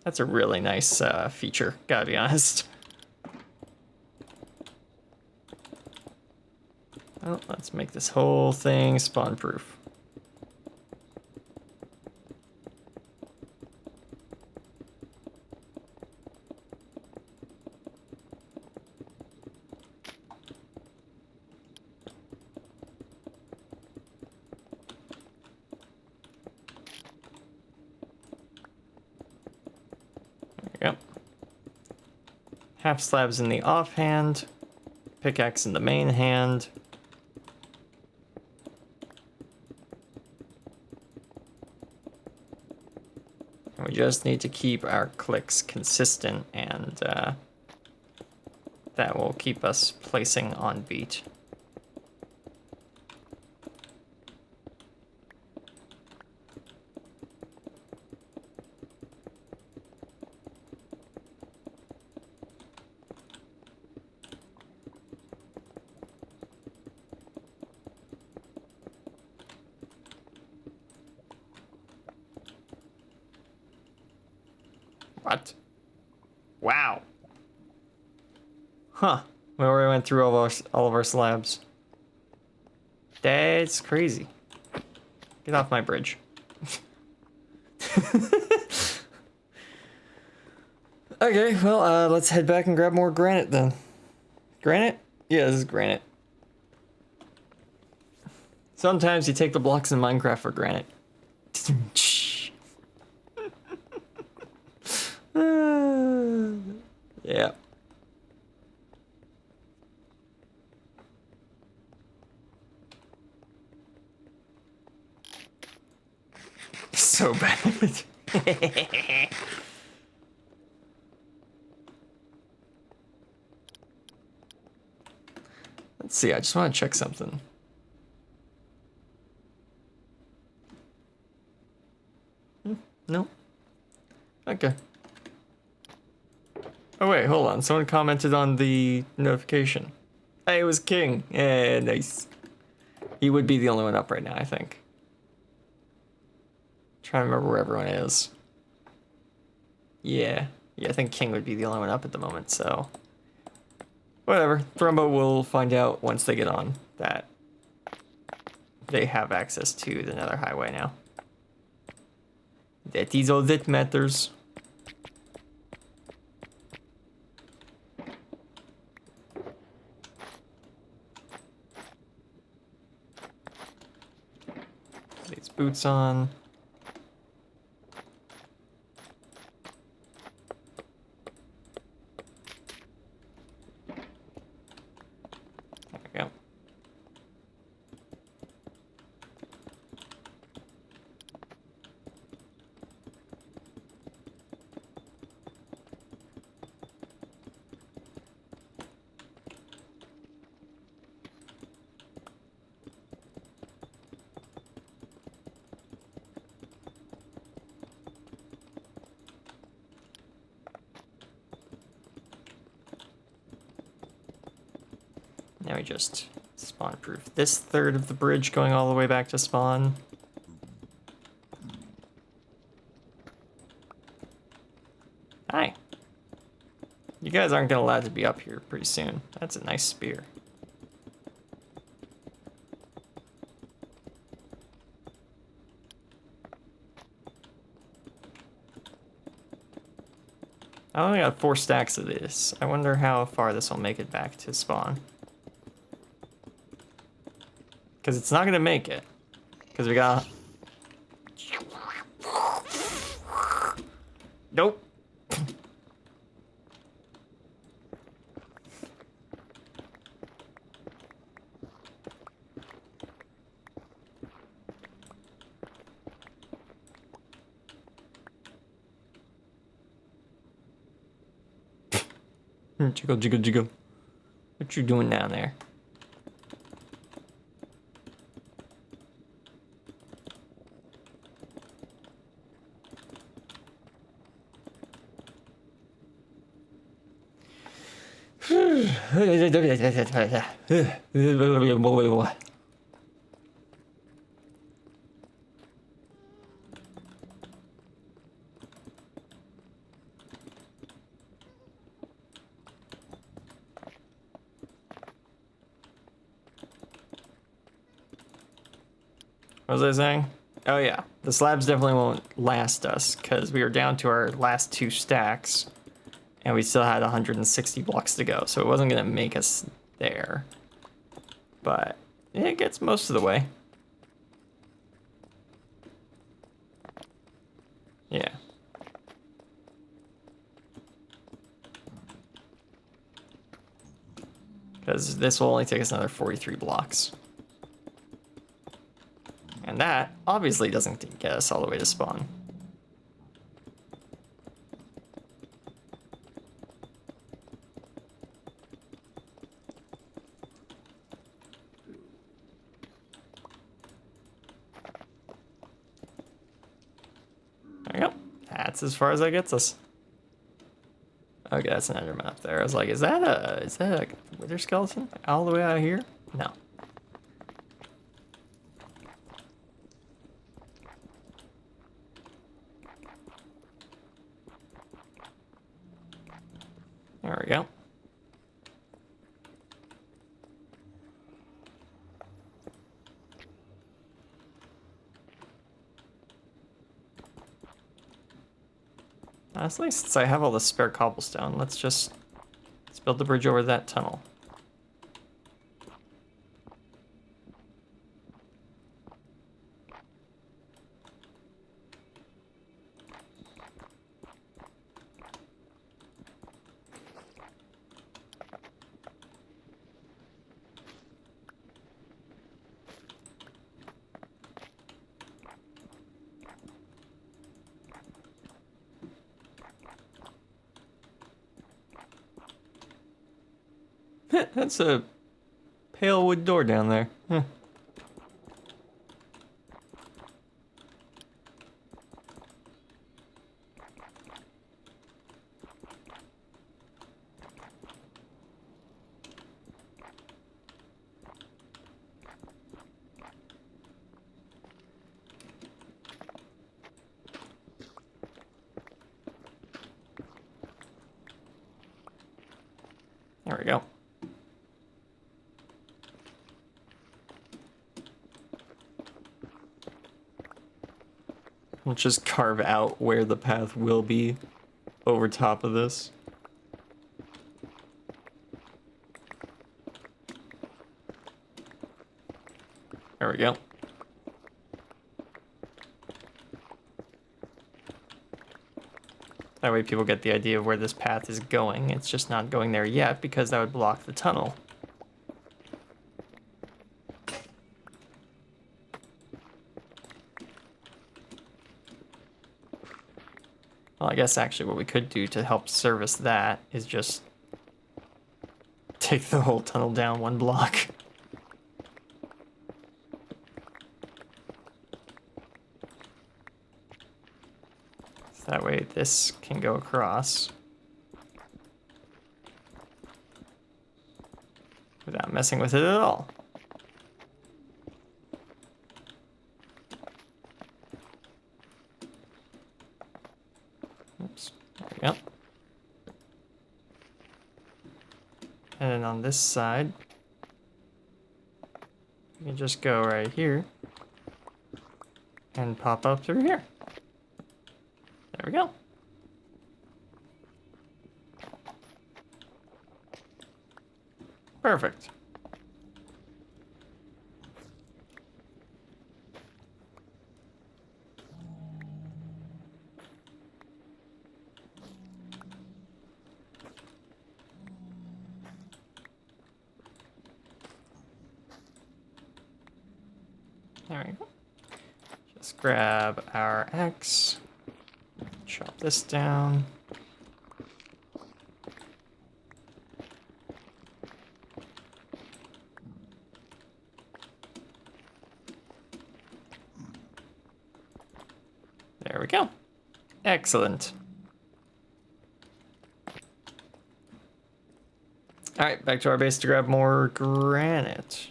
That's a really nice feature, gotta be honest. Well, let's make this whole thing spawn proof. Yep. Half slabs in the offhand, pickaxe in the main hand. And we just need to keep our clicks consistent, and that will keep us placing on beat. What? Wow. Huh. We already went through all of our slabs. That's crazy. Get off my bridge. Okay, well, let's head back and grab more granite then. Granite? Yeah, this is granite. Sometimes you take the blocks in Minecraft for granite. Yeah. So bad. Let's see, I just want to check something. No? Okay. Oh wait, hold on. Someone commented on the notification. Hey, it was King. Yeah, nice. He would be the only one up right now, I think. Trying to remember where everyone is. Yeah, I think King would be the only one up at the moment, so... Whatever. Thrumbo will find out once they get on that they have access to the Nether Highway now. That is all that matters. These boots on. There we go. Now we just spawn proof this third of the bridge going all the way back to spawn. Hi. You guys aren't gonna allowed to be up here pretty soon. That's a nice spear. I only got 4 stacks of this. I wonder how far this will make it back to spawn. Because it's not going to make it. Because we got... Nope. Jiggle, jiggle, jiggle. What you doing down there? What was I saying? Oh yeah, the slabs definitely won't last us because we were down to our last 2 stacks and we still had 160 blocks to go, so it wasn't gonna make us there. But it gets most of the way. Yeah. Because this will only take us another 43 blocks. And that obviously doesn't get us all the way to spawn. There we go. That's as far as that gets us. Okay, that's an Enderman up there. I was like, is that a wither skeleton all the way out here? No. There we go. Honestly, since I have all the spare cobblestone, let's build the bridge over that tunnel. That's a pale wood door down there. Huh. There we go. We'll just carve out where the path will be over top of this. There we go. That way people get the idea of where this path is going. It's just not going there yet because that would block the tunnel. Well, I guess actually what we could do to help service that is just take the whole tunnel down 1 block. So that way this can go across without messing with it at all. Oops, there we go. And then on this side, you can just go right here and pop up through here. There we go. Perfect. There we go. Just grab our axe, chop this down. we go. Excellent. All right, back to our base to grab more granite.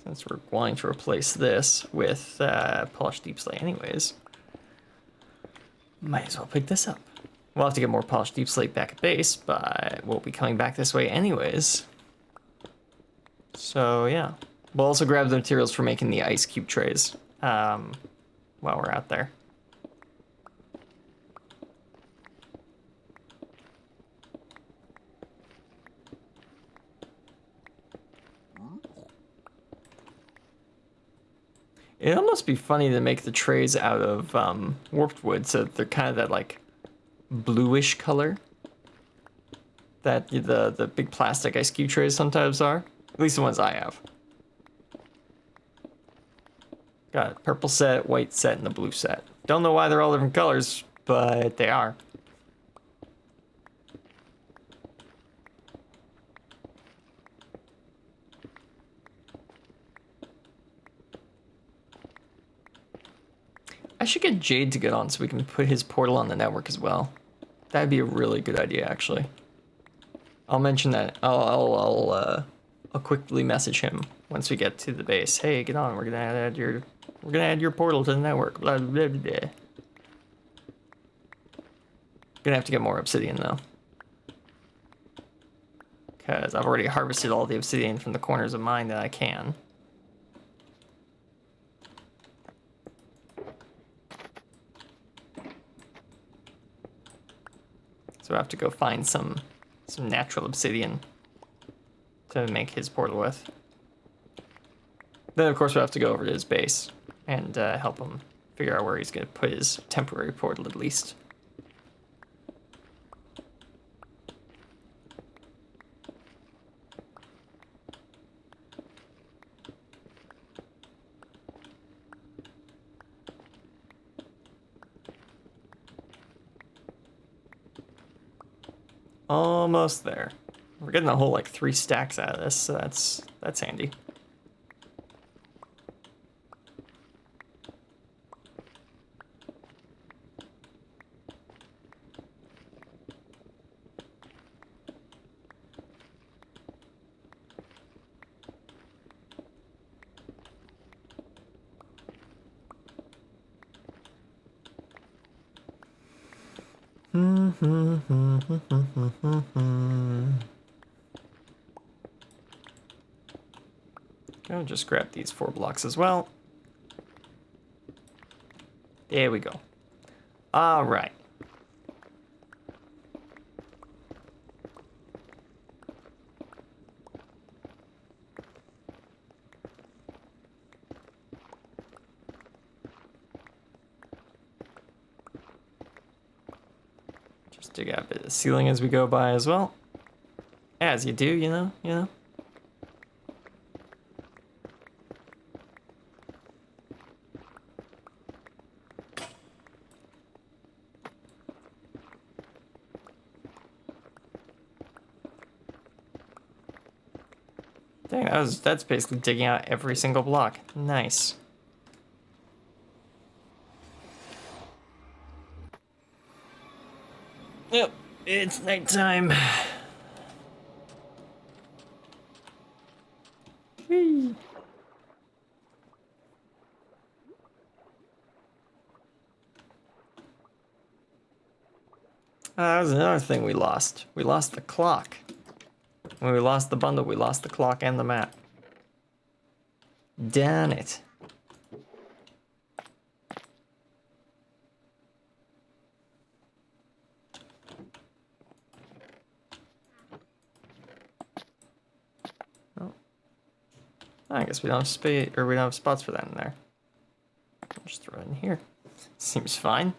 Since we're going to replace this with polished deep slate anyways, might as well pick this up. We'll have to get more polished deep slate back at base, but we'll be coming back this way anyways. So yeah, we'll also grab the materials for making the ice cube trays while we're out there. It'd almost be funny to make the trays out of warped wood, so they're kind of that like bluish color that the big plastic ice cube trays sometimes are. At least the ones I have. Got a purple set, white set, and the blue set. Don't know why they're all different colors, but they are. I should get Jade to get on so we can put his portal on the network as well. That'd be a really good idea, actually. I'll mention that. I'll quickly message him once we get to the base. Hey, get on. We're gonna add your portal to the network. Blah blah blah. blah. Gonna have to get more obsidian though, because I've already harvested all the obsidian from the corners of mine that I can. So I have to go find some natural obsidian to make his portal with. Then of course we'll have to go over to his base and help him figure out where he's gonna put his temporary portal at least. Almost there. We're getting a whole like 3 stacks out of this, so that's handy. I'll just grab these 4 blocks as well. There we go. All right. Just dig out a bit of ceiling as we go by as well. As you do, you know. Dang, that's basically digging out every single block. Nice. Yep, it's nighttime. Whee. That was another thing we lost. We lost the clock. When we lost the bundle, we lost the clock and the map. Damn it. Oh. I guess we don't have space, or we don't have spots for that in there. I'll just throw it in here. Seems fine.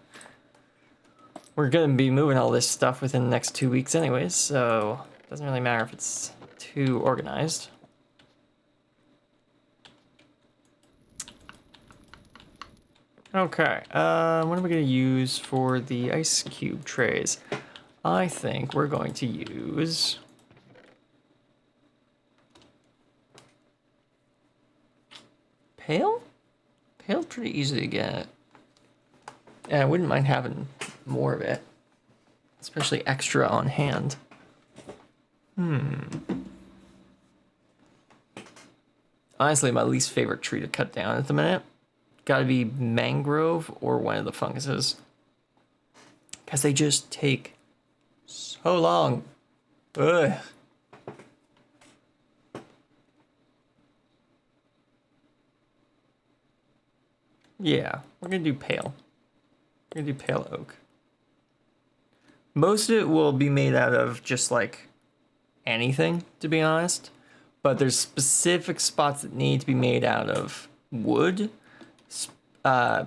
We're gonna be moving all this stuff within the next 2 weeks anyways, so it doesn't really matter if it's too organized. Okay, what are we gonna use for the ice cube trays? I think we're going to use... Pale? Pale's pretty easy to get. Yeah, I wouldn't mind having more of it. Especially extra on hand. Honestly, my least favorite tree to cut down at the minute gotta be mangrove or one of the funguses. Because they just take so long. Ugh. Yeah, we're gonna do pale. We're gonna do pale oak. Most of it will be made out of just like anything, to be honest. But there's specific spots that need to be made out of wood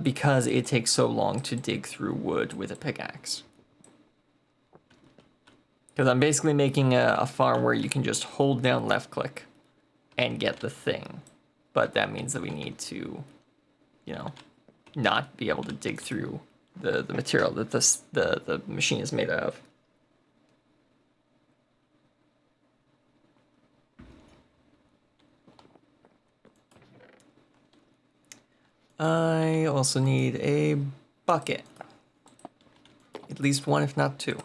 because it takes so long to dig through wood with a pickaxe. Because I'm basically making a farm where you can just hold down left click and get the thing. But that means that we need to, you know, not be able to dig through the material that the machine is made out of. I also need a bucket. At least one, if not two.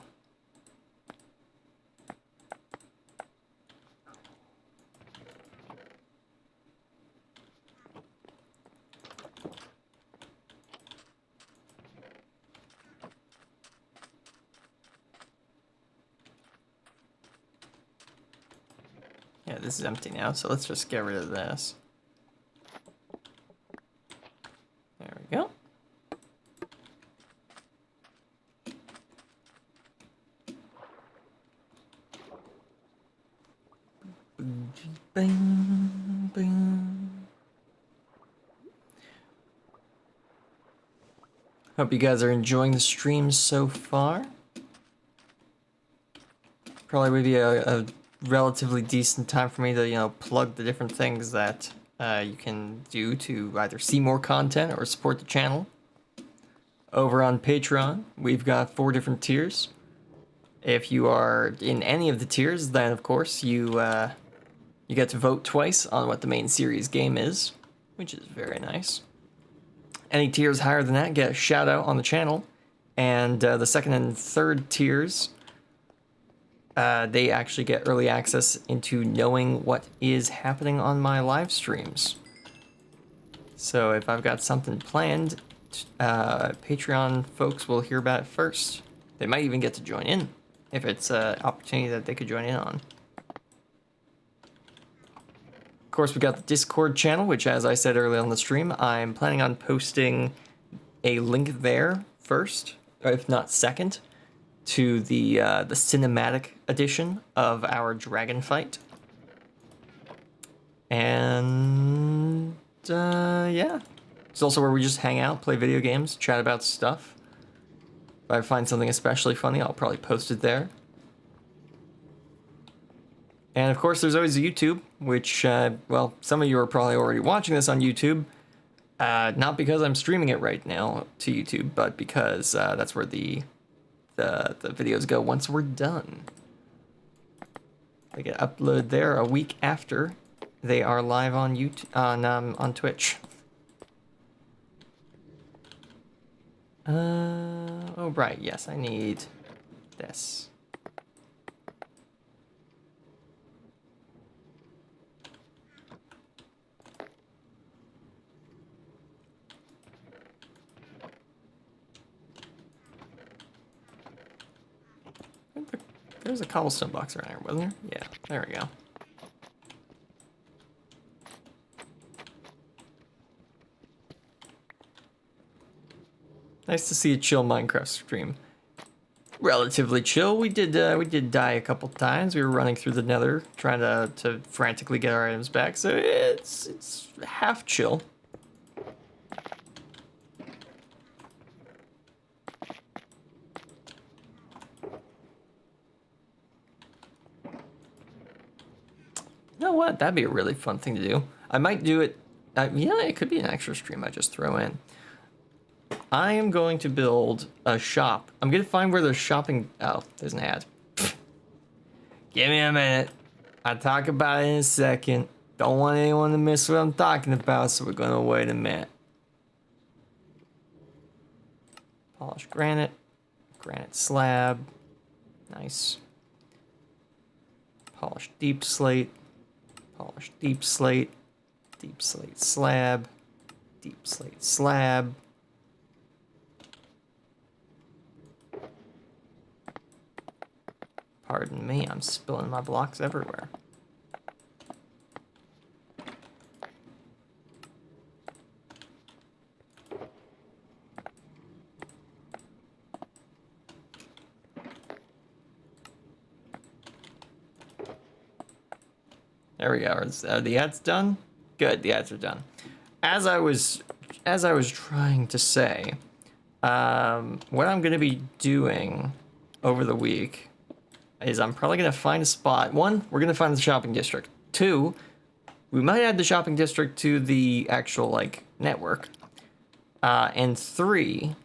Yeah, this is empty now, so let's just get rid of this. There we go. Bing, bing. Hope you guys are enjoying the stream so far. Probably would be a relatively decent time for me to, you know, plug the different things that you can do to either see more content or support the channel. Over on Patreon, we've got 4 different tiers. If you are in any of the tiers, then of course you get to vote twice on what the main series game is, which is very nice. Any tiers higher than that get a shout out on the channel, and the second and third tiers, they actually get early access into knowing what is happening on my live streams. So if I've got something planned, Patreon folks will hear about it first. They might even get to join in if it's an opportunity that they could join in on. Of course, we got the Discord channel, which, as I said earlier on the stream, I'm planning on posting a link there first, or if not second, to the cinematic edition of our dragon fight. And yeah, it's also where we just hang out, play video games, chat about stuff. If I find something especially funny, I'll probably post it there. And of course, there's always YouTube, which, well, some of you are probably already watching this on YouTube. Not because I'm streaming it right now to YouTube, but because that's where the videos go once we're done. They get uploaded there a week after they are live on YouTube, on Twitch. Oh right, yes, I need this. There's a cobblestone box around here, wasn't there? Yeah, there we go. Nice to see a chill Minecraft stream. Relatively chill. We did die a couple times. We were running through the Nether, trying to frantically get our items back. So it's half chill. You know what? That'd be a really fun thing to do. I might do it. Yeah, it could be an extra stream I just throw in. I am going to build a shop. I'm going to find where there's shopping. Oh, there's an ad. Give me a minute. I'll talk about it in a second. Don't want anyone to miss what I'm talking about, so we're gonna wait a minute. Polished granite. Granite slab. Nice. Polished deep slate. Polished deep slate. Deep slate slab. Deep slate slab. Pardon me, I'm spilling my blocks everywhere. There we go. Are the ads done? Good, the ads are done. As I was trying to say, what I'm gonna be doing over the week is I'm probably gonna find a spot. One, we're gonna find the shopping district. Two, we might add the shopping district to the actual like network. And three,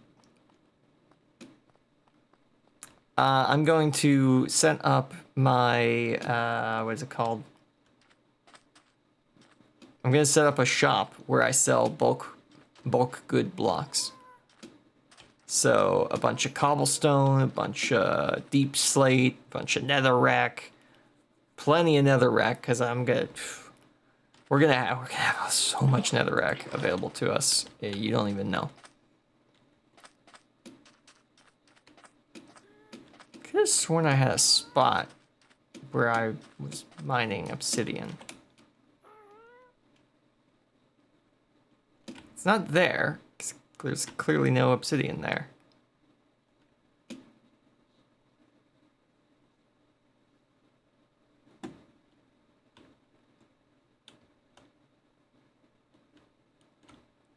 I'm going to set up my what is it called? I'm gonna set up a shop where I sell bulk good blocks. So a bunch of cobblestone, a bunch of deep slate, a bunch of netherrack, plenty of netherrack, because we're gonna have so much netherrack available to us. You don't even know. Could have sworn I had a spot where I was mining obsidian. It's not there. There's clearly no obsidian there.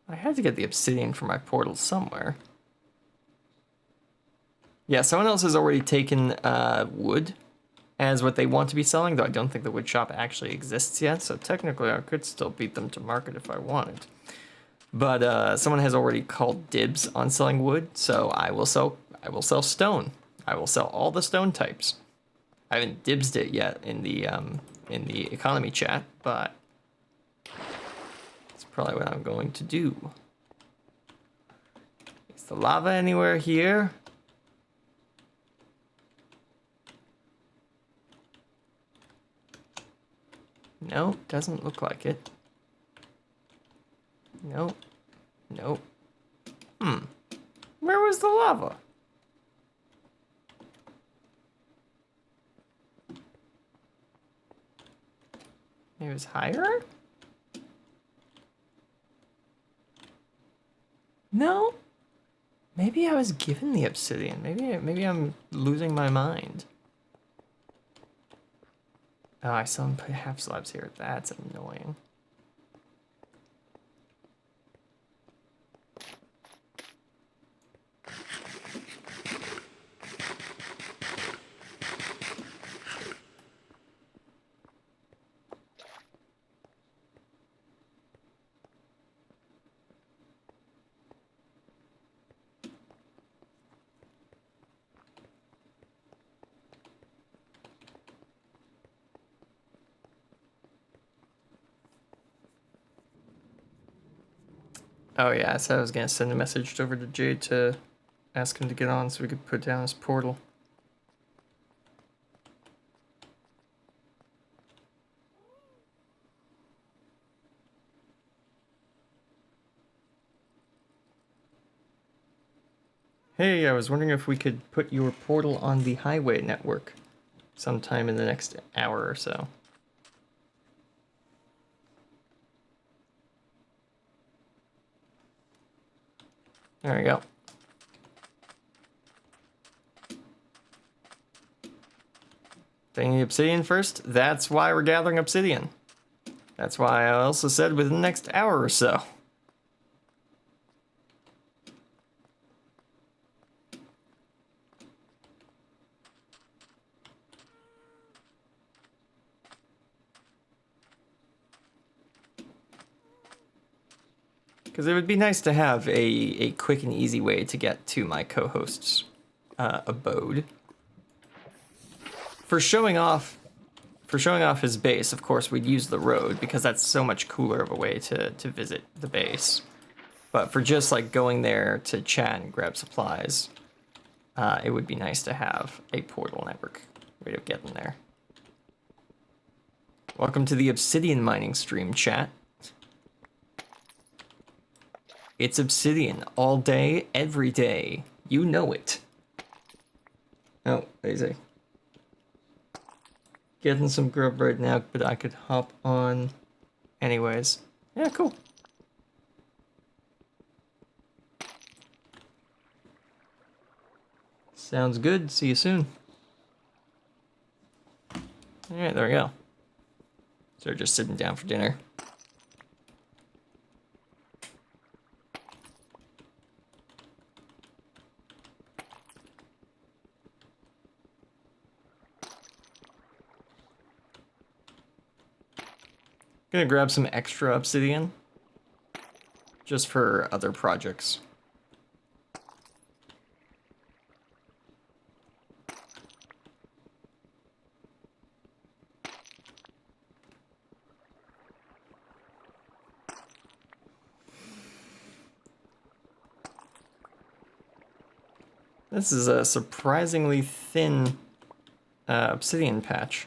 I had to get the obsidian from my portal somewhere. Yeah, someone else has already taken wood as what they want to be selling, though I don't think the wood shop actually exists yet, so technically I could still beat them to market if I wanted. But someone has already called dibs on selling wood, so I will sell stone. I will sell all the stone types. I haven't dibsed it yet in the economy chat, but it's probably what I'm going to do. Is the lava anywhere here? No, doesn't look like it. Nope. Nope. Where was the lava? It was higher? No? Maybe I was given the obsidian. Maybe I'm losing my mind. Oh, I saw him put half slabs here. That's annoying. Oh yeah, I said I was gonna send a message over to Jade to ask him to get on so we could put down his portal. Hey, I was wondering if we could put your portal on the highway network sometime in the next hour or so. There we go. Taking the obsidian first, that's why we're gathering obsidian. That's why I also said within the next hour or so. Because it would be nice to have a quick and easy way to get to my co-host's abode. For showing off for showing off his base, of course, we'd use the road because that's so much cooler of a way to visit the base. But for just like going there to chat and grab supplies, it would be nice to have a portal network way of getting there. Welcome to the obsidian mining stream, chat. It's obsidian all day, every day. You know it. Oh, easy. Getting some grub right now, but I could hop on anyways. Yeah, cool. Sounds good. See you soon. Alright, there we go. So we're just sitting down for dinner. Gonna grab some extra obsidian just for other projects. This is a surprisingly thin obsidian patch.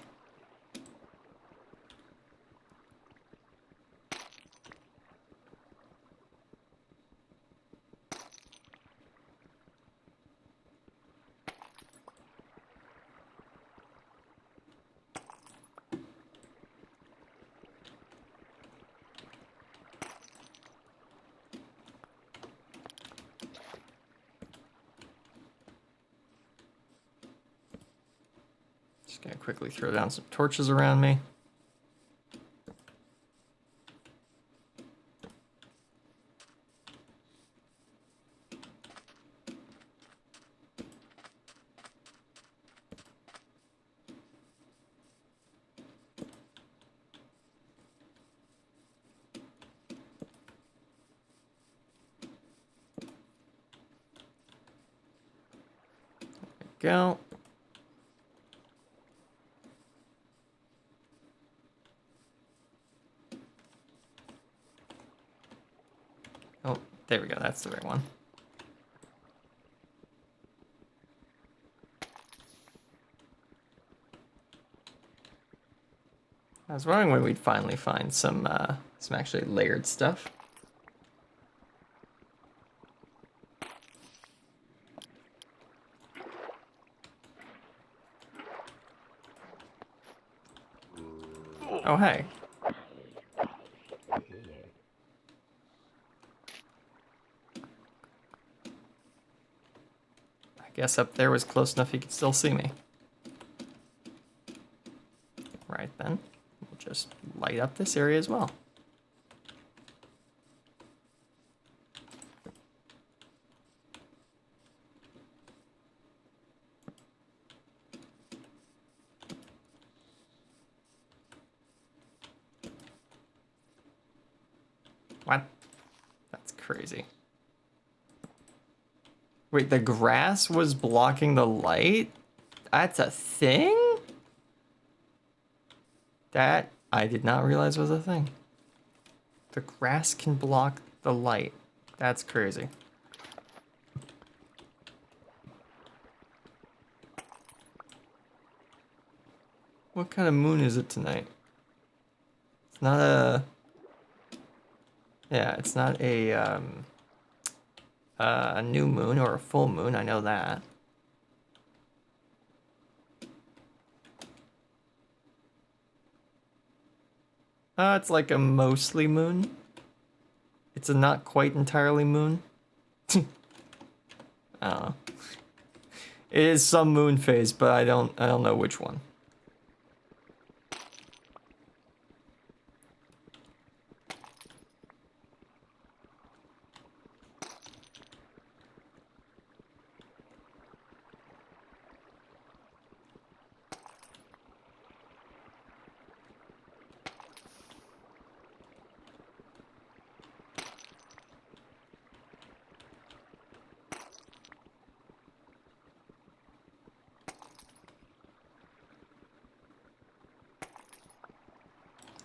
Just gonna quickly throw down some torches around me. Go. Oh, there we go. That's the right one. I was wondering when we'd finally find some actually layered stuff. Oh, hey. I guess up there was close enough he could still see me. Right then, we'll just light up this area as well. What? That's crazy. Wait, the grass was blocking the light? That's a thing? That I did not realize was a thing. The grass can block the light. That's crazy. What kind of moon is it tonight? It's not a... Yeah, it's not a new moon or a full moon, I know that. It's like a mostly moon. It's a not quite entirely moon. I don't know. It is some moon phase, but I don't know which one.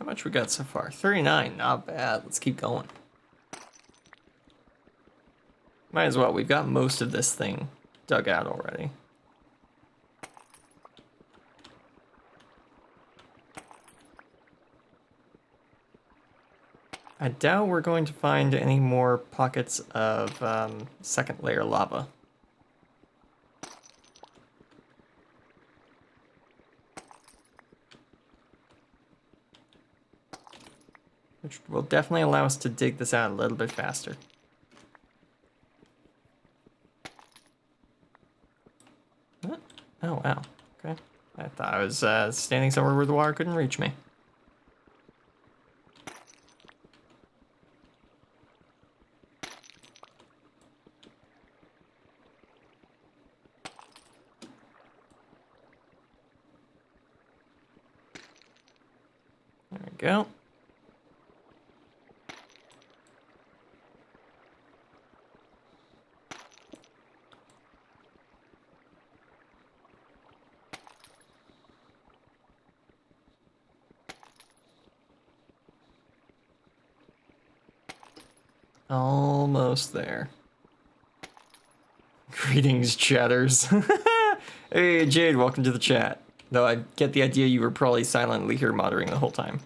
How much we got so far? 39, not bad. Let's keep going. Might as well, we've got most of this thing dug out already. I doubt we're going to find any more pockets of second layer lava. Which will definitely allow us to dig this out a little bit faster. What? Oh, wow. Okay. I thought I was standing somewhere where the water couldn't reach me. There we go. Almost there. Greetings, chatters. Hey, Jade, welcome to the chat. Though I get the idea you were probably silently here monitoring the whole time.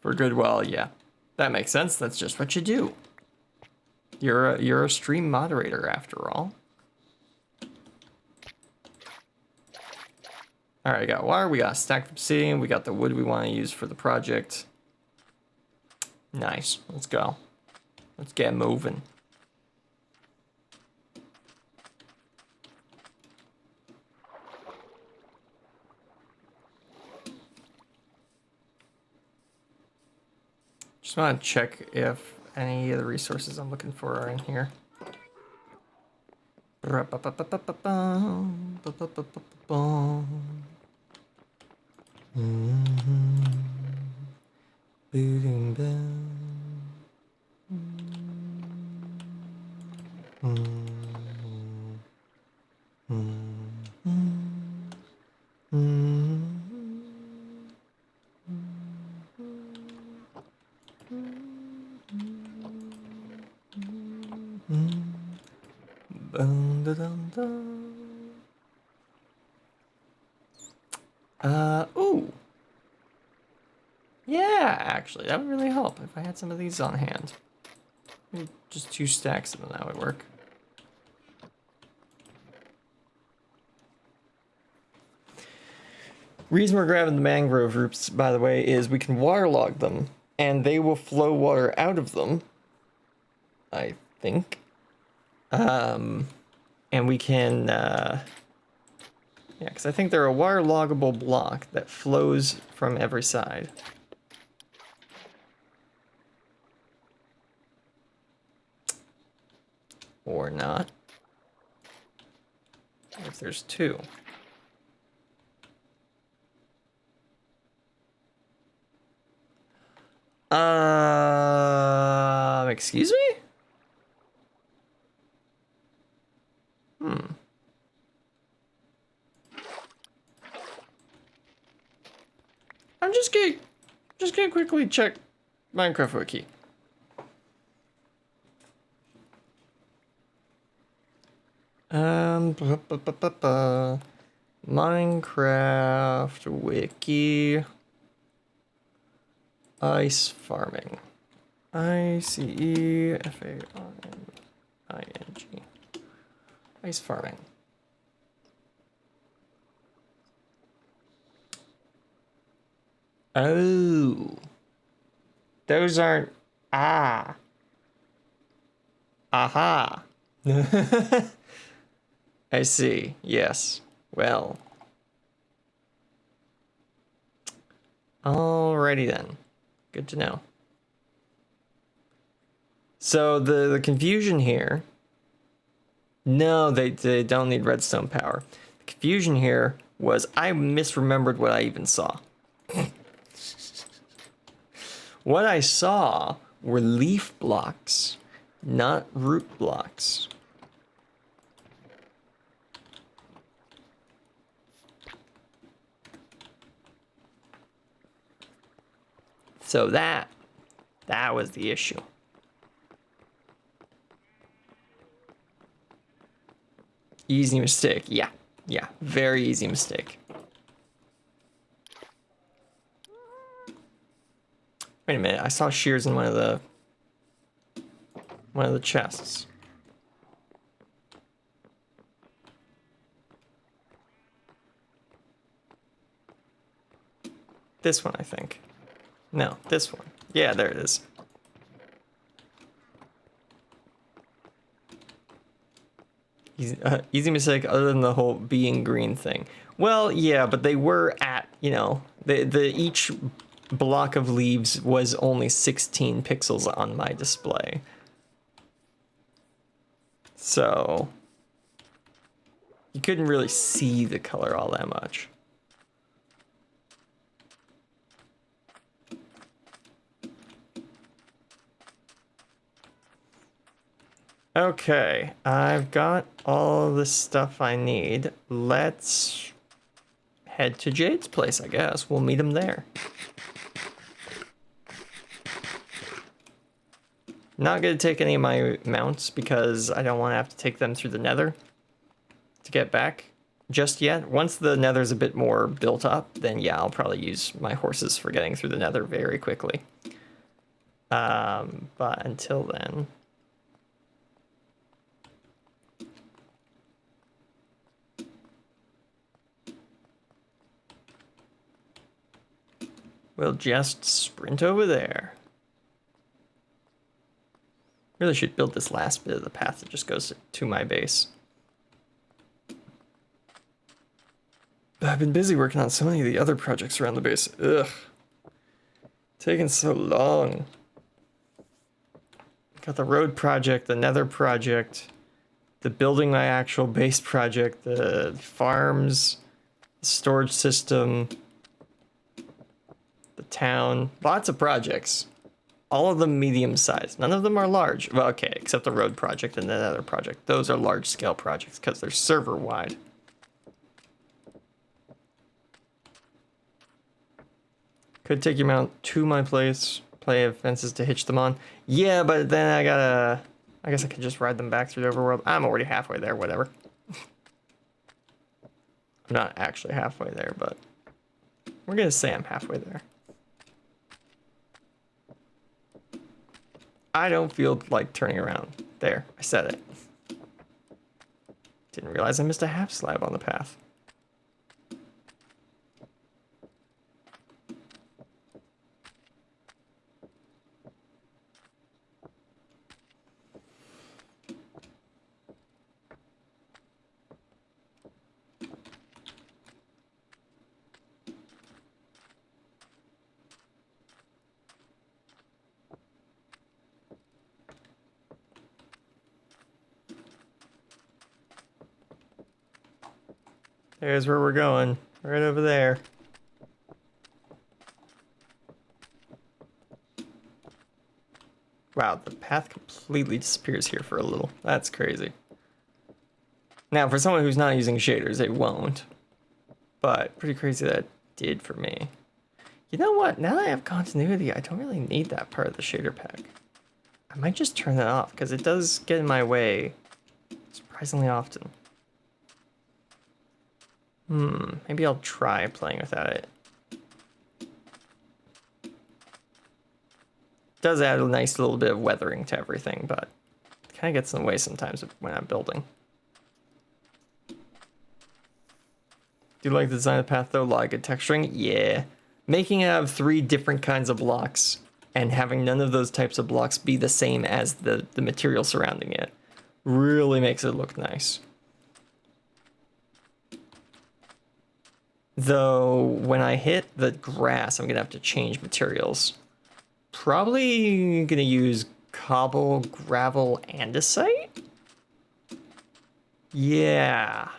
For good, well, yeah. That makes sense. That's just what you do. You're a stream moderator after all. All right, we got water, we got stacked obsidian, we got the wood we want to use for the project. Nice. Let's go. Let's get moving. Just want to check if any of the resources I'm looking for are in here. Ooh. Yeah, actually, that would really help if I had some of these on hand. Maybe just 2 stacks of them, that would work. Reason we're grabbing the mangrove roots, by the way, is we can waterlog them, and they will flow water out of them, I think. And we can, yeah, because I think they're a waterloggable block that flows from every side. Or not. If there's 2. Excuse me? I'm just gonna quickly check Minecraft Wiki. Minecraft Wiki. Ice farming. ICEFARMING. Ice farming. Oh. Those aren't. Ah. Aha. I see. Yes. Well. Alrighty then. Good to know. So the confusion here. No, they don't need redstone power. The confusion here was I misremembered what I even saw. What I saw were leaf blocks, not root blocks. So that was the issue. Easy mistake. Yeah, very easy mistake. Wait a minute, I saw shears in one of the chests. This one, I think. No, this one. Yeah, there it is. Easy mistake other than the whole being green thing. Well, yeah, but they were at, you know, each block of leaves was only 16 pixels on my display. So you couldn't really see the color all that much. Okay, I've got all the stuff I need. Let's head to Jade's place, I guess. We'll meet him there. Not gonna take any of my mounts because I don't want to have to take them through the Nether to get back just yet. Once the Nether's a bit more built up, then yeah, I'll probably use my horses for getting through the Nether very quickly. But until then... we'll just sprint over there. Really should build this last bit of the path that just goes to my base. But I've been busy working on so many of the other projects around the base. Ugh. Taking so long. Got the road project, the Nether project, the building my actual base project, the farms, the storage system, the town. Lots of projects. All of them medium sized. None of them are large. Well, okay, except the road project and the Nether project. Those are large scale projects because they're server wide. Could take your mount to my place, play fences to hitch them on. Yeah, but then I guess I could just ride them back through the overworld. I'm already halfway there, whatever. I'm not actually halfway there, but we're gonna say I'm halfway there. I don't feel like turning around. There, I said it. Didn't realize I missed a half slab on the path. There's where we're going. Right over there. Wow, the path completely disappears here for a little. That's crazy. Now, for someone who's not using shaders, it won't. But pretty crazy that it did for me. You know what? Now that I have continuity, I don't really need that part of the shader pack. I might just turn that off, because it does get in my way surprisingly often. Maybe I'll try playing without it. Does add a nice little bit of weathering to everything, but it kind of gets in the way sometimes when I'm building. Do you like the design of the path though? A lot of good texturing? Yeah. Making it out of 3 different kinds of blocks and having none of those types of blocks be the same as the material surrounding it really makes it look nice. Though, when I hit the grass, I'm gonna have to change materials. Probably gonna use cobble, gravel, andesite? Yeah.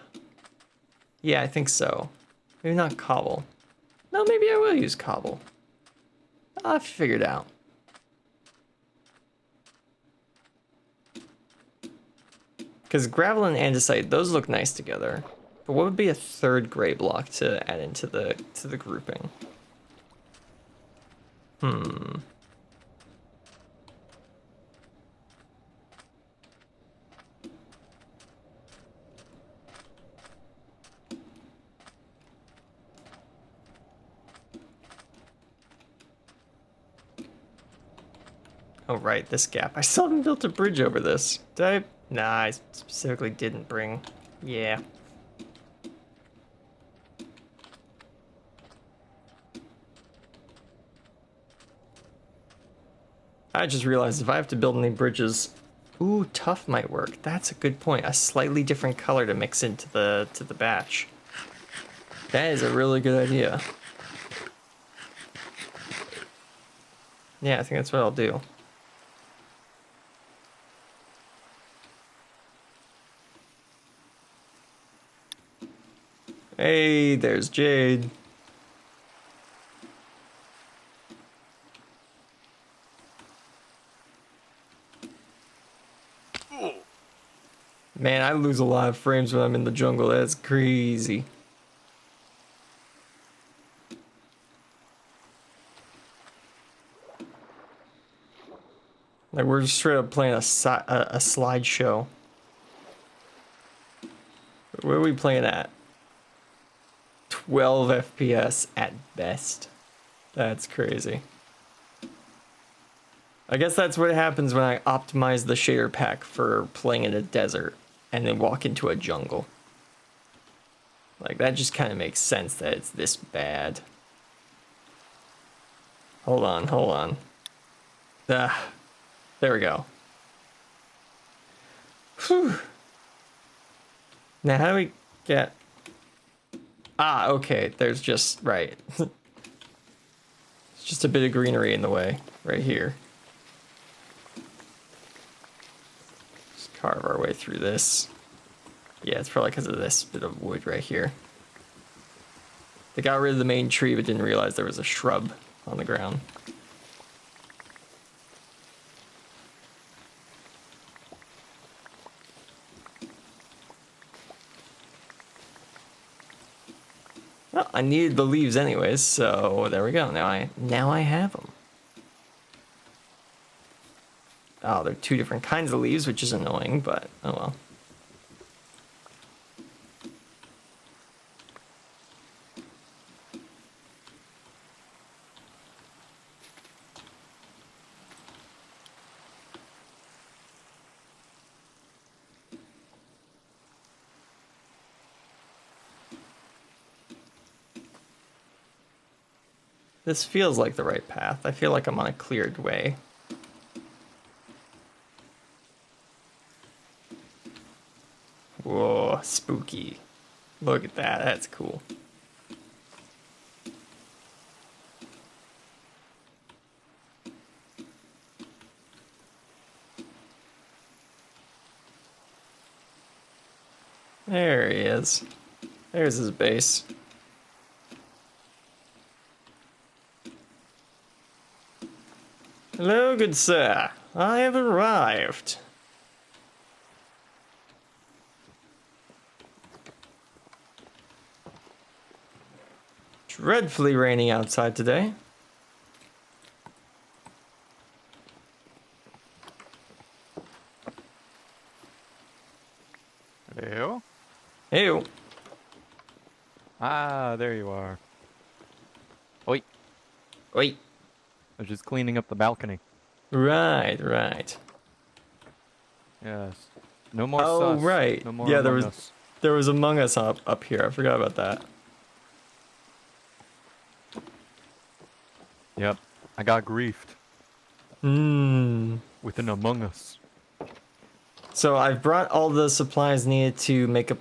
Yeah, I think so. Maybe not cobble. No, maybe I will use cobble. I'll have to figure it out. Because gravel and andesite, those look nice together. But what would be a third gray block to add into the grouping? Hmm. Oh, right, this gap. I still haven't built a bridge over this. Did I? Nah, I specifically didn't bring. Yeah. I just realized if I have to build any bridges, ooh, tough might work. That's a good point. A slightly different color to mix into the batch. That is a really good idea. Yeah, I think that's what I'll do. Hey, there's Jade. Man, I lose a lot of frames when I'm in the jungle. That's crazy. Like, we're just straight up playing a slideshow. Where are we playing at? 12 FPS at best. That's crazy. I guess that's what happens when I optimize the shader pack for playing in a desert and then walk into a jungle. Like, that just kind of makes sense that it's this bad. Hold on, hold on. Ah, there we go. Whew. Now, how do we get... Ah, okay, there's just... Right. It's just a bit of greenery in the way, right here. Just carve our way through this. Yeah, it's probably because of this bit of wood right here. They got rid of the main tree, but didn't realize there was a shrub on the ground. Well, I needed the leaves anyways, so there we go. Now I have them. Oh, they're two different kinds of leaves, which is annoying, but oh well. This feels like the right path. I feel like I'm on a cleared way. Whoa, spooky. Look at that, that's cool. There he is. There's his base. Hello, good sir. I have arrived. Dreadfully rainy outside today. Hello? Ew. Ah, there you are. Oi, Wait. I was just cleaning up the balcony. Right, right. Yes. No more Oh, sus. right. No more Yeah, Among Us. there was Among Us up here. I forgot about that. Yep. I got griefed Hmm. with an Among Us. So I've brought all the supplies needed to make a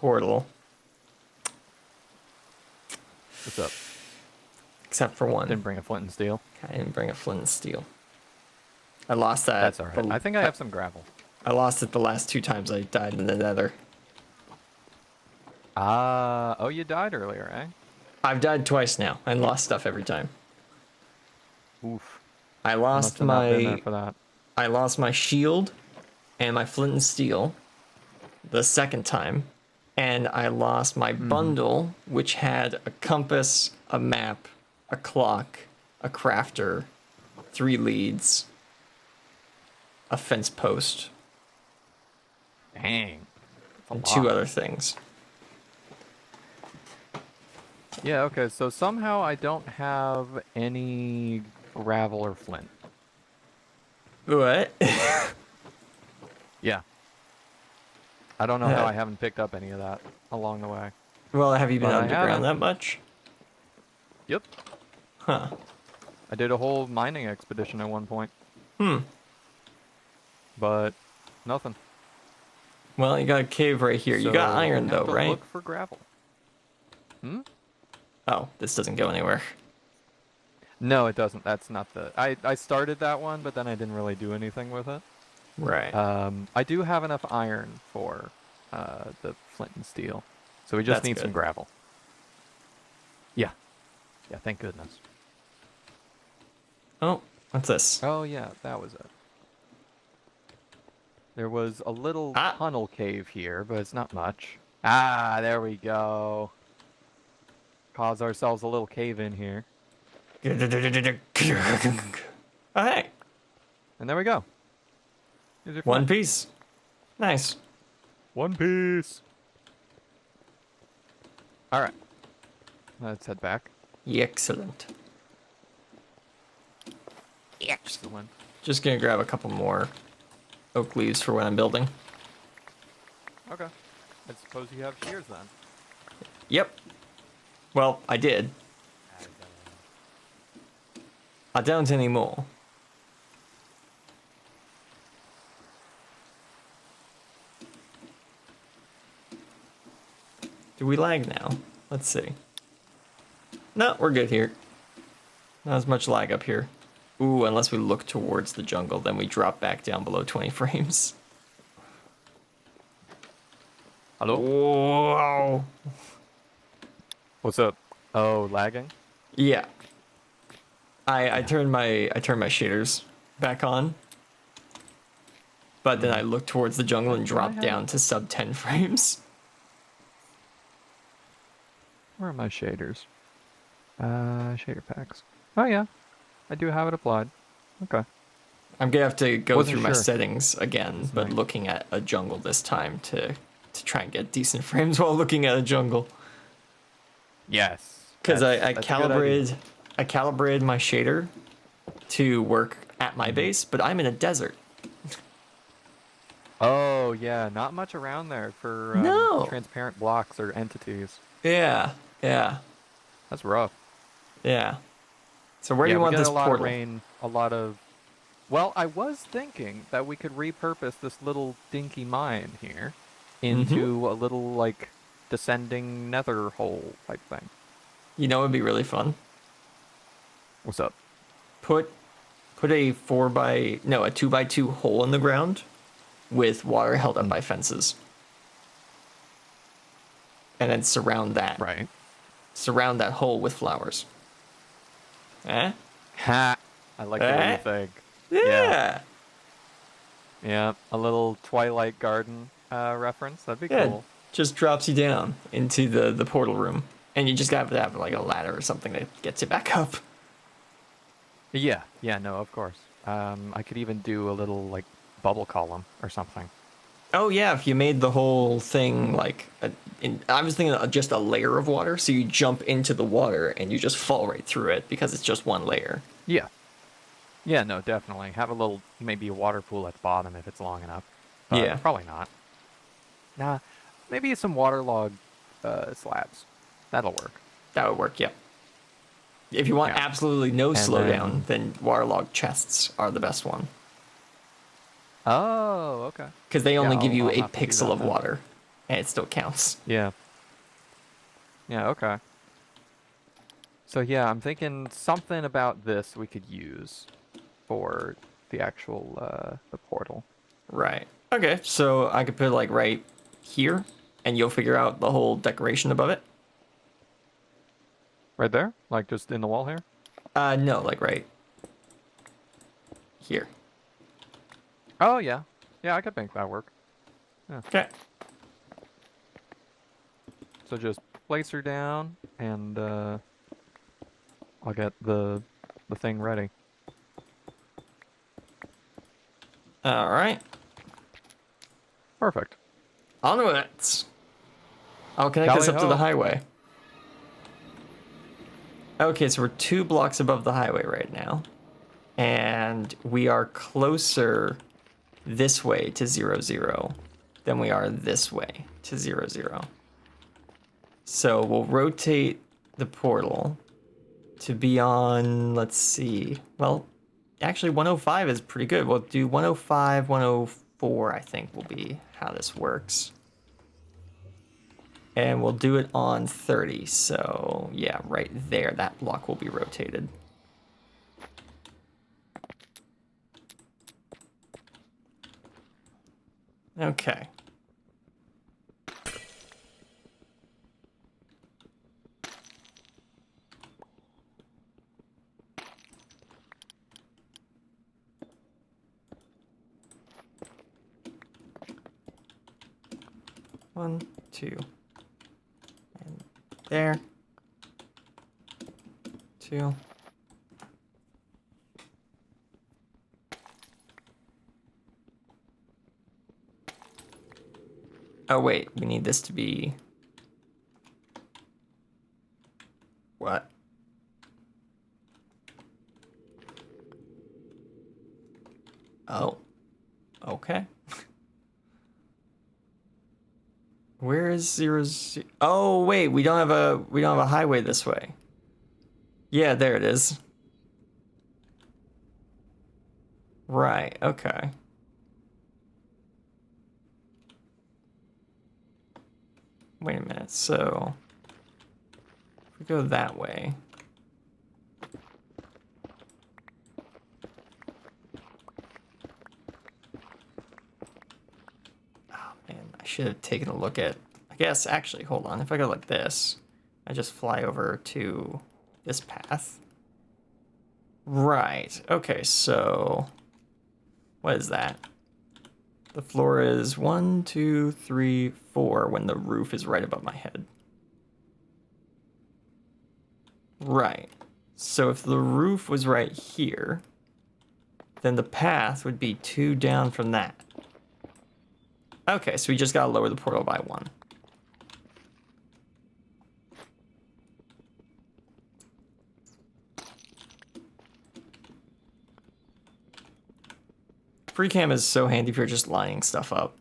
portal, What's up? except for one. Didn't bring a flint and steel. I didn't bring a flint and steel. I lost that. That's alright. I think I have some gravel. I lost it the last 2 times I died in the Nether. Ah, oh, you died earlier, eh? I've died twice now and lost stuff every time. Oof. I Must lost have not been there my for that. I lost my shield and my flint and steel the second time, and I lost my bundle, which had a compass, a map, a clock, a crafter, 3 leads, a fence post, Dang. That's a and lot. 2 other things. Yeah, okay, so somehow I don't have any gravel or flint. What? Yeah. I don't know how Uh, I haven't picked up any of that along the way. well, have you been But I underground haven't. that much? Yep. Huh. I did a whole mining expedition at one point, Hmm. but nothing. Well, you got a cave right here. You got So iron we have though, to right? look for gravel. Hmm? Oh, this doesn't go anywhere. No, it doesn't. That's not the... I started that one, but then I didn't really do anything with it. Right. I do have enough iron for the flint and steel. So we just That's need some good. gravel. Yeah. Yeah, thank goodness. Oh, what's this? Oh, yeah, that was it. There was a little Ah. tunnel cave here, but it's not much. Ah, there we go. Cause ourselves a little cave in here. Oh, hey, And there we go. Here's your one flint. piece. Nice. One Piece. All right. Let's head back. Excellent. Excellent. Just gonna grab a couple more oak leaves for when I'm building. Okay. I suppose you have shears then. Yep. Well, I did. I don't anymore. Do we lag now? Let's see. No, we're good here. Not as much lag up here. Ooh, unless we look towards the jungle, then we drop back down below 20 frames. Hello? Whoa. What's up? Oh, lagging? Yeah. I turned my shaders back on. But then I looked towards the jungle and Do I dropped have down it? to sub 10 frames. Where are my shaders? Shader packs. Oh yeah, I do have it applied. Okay. I'm gonna have to go Wasn't through my sure. settings again, That's but nice. looking at a jungle this time to try and get decent frames while looking at a jungle. Yes. Because I that's a good idea. calibrated my shader to work at my Mm-hmm. base, but I'm in a desert. Oh yeah, not much around there for No. transparent blocks or entities. Yeah, yeah, That's rough. yeah. So where do Yeah, you we want get this a lot portal? of rain, a lot of... Well, I was thinking that we could repurpose this little dinky mine here into a little, like, descending nether hole type thing. You know, it'd be really fun. What's up? Put a 2x2 hole in the ground with water held up by fences, and then surround that. Right. Surround that hole with flowers. Eh? Ha! I like the way you Eh? think. Yeah. Yeah, a little Twilight Garden reference. That'd be Yeah. cool. Just drops you down into the portal room, and you just have to have like a ladder or something that gets you back up. Yeah, yeah, no, of course. I could even do a little, like, bubble column or something. Oh yeah, if you made the whole thing like I was thinking of just a layer of water, so you jump into the water and you just fall right through it because it's just one layer. Yeah. Yeah, no, definitely. Have a little, maybe a water pool at the bottom if it's long enough. But Yeah. probably not. Nah, maybe some waterlogged slabs. That'll work. That would work, yep. If you want Yeah. absolutely no And slowdown, then waterlogged chests are the best one. Oh, okay. Because they only Yeah, give you I'll a have to do pixel that of then. water, and it still counts. Yeah. Yeah, okay. So yeah, I'm thinking something about this we could use for the actual the portal. Right. Okay, so I could put it like right here, and you'll figure out the whole decoration above it. Right there? Like just in the wall here? No, like right here. Oh yeah. Yeah, I could make that work. Okay. So just place her down, and I'll get the thing ready. All right. Perfect. On with it. I'll connect this Tally up to the ho. highway. Okay, so we're 2 blocks above the highway right now. And we are closer this way to 0, 0 than we are this way to 0, 0. So we'll rotate the portal to be on, let's see. Well, actually 105 is pretty good. We'll do 105, 104, I think will be how this works. And we'll do it on 30. So yeah, right there, that block will be rotated. Okay. One, two, and there. 2. Oh wait, we need this to be what? Oh, okay. Where is 0, 0? Oh wait, we don't have a highway this way. Yeah, there it is. Right, okay. Wait a minute, so if we go that way. Oh man, I should have taken a look at, I guess actually, hold on, if I go like this, I just fly over to this path. Right, okay, so what is that? The floor is 1, 2, 3, 4 when the roof is right above my head. Right. So if the roof was right here, then the path would be 2 down from that. Okay, so we just gotta lower the portal by 1. Free cam is so handy if you're just lining stuff up.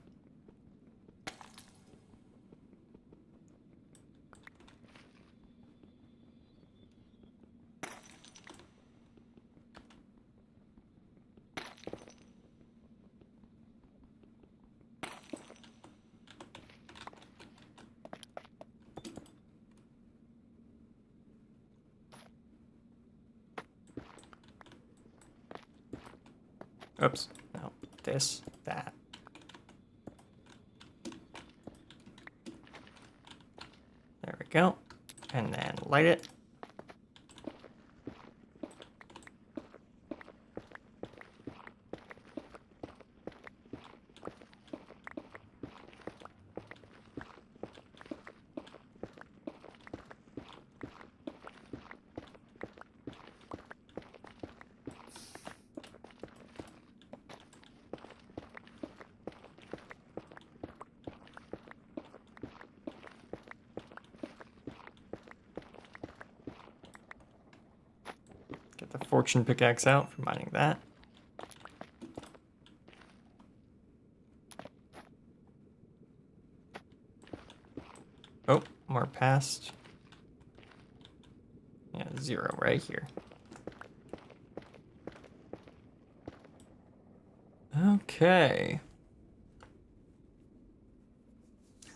Oops, no, this, that. There we go. And then light it. Get the fortune pickaxe out for mining that. Oh, more past. Yeah, 0 right here. Okay.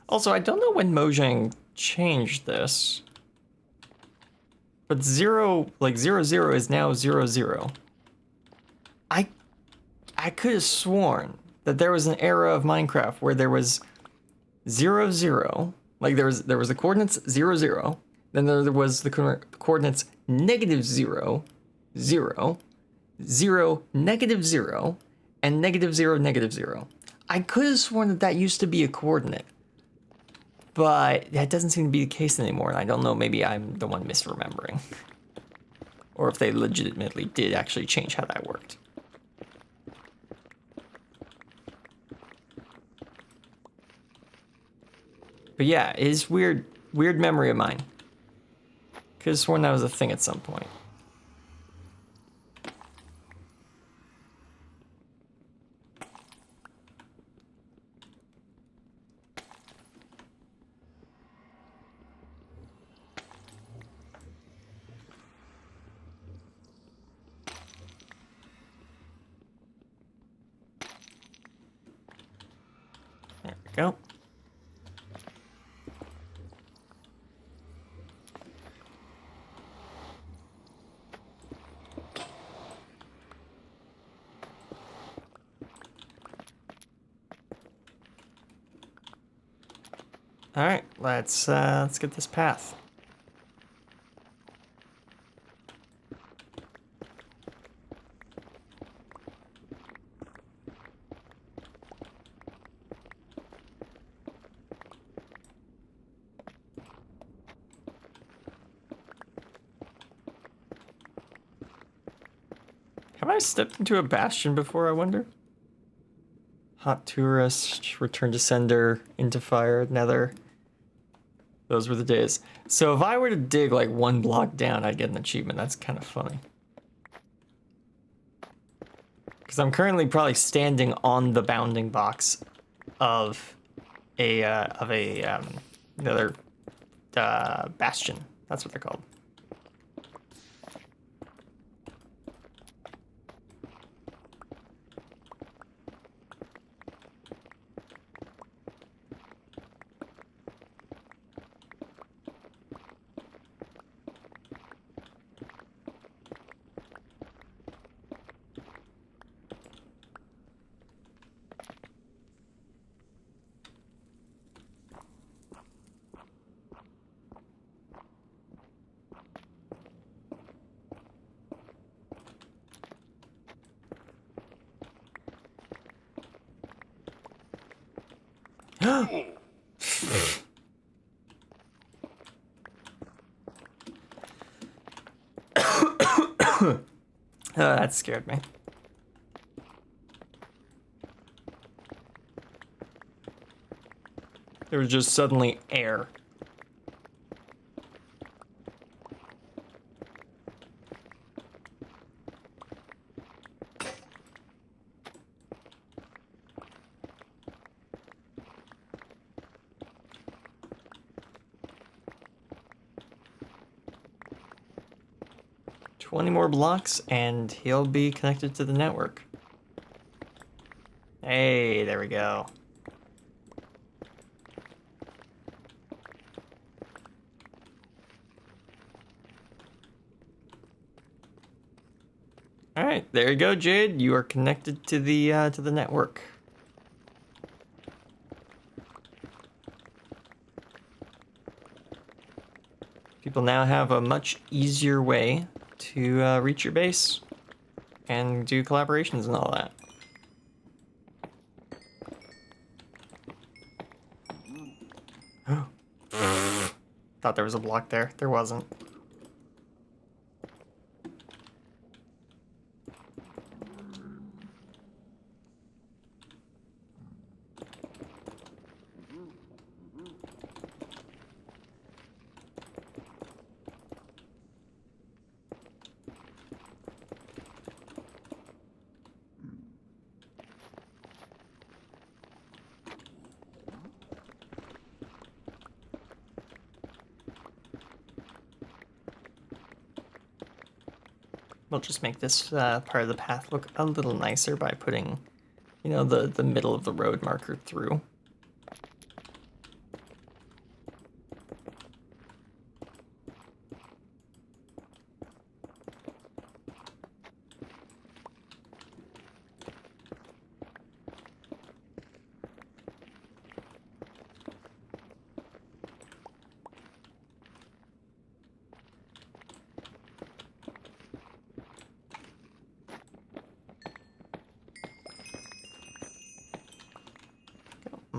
Also, I don't know when Mojang changed this. But 0, like 0, 0 is now 0, 0. I could have sworn that there was an era of Minecraft where there was 0, 0. Like there was the coordinates 0, 0. Then there was the coordinates -0, 0, 0, -0, -0, and -0, -0. I could have sworn that that used to be a coordinate. But that doesn't seem to be the case anymore, and I don't know, maybe I'm the one misremembering. Or if they legitimately did actually change how that worked. But yeah, it is weird memory of mine. Could have sworn that was a thing at some point. There we go. All right, let's get this path. Have I stepped into a bastion before, I wonder? Hot tourist, return to sender, into fire, nether. Those were the days. So if I were to dig like one block down, I'd get an achievement. That's kind of funny. Because I'm currently probably standing on the bounding box of another bastion. That's what they're called. That scared me. There was just suddenly air. Twenty more blocks and he'll be connected to the network. Hey, there we go. All right, there you go, Jade. You are connected to the network. People now have a much easier way to reach your base and do collaborations and all that. Thought there was a block there. There wasn't. We'll just make this part of the path look a little nicer by putting, you know, the middle of the road marker through.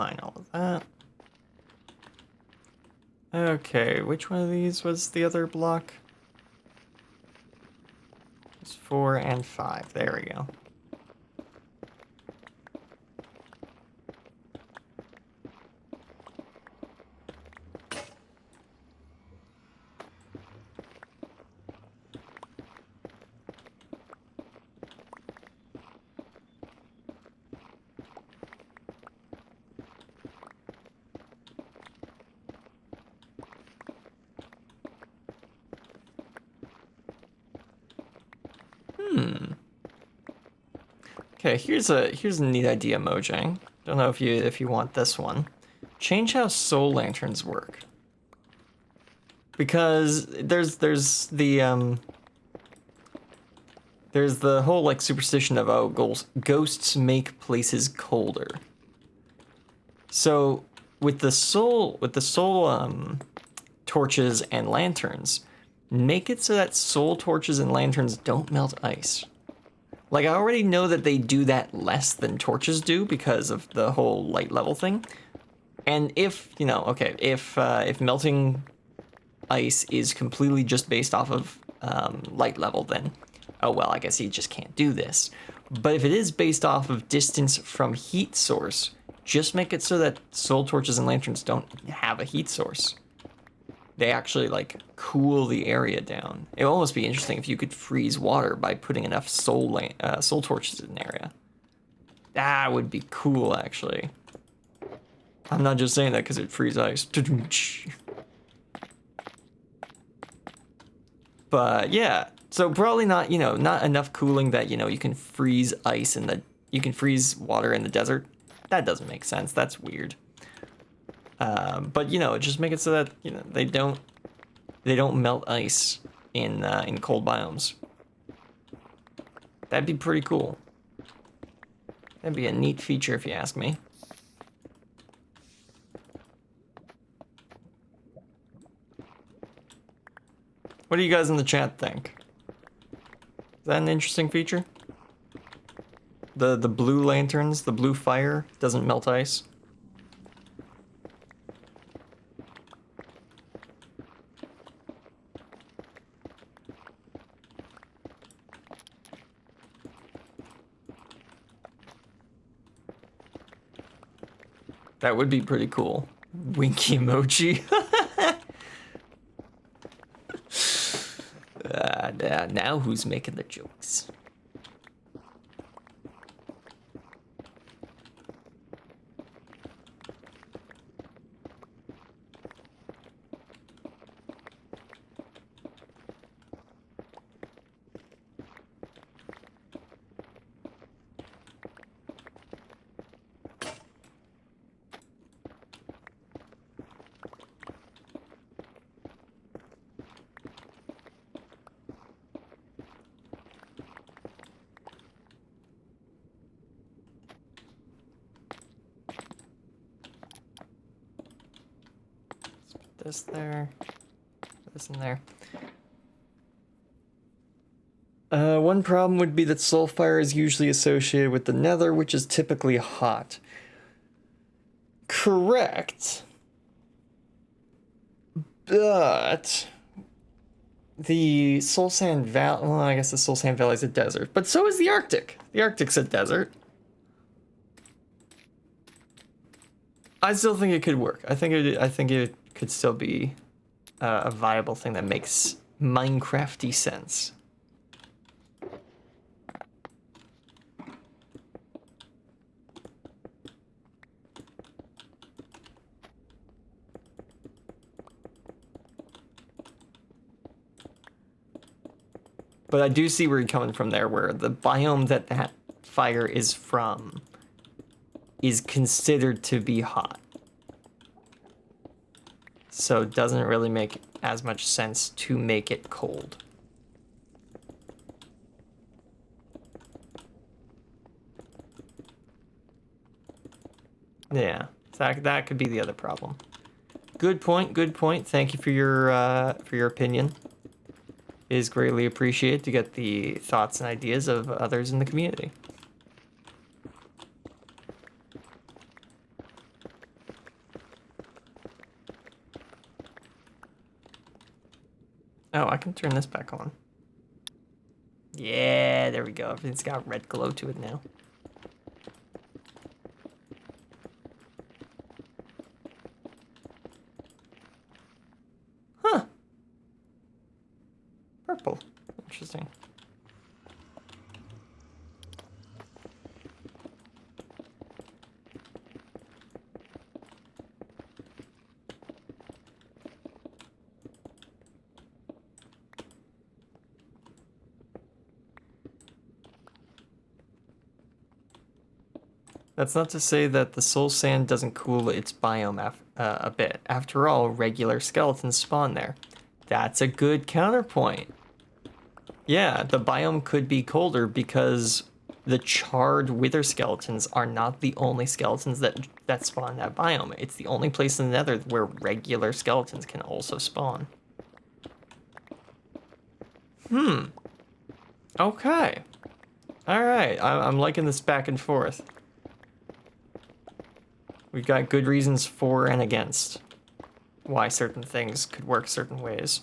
mine all of that. Okay, which one of these was the other block? It's 4 and 5. There we go. Okay, here's a neat idea, Mojang. Don't know if you want this one. Change how soul lanterns work. Because there's the whole like superstition of ghosts make places colder. So with the soul torches and lanterns, make it so that soul torches and lanterns don't melt ice. Like, I already know that they do that less than torches do because of the whole light level thing. And if, you know, okay, if melting ice is completely just based off of light level, then, oh well, I guess you just can't do this. But if it is based off of distance from heat source, just make it so that soul torches and lanterns don't have a heat source. They actually like cool the area down. It would almost be interesting if you could freeze water by putting enough soul torches in an area. That would be cool, actually. I'm not just saying that because it'd freeze ice. But yeah, so probably not, you know, not enough cooling that, you know, you can freeze ice you can freeze water in the desert. That doesn't make sense. That's weird. But you know, just make it so that, you know, they don't melt ice in cold biomes. That'd be pretty cool. That'd be a neat feature if you ask me. What do you guys in the chat think? Is that an interesting feature? The blue lanterns, the blue fire doesn't melt ice. That would be pretty cool. Winky emoji. Now who's making the jokes? This there, this in there. One problem would be that soulfire is usually associated with the Nether, which is typically hot. Correct. But the Soul Sand Valley, well, I guess the Soul Sand Valley is a desert, but so is the Arctic. The Arctic's a desert. I still think it could work. I think it could still be a viable thing that makes Minecrafty sense. But I do see where you're coming from there, where the biome that fire is from is considered to be hot. So it doesn't really make as much sense to make it cold. Yeah, that could be the other problem. Good point, good point. Thank you for your opinion. It is greatly appreciated to get the thoughts and ideas of others in the community. Oh, I can turn this back on. Yeah, there we go. Everything's got red glow to it now. Huh. Purple. Interesting. That's not to say that the soul sand doesn't cool its biome a bit. After all, regular skeletons spawn there. That's a good counterpoint. Yeah, the biome could be colder because the charred wither skeletons are not the only skeletons that spawn that biome. It's the only place in the Nether where regular skeletons can also spawn. Okay. Alright, I'm liking this back and forth. We've got good reasons for and against why certain things could work certain ways.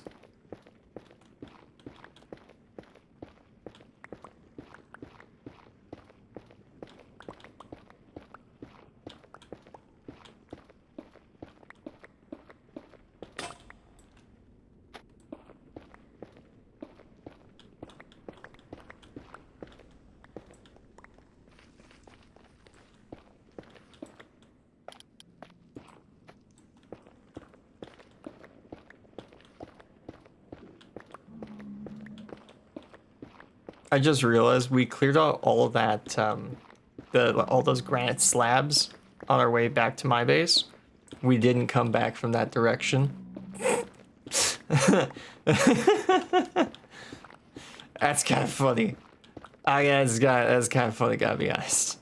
I just realized we cleared out all of that, all those granite slabs on our way back to my base. We didn't come back from that direction. That's kind of funny. That's kind of funny, gotta be honest.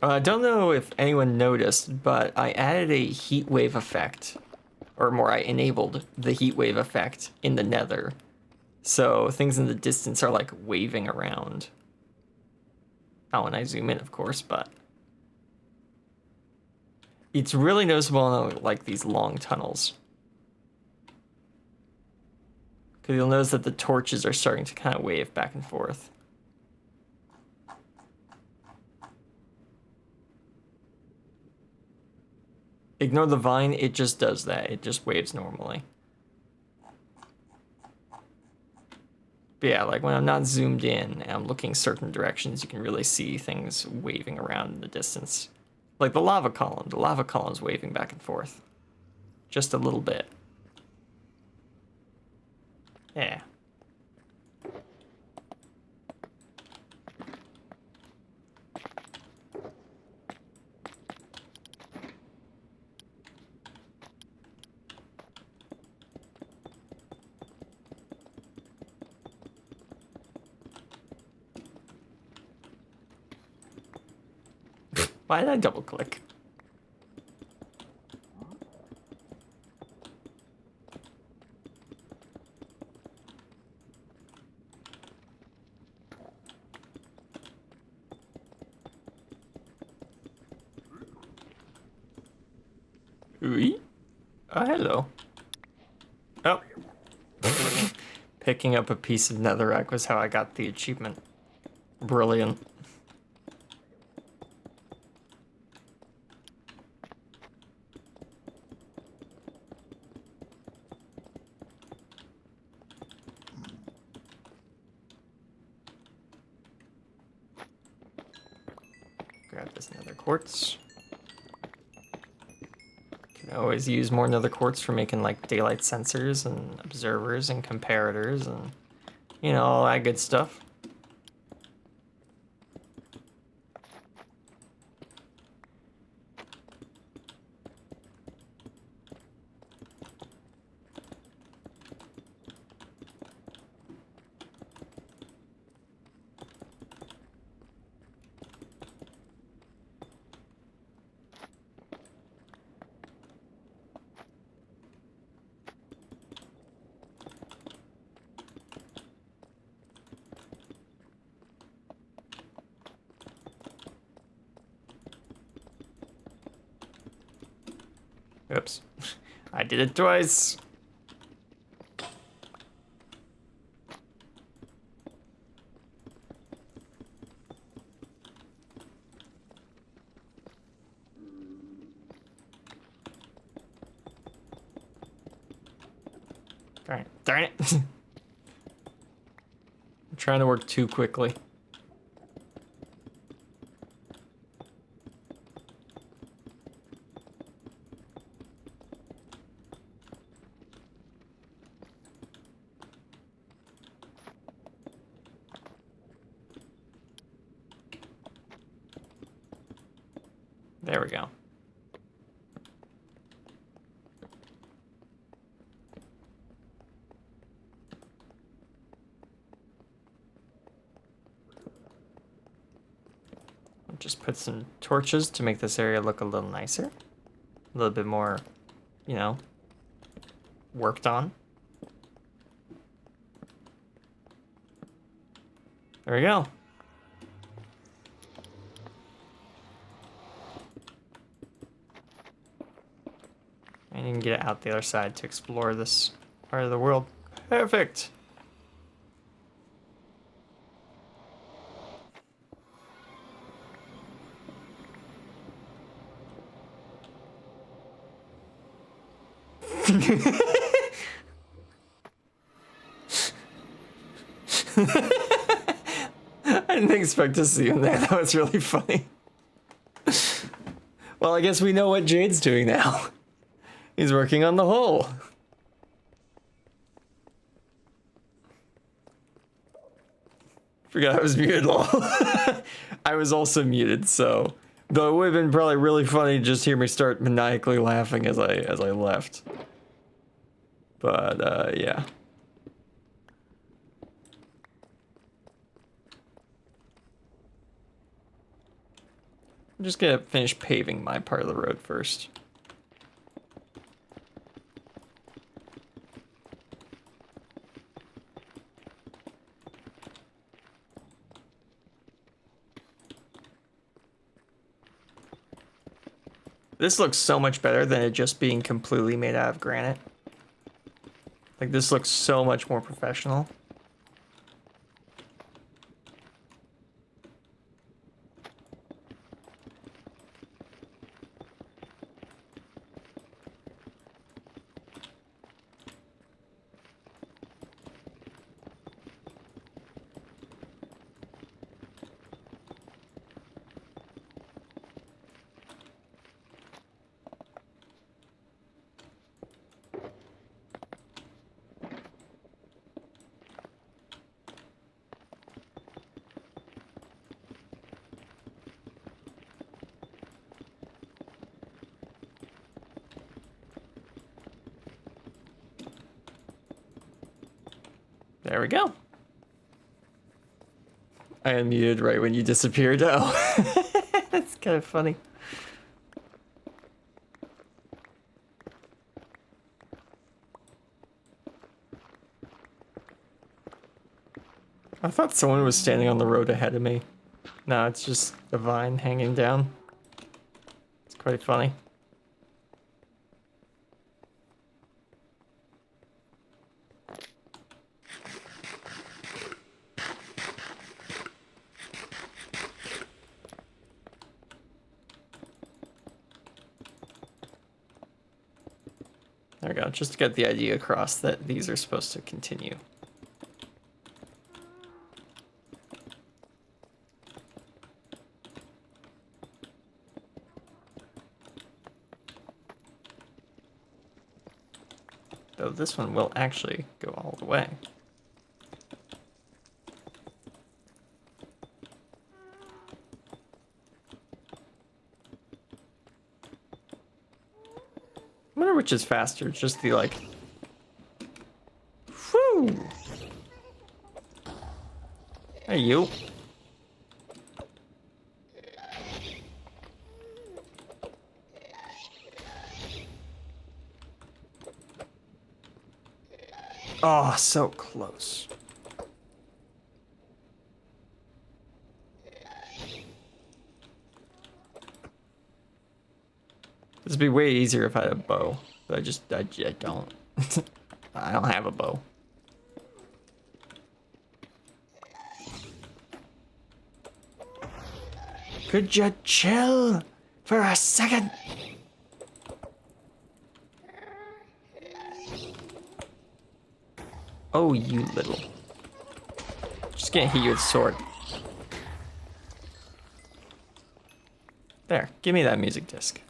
I don't know if anyone noticed, but I added a heat wave effect, or more, I enabled the heat wave effect in the Nether. So things in the distance are like waving around. Oh, and I zoom in, of course, but it's really noticeable in like these long tunnels. Because you'll notice that the torches are starting to kind of wave back and forth. Ignore the vine, it just does that. It just waves normally. But yeah, like when I'm not zoomed in and I'm looking certain directions, you can really see things waving around in the distance. Like the lava column's waving back and forth. Just a little bit. Yeah. Why did I double click? Ooh. Oh, hello. Oh. Picking up a piece of netherrack was how I got the achievement. Brilliant. Grab this nether quartz. Can always use more nether quartz for making like daylight sensors and observers and comparators and, you know, all that good stuff. Oops. I did it twice. Darn it. Darn it. I'm trying to work too quickly. There we go. I'll just put some torches to make this area look a little nicer. A little bit more, you know, worked on. There we go. And you can get out the other side to explore this part of the world. Perfect. I didn't expect to see him there. That was really funny. Well, I guess we know what Jade's doing now. He's working on the hole. Forgot I was muted, lol. I was also muted, so... Though it would have been probably really funny to just hear me start maniacally laughing as I left. But, yeah. I'm just gonna finish paving my part of the road first. This looks so much better than it just being completely made out of granite. Like, this looks so much more professional. There we go. I unmuted right when you disappeared. Oh, that's kind of funny. I thought someone was standing on the road ahead of me. No, it's just a vine hanging down. It's quite funny. There we go, just to get the idea across that these are supposed to continue. Though this one will actually go all the way. I wonder which is faster, just the like... Whew! Hey, you. Oh, so close. This would be way easier if I had a bow, but I don't. I don't have a bow. Could you chill for a second? Oh, you little. Just gonna hit you with a sword. There, give me that music disc.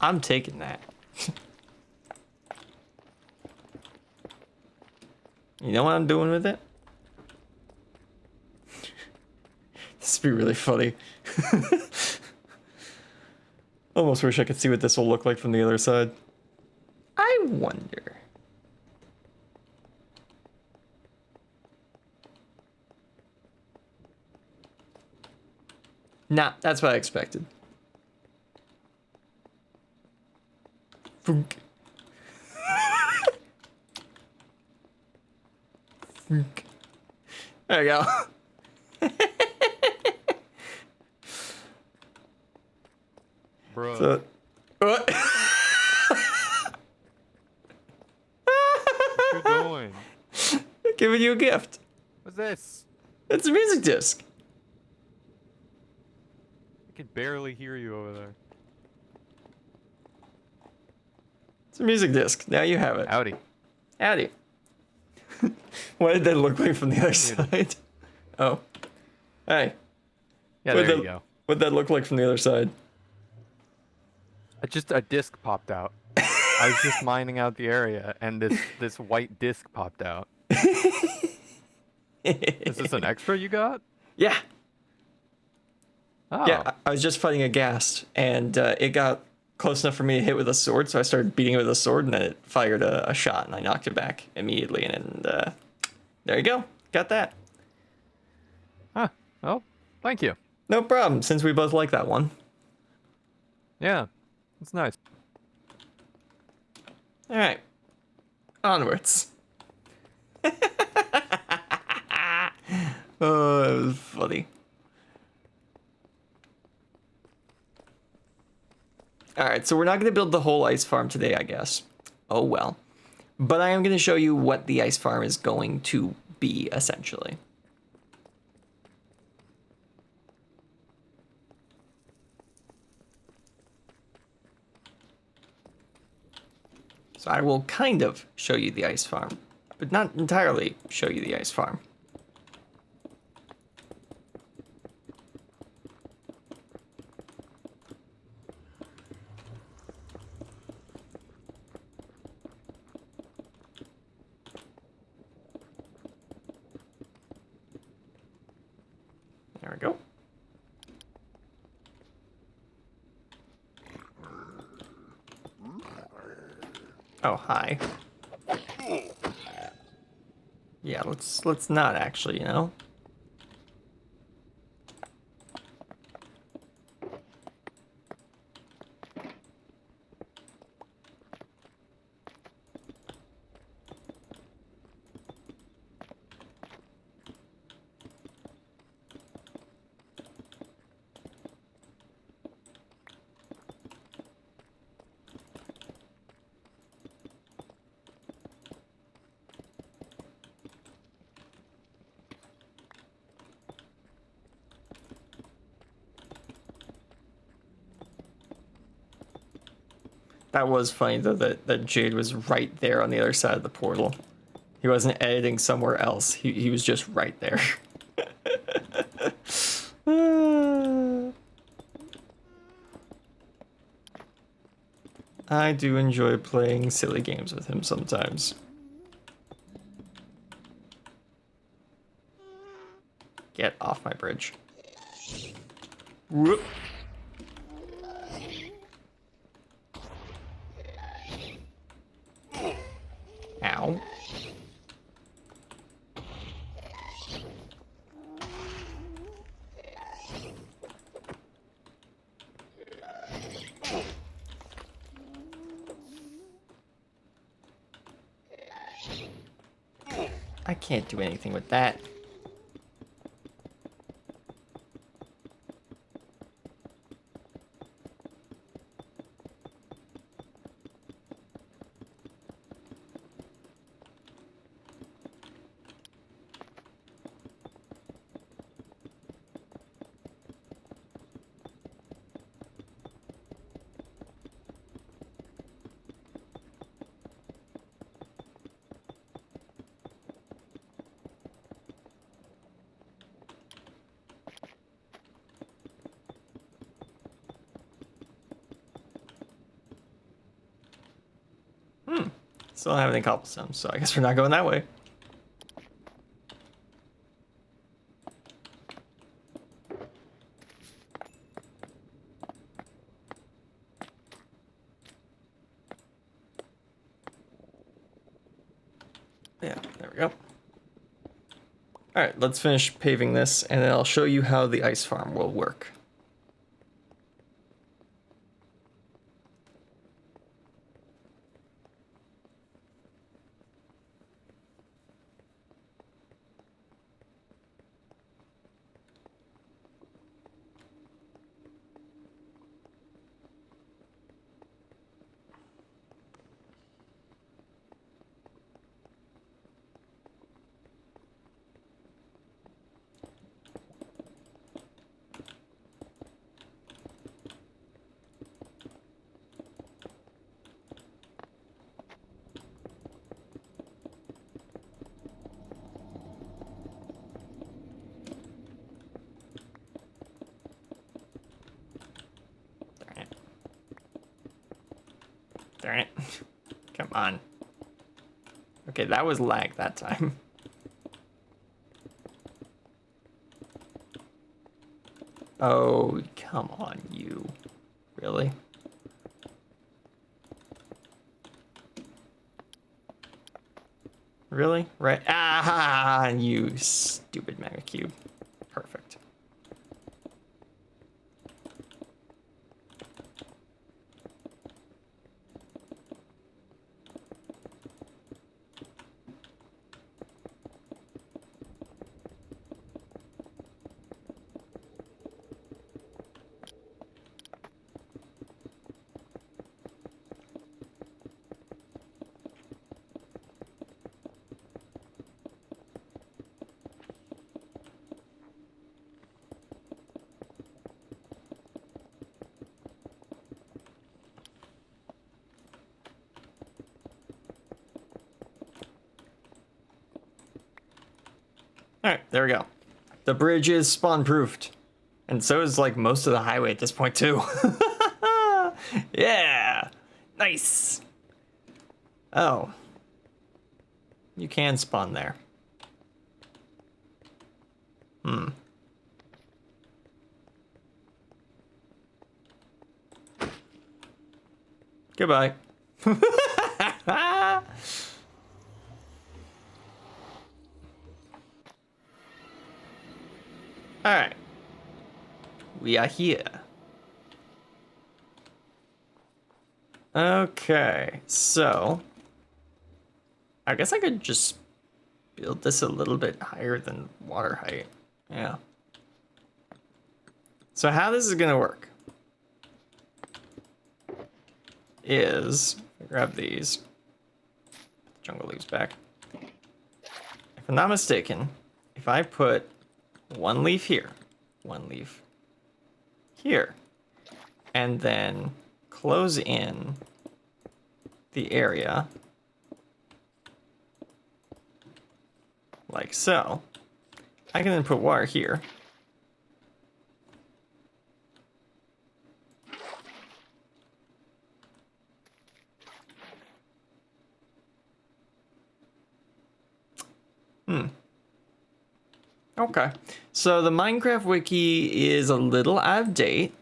I'm taking that. You know what I'm doing with it? This would be really funny. Almost wish I could see what this will look like from the other side. I wonder. Nah, that's what I expected. Funk. Funk. There you go. Bro. So, what? Where you going? Giving you a gift. What's this? It's a music disc. I can barely hear you over there. It's a music disc. Now you have it. Howdy. Howdy. What did that look like from the other side? Oh. Hey. Yeah, What'd there you that- go. What'd that look like from the other side? Just a disc popped out. I was just mining out the area, and this white disc popped out. Is this an extra you got? Yeah. Oh. Yeah, I was just fighting a ghast, and it got close enough for me to hit with a sword, so I started beating it with a sword, and then it fired a shot, and I knocked it back immediately, and there you go. Got that. Huh. Well, thank you. No problem, since we both like that one. Yeah. It's nice. All right. Onwards. Oh, that was funny. All right, so we're not going to build the whole ice farm today, I guess. Oh, well. But I am going to show you what the ice farm is going to be, essentially. So I will kind of show you the ice farm, but not entirely show you the ice farm. There we go. Oh, hi. Yeah, let's not actually, you know. That was funny though that Jade was right there on the other side of the portal. He wasn't editing somewhere else. He was just right there. I do enjoy playing silly games with him sometimes. Get off my bridge. Whoop. Ow. I can't do anything with that. Still don't have any cobblestone, so I guess we're not going that way. Yeah, there we go. All right, let's finish paving this, and then I'll show you how the ice farm will work. Darn it. Come on. Okay, that was lag that time. Oh, come on, you. Really? Really? Right? Ah, you stupid mega cube. Perfect. Alright, there we go. The bridge is spawn-proofed. And so is, like, most of the highway at this point, too. Yeah! Nice! Oh. You can spawn there. Goodbye. Alright. We are here. Okay, so I guess I could just build this a little bit higher than water height. Yeah. So how this is gonna work is, if I grab these, jungle leaves back. If I'm not mistaken, if I put one leaf here, one leaf here, and then close in the area like so, I can then put water here. Okay, so the Minecraft wiki is a little out of date.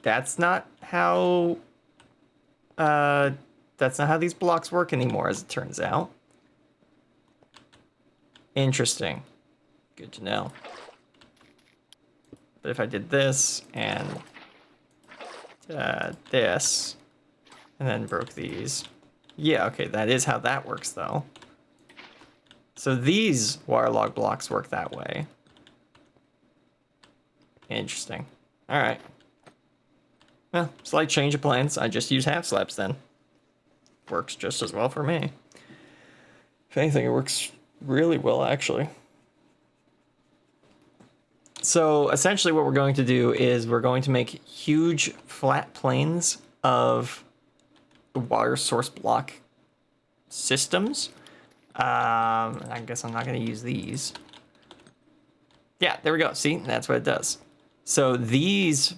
That's not how these blocks work anymore, as it turns out. Interesting. Good to know. But if I did this and this, and then broke these, yeah, okay, that is how that works, though. So these waterlog blocks work that way. Interesting. All right. Well, slight change of plans. I just use half slabs then. Works just as well for me. If anything, it works really well, actually. So essentially what we're going to do is we're going to make huge flat plains of water source block systems. I guess I'm not going to use these. Yeah, there we go. See, that's what it does. So these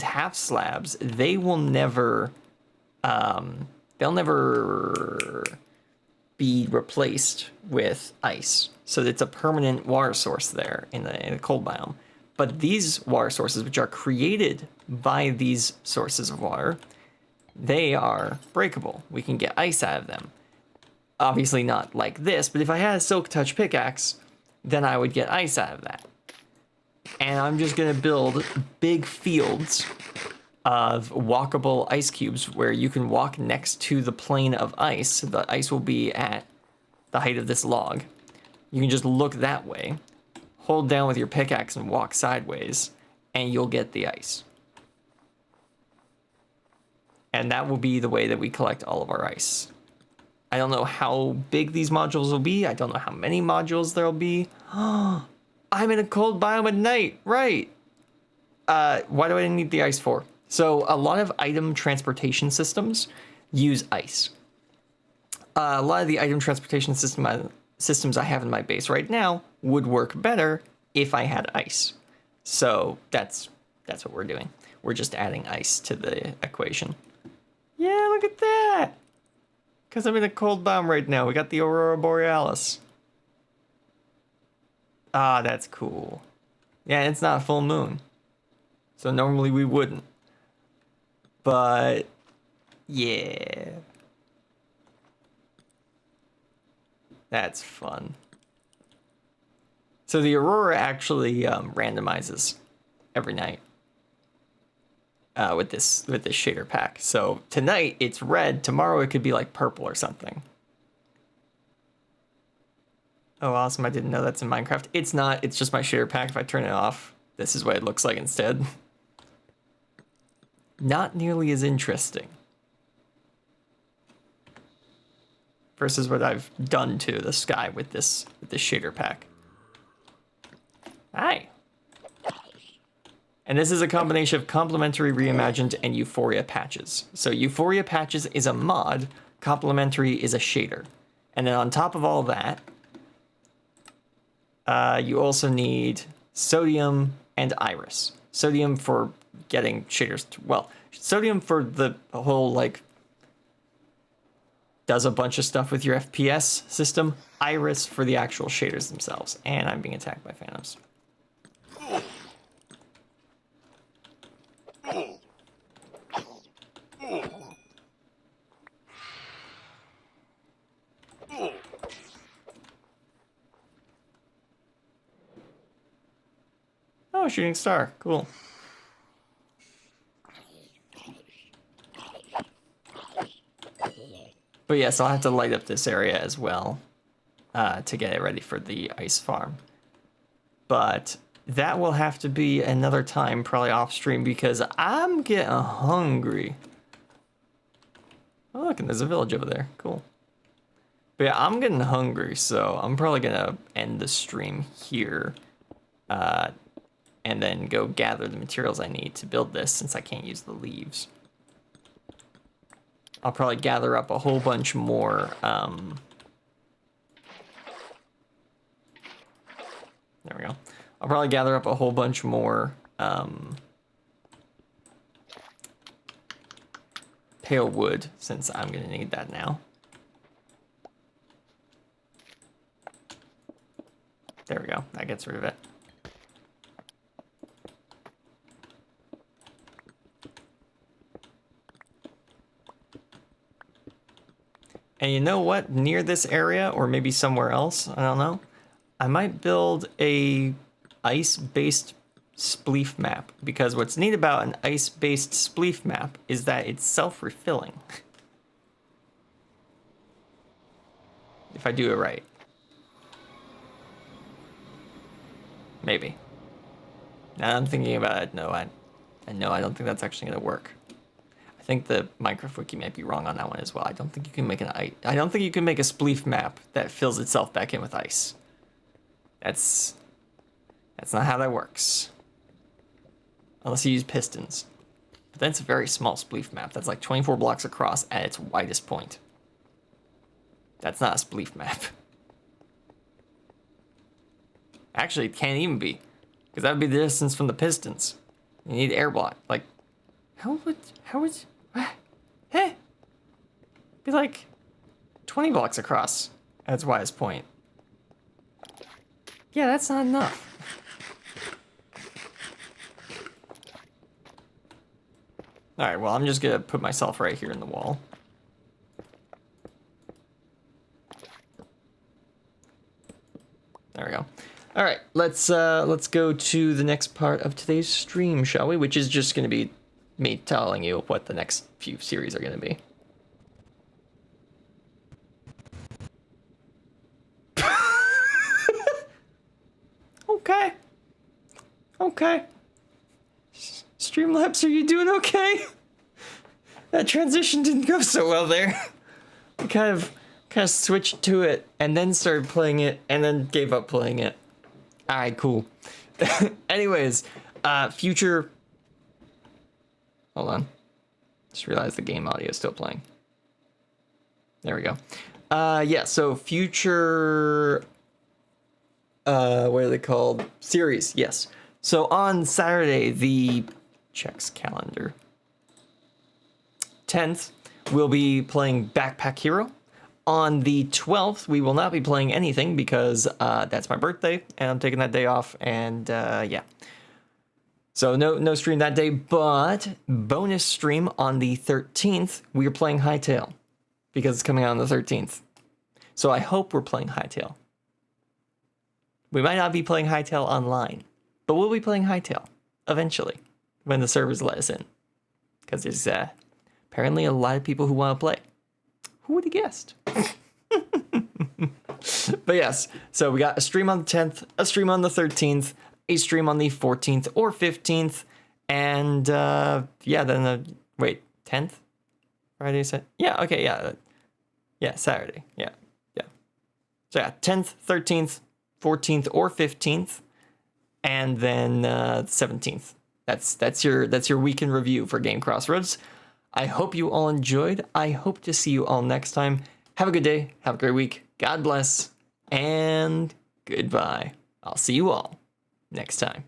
half slabs, they will never, they'll never be replaced with ice. So it's a permanent water source there in the cold biome. But these water sources, which are created by these sources of water, they are breakable. We can get ice out of them. Obviously not like this, but if I had a silk touch pickaxe, then I would get ice out of that. And I'm just gonna build big fields of walkable ice cubes where you can walk next to the plane of ice. The ice will be at the height of this log. You can just look that way, hold down with your pickaxe and walk sideways, and you'll get the ice. And that will be the way that we collect all of our ice. I don't know how big these modules will be. I don't know how many modules there'll be. I'm in a cold biome at night, right? Why do I need the ice for? So a lot of item transportation systems use ice. A lot of the item transportation systems I have in my base right now would work better if I had ice. So that's what we're doing. We're just adding ice to the equation. Yeah, look at that. Because I'm in a cold biome right now. We got the Aurora Borealis. Ah, that's cool. Yeah, it's not a full moon. So normally we wouldn't. But, yeah. That's fun. So the Aurora actually randomizes every night with this shader pack. So tonight it's red. Tomorrow it could be like purple or something. Oh, awesome. I didn't know that's in Minecraft. It's not. It's just my shader pack. If I turn it off, this is what it looks like instead. Not nearly as interesting. Versus what I've done to the sky with this shader pack. Hi. And this is a combination of Complementary Reimagined and Euphoria Patches. So Euphoria Patches is a mod, Complementary is a shader. And then on top of all that, you also need sodium and iris. Sodium for getting shaders, sodium for the whole, like, does a bunch of stuff with your FPS system. Iris for the actual shaders themselves. And I'm being attacked by phantoms. Oh, shooting star. Cool. But yes, I'll have to light up this area as well to get it ready for the ice farm. But that will have to be another time, probably off stream, because I'm getting hungry. Oh, look, and there's a village over there. Cool. But yeah, I'm getting hungry, so I'm probably going to end the stream here. And then go gather the materials I need to build this, since I can't use the leaves. I'll probably gather up a whole bunch more. There we go. I'll probably gather up a whole bunch more pale wood, since I'm going to need that now. There we go. That gets rid of it. And you know what? Near this area, or maybe somewhere else, I don't know, I might build a ice-based spleef map. Because what's neat about an ice-based spleef map is that it's self-refilling. If I do it right. Maybe. Now I'm thinking about it. No, I don't think that's actually going to work. I think the Minecraft wiki might be wrong on that one as well. I don't think you can make I don't think you can make a spleef map that fills itself back in with ice. That's not how that works. Unless you use pistons. But that's a very small spleef map. That's like 24 blocks across at its widest point. That's not a spleef map. Actually, it can't even be. Because that would be the distance from the pistons. You need air block. Like, how would, what? Hey? Be like 20 blocks across at its widest point. Yeah, that's not enough. Alright, well, I'm just gonna put myself right here in the wall. There we go. Alright, let's go to the next part of today's stream, shall we? Which is just gonna be me telling you what the next few series are gonna be. Okay. Okay. Streamlabs, are you doing okay? That transition didn't go so well there. I kind of switched to it and then started playing it and then gave up playing it. Alright, cool. Anyways, future... Hold on. Just realized the game audio is still playing. There we go. Yeah, so future... what are they called? Series, yes. So on Saturday, the... Checks calendar. 10th, we'll be playing Backpack Hero. On the 12th, we will not be playing anything because that's my birthday and I'm taking that day off, and yeah. So no stream that day, but bonus stream on the 13th, we are playing Hytale because it's coming out on the 13th. So I hope we're playing Hytale. We might not be playing Hytale online, but we'll be playing Hytale eventually when the servers let us in, because there's apparently a lot of people who want to play. Who would have guessed? But yes, so we got a stream on the 10th, a stream on the 13th, a stream on the 14th or 15th, and yeah, then the, wait, 10th? Friday, yeah, okay, yeah. Yeah, Saturday, yeah. So yeah, 10th, 13th, 14th, or 15th, and then 17th. That's your weekend review for GameCrossRoads. I hope you all enjoyed. I hope to see you all next time. Have a good day. Have a great week. God bless. And goodbye. I'll see you all next time.